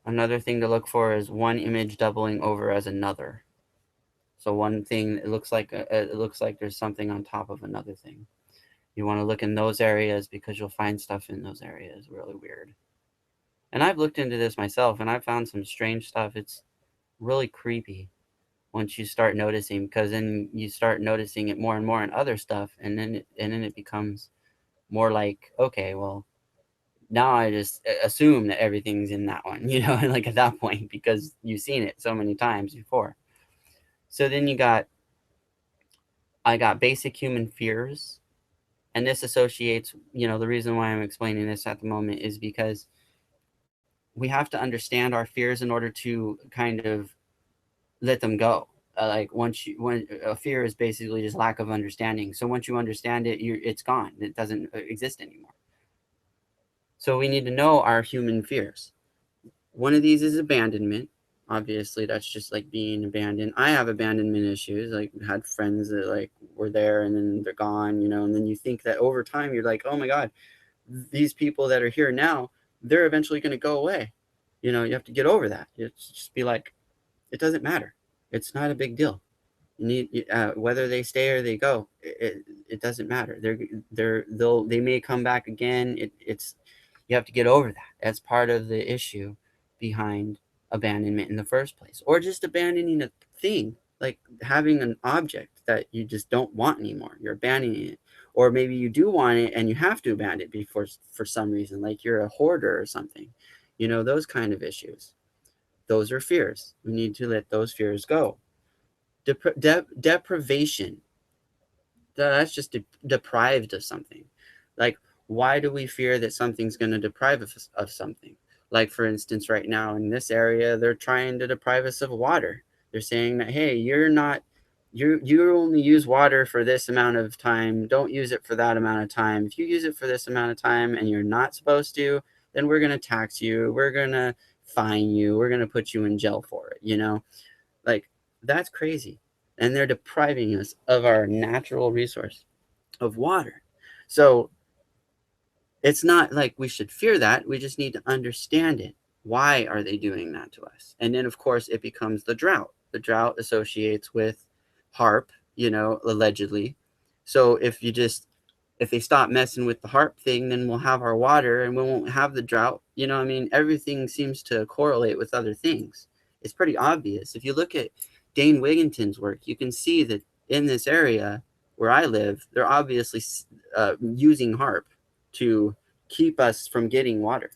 Another thing to look for is one image doubling over as another. So one thing, it looks like there's something on top of another thing. You want to look in those areas because you'll find stuff in those areas really weird. And I've looked into this myself, and I've found some strange stuff. It's really creepy once you start noticing, because then you start noticing it more and more in other stuff, and then it becomes more like, okay, well, now I just assume that everything's in that one, like at that point, because you've seen it so many times before. So then I got basic human fears, and this associates, the reason why I'm explaining this at the moment is because we have to understand our fears in order to kind of let them go. Like when a fear is basically just lack of understanding. So once you understand it, it's gone. It doesn't exist anymore. So we need to know our human fears. One of these is abandonment. Obviously, that's just like being abandoned. I have abandonment issues. Like, had friends that like were there and then they're gone, and then you think that over time you're like, oh my God, these people that are here now, they're eventually going to go away. You have to get over that. You just be like, it doesn't matter. It's not a big deal. You need whether they stay or they go. It doesn't matter. They may come back again. It's you have to get over that. That's part of the issue behind abandonment in the first place, or just abandoning a thing, like having an object that you just don't want anymore. You're abandoning it, or maybe you do want it and you have to abandon it before for some reason, like you're a hoarder or something. Those kind of issues. Those are fears. We need to let those fears go. Deprivation. That's just deprived of something. Like, why do we fear that something's going to deprive us of something? Like, for instance, right now in this area, they're trying to deprive us of water. They're saying that, hey, you only use water for this amount of time. Don't use it for that amount of time. If you use it for this amount of time and you're not supposed to, then we're going to tax you. We're going to fine you. We're going to put you in jail for it, Like, that's crazy. And they're depriving us of our natural resource of water. So it's not like we should fear that. We just need to understand it. Why are they doing that to us? And then, of course, it becomes the drought. The drought associates with HARP, allegedly. So if they stop messing with the HARP thing, then we'll have our water and we won't have the drought. Everything seems to correlate with other things. It's pretty obvious. If you look at Dane Wigington's work, you can see that in this area where I live, they're obviously using HARP to keep us from getting water.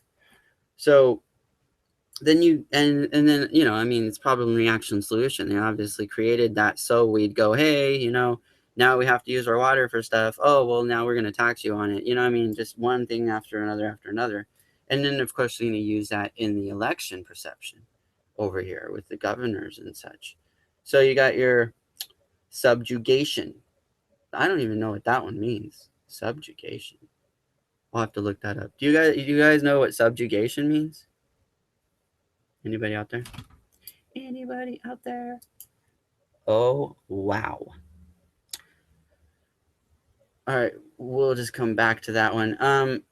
So then it's problem, reaction, solution. They obviously created that so we'd go, hey, now we have to use our water for stuff. Oh, well, now we're going to tax you on it. Just one thing after another. And then, of course, we're going to use that in the election perception over here with the governors and such. So you got your subjugation. I don't even know what that one means. Subjugation. I'll have to look that up. Do you guys know what subjugation means? Anybody out there? Anybody out there? Oh, wow. All right, we'll just come back to that one.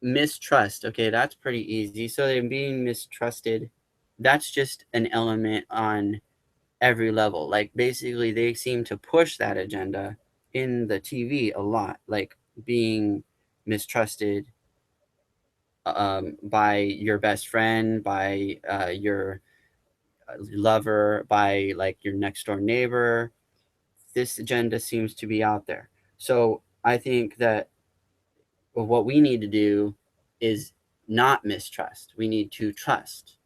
Mistrust. Okay, that's pretty easy. So they're being mistrusted. That's just an element on every level. Like basically, they seem to push that agenda in the TV a lot, like being mistrusted by your best friend, by your lover, by like your next door neighbor. This agenda seems to be out there. So I think that what we need to do is not mistrust. We need to trust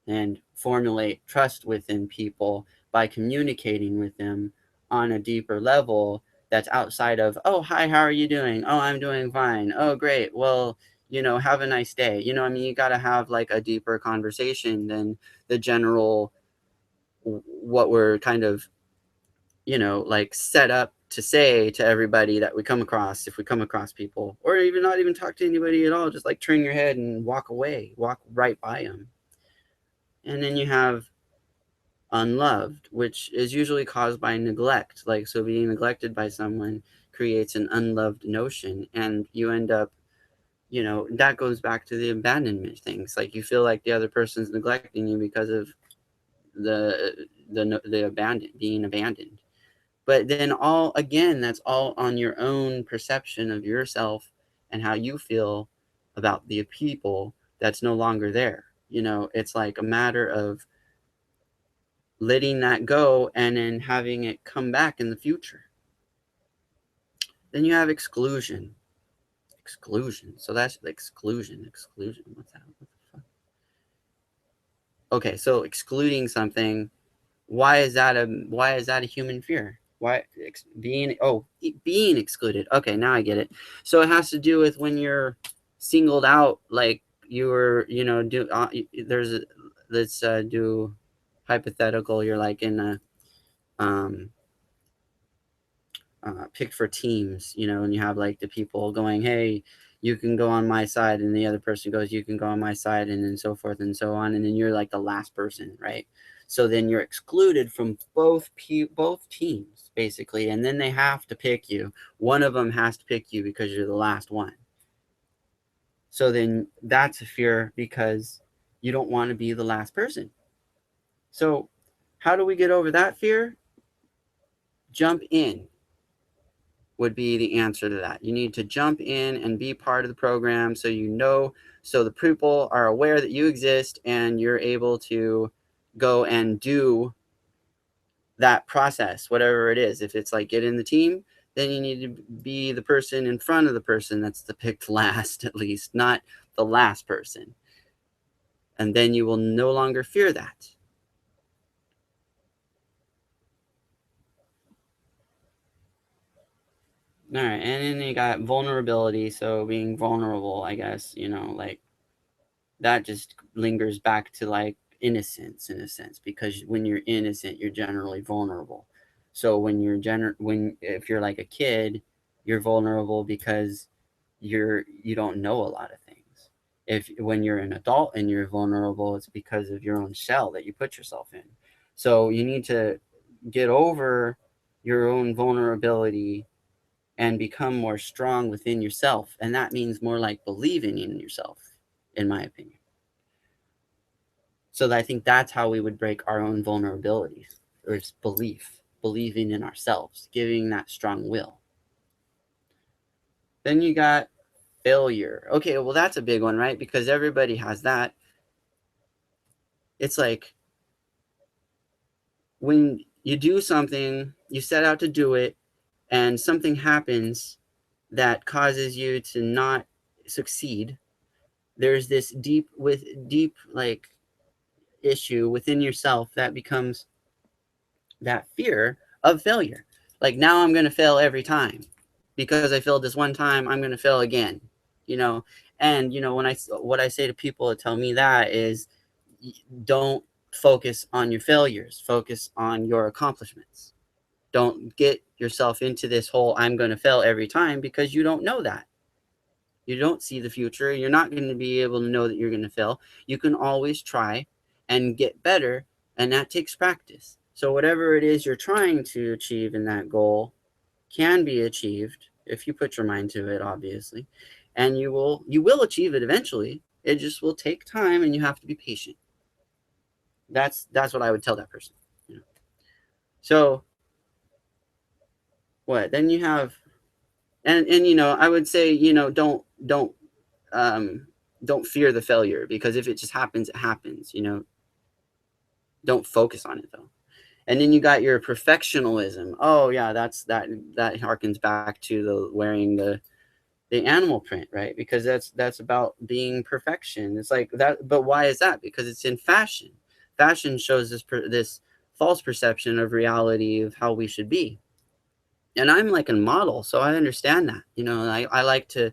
and formulate trust within people by communicating with them on a deeper level that's outside of, oh, hi, how are you doing? Oh, I'm doing fine. Oh, great. Well, have a nice day. I mean, you got to have like a deeper conversation than the general, what we're kind of, like set up to say to everybody that we come across, if we come across people, or even not even talk to anybody at all, just like turn your head and walk away, walk right by them. And then you have unloved, which is usually caused by neglect. Like, so being neglected by someone creates an unloved notion, and you end up, that goes back to the abandonment things. Like, you feel like the other person's neglecting you because of being abandoned. But then that's all on your own perception of yourself and how you feel about the people that's no longer there. It's like a matter of letting that go and then having it come back in the future. Then you have exclusion. Exclusion. So that's exclusion. Exclusion. What's that? What the fuck? Okay, so excluding something. Why is that a human fear? Why being excluded? Okay, now I get it. So it has to do with when you're singled out, like you're let's do hypothetical. You're like in a picked for teams, and you have like the people going, hey, you can go on my side, and the other person goes, you can go on my side, and then so forth and so on, and then you're like the last person, right? So then you're excluded from both teams basically, and then they have to pick you. One of them has to pick you because you're the last one. So then that's a fear because you don't want to be the last person. So how do we get over that fear? Jump in would be the answer to that. You need to jump in and be part of the program so the people are aware that you exist and you're able to go and do that process, whatever it is. If it's like get in the team, then you need to be the person in front of the person that's the picked last, at least, not the last person. And then you will no longer fear that. All right, and then you got vulnerability. So being vulnerable, I guess, like that just lingers back to like innocence in a sense, because when you're innocent, you're generally vulnerable. So if you're like a kid, you're vulnerable because you don't know a lot of things. If when you're an adult and you're vulnerable, it's because of your own shell that you put yourself in. So you need to get over your own vulnerability and become more strong within yourself. And that means more like believing in yourself, in my opinion. So I think that's how we would break our own vulnerabilities, or it's believing in ourselves, giving that strong will. Then you got failure. Okay, well, that's a big one, right? Because everybody has that. It's like when you do something, you set out to do it, and something happens that causes you to not succeed. There's this deep like issue within yourself that becomes that fear of failure. Like, now I'm going to fail every time because I failed this one time, I'm going to fail again, and what I say to people that tell me that is, don't focus on your failures, focus on your accomplishments. Don't get yourself into this whole I'm going to fail every time, because you don't know that. You don't see the future. You're not going to be able to know that you're going to fail. You can always try and get better, and that takes practice. So whatever it is you're trying to achieve in that goal can be achieved if you put your mind to it, obviously, and you will achieve it eventually. It just will take time, and you have to be patient. That's what I would tell that person. You know? So what? Then you have, and I would say, um, don't fear the failure, because if it just happens, it happens. Don't focus on it though. And then you got your perfectionism. Oh yeah, that harkens back to the wearing the animal print, right? Because that's about being perfection. It's like that, but why is that? Because it's in fashion. Fashion shows this false perception of reality of how we should be. And I'm like a model, so I understand that. I like to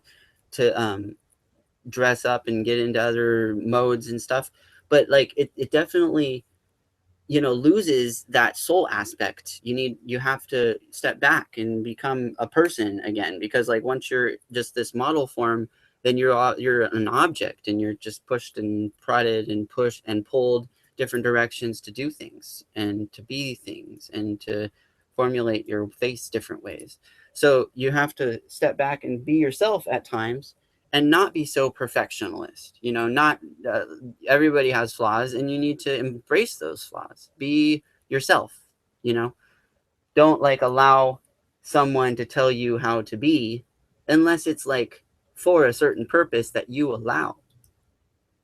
dress up and get into other modes and stuff, but like it definitely loses that soul aspect. You have to step back and become a person again, because like once you're just this model form, then you're an object, and you're just pushed and prodded and pushed and pulled different directions to do things and to be things and to formulate your face different ways. So you have to step back and be yourself at times, and not be so perfectionist. Not everybody has flaws, and you need to embrace those flaws. Be yourself. you know don't like allow someone to tell you how to be, unless it's like for a certain purpose that you allow.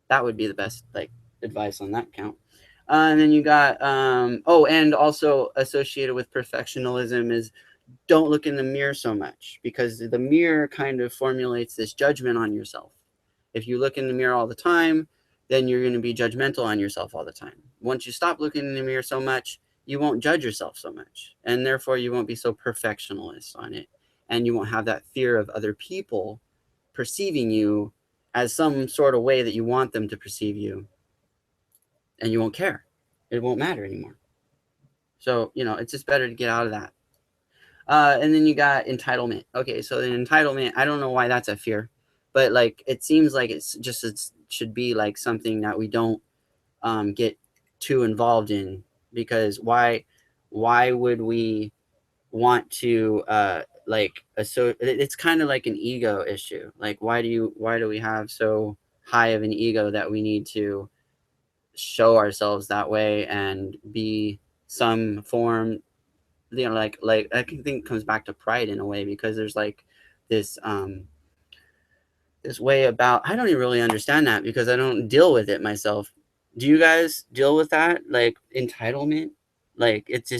That would be the best like advice on that count. And then you got and also associated with perfectionism is, don't look in the mirror so much, because the mirror kind of formulates this judgment on yourself. If you look in the mirror all the time, then you're going to be judgmental on yourself all the time. Once you stop looking in the mirror so much, you won't judge yourself so much, and therefore you won't be so perfectionist on it, and you won't have that fear of other people perceiving you as some sort of way that you want them to perceive you, and you won't care. It won't matter anymore. So it's just better to get out of that. And then you got entitlement. Okay, so the entitlement, I don't know why that's a fear, but like it seems like it should be like something that we don't get too involved in, because why would we want to it's kind of like an ego issue. Like why do we have so high of an ego that we need to show ourselves that way and be some form, like I think it comes back to pride in a way, because there's like this this way about, I don't even really understand that, because I don't deal with it myself. Do you guys deal with that, like entitlement? Like it's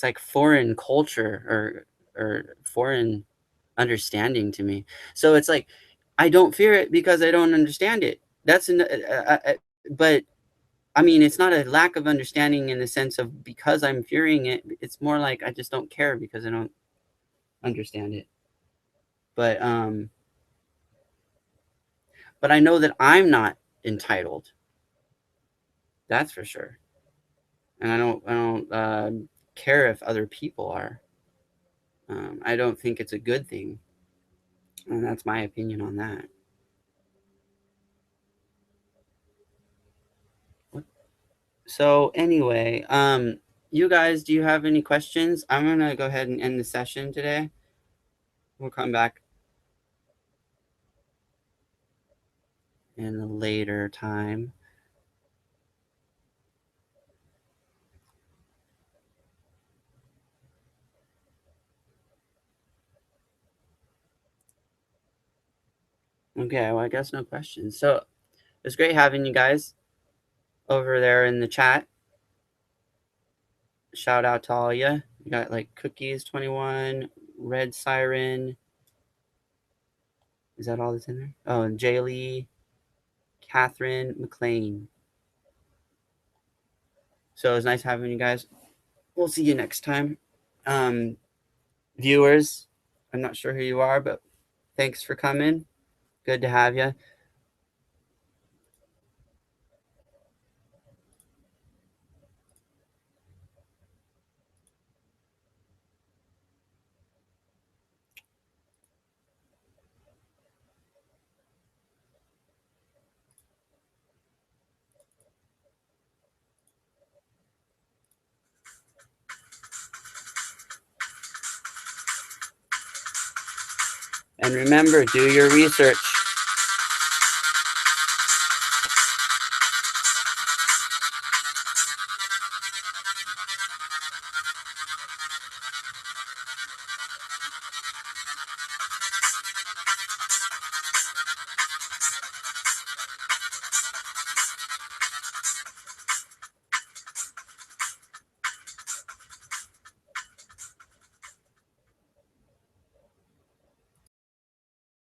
like foreign culture, or foreign understanding to me. So it's like I don't fear it because I don't understand it. But I mean, it's not a lack of understanding in the sense of because I'm fearing it. It's more like I just don't care because I don't understand it. But but I know that I'm not entitled. That's for sure. And I don't care if other people are. I don't think it's a good thing, and that's my opinion on that. So anyway, you guys, do you have any questions? I'm gonna go ahead and end the session today. We'll come back in a later time. Okay, well, I guess no questions. So it's great having you guys over there in the chat. Shout out to all you. You got like Cookies 21, Red Siren. Is that all that's in there? Oh, and Jaylee, Catherine McLean. So it's nice having you guys. We'll see you next time. Viewers, I'm not sure who you are, but thanks for coming. Good to have you. And remember, do your research.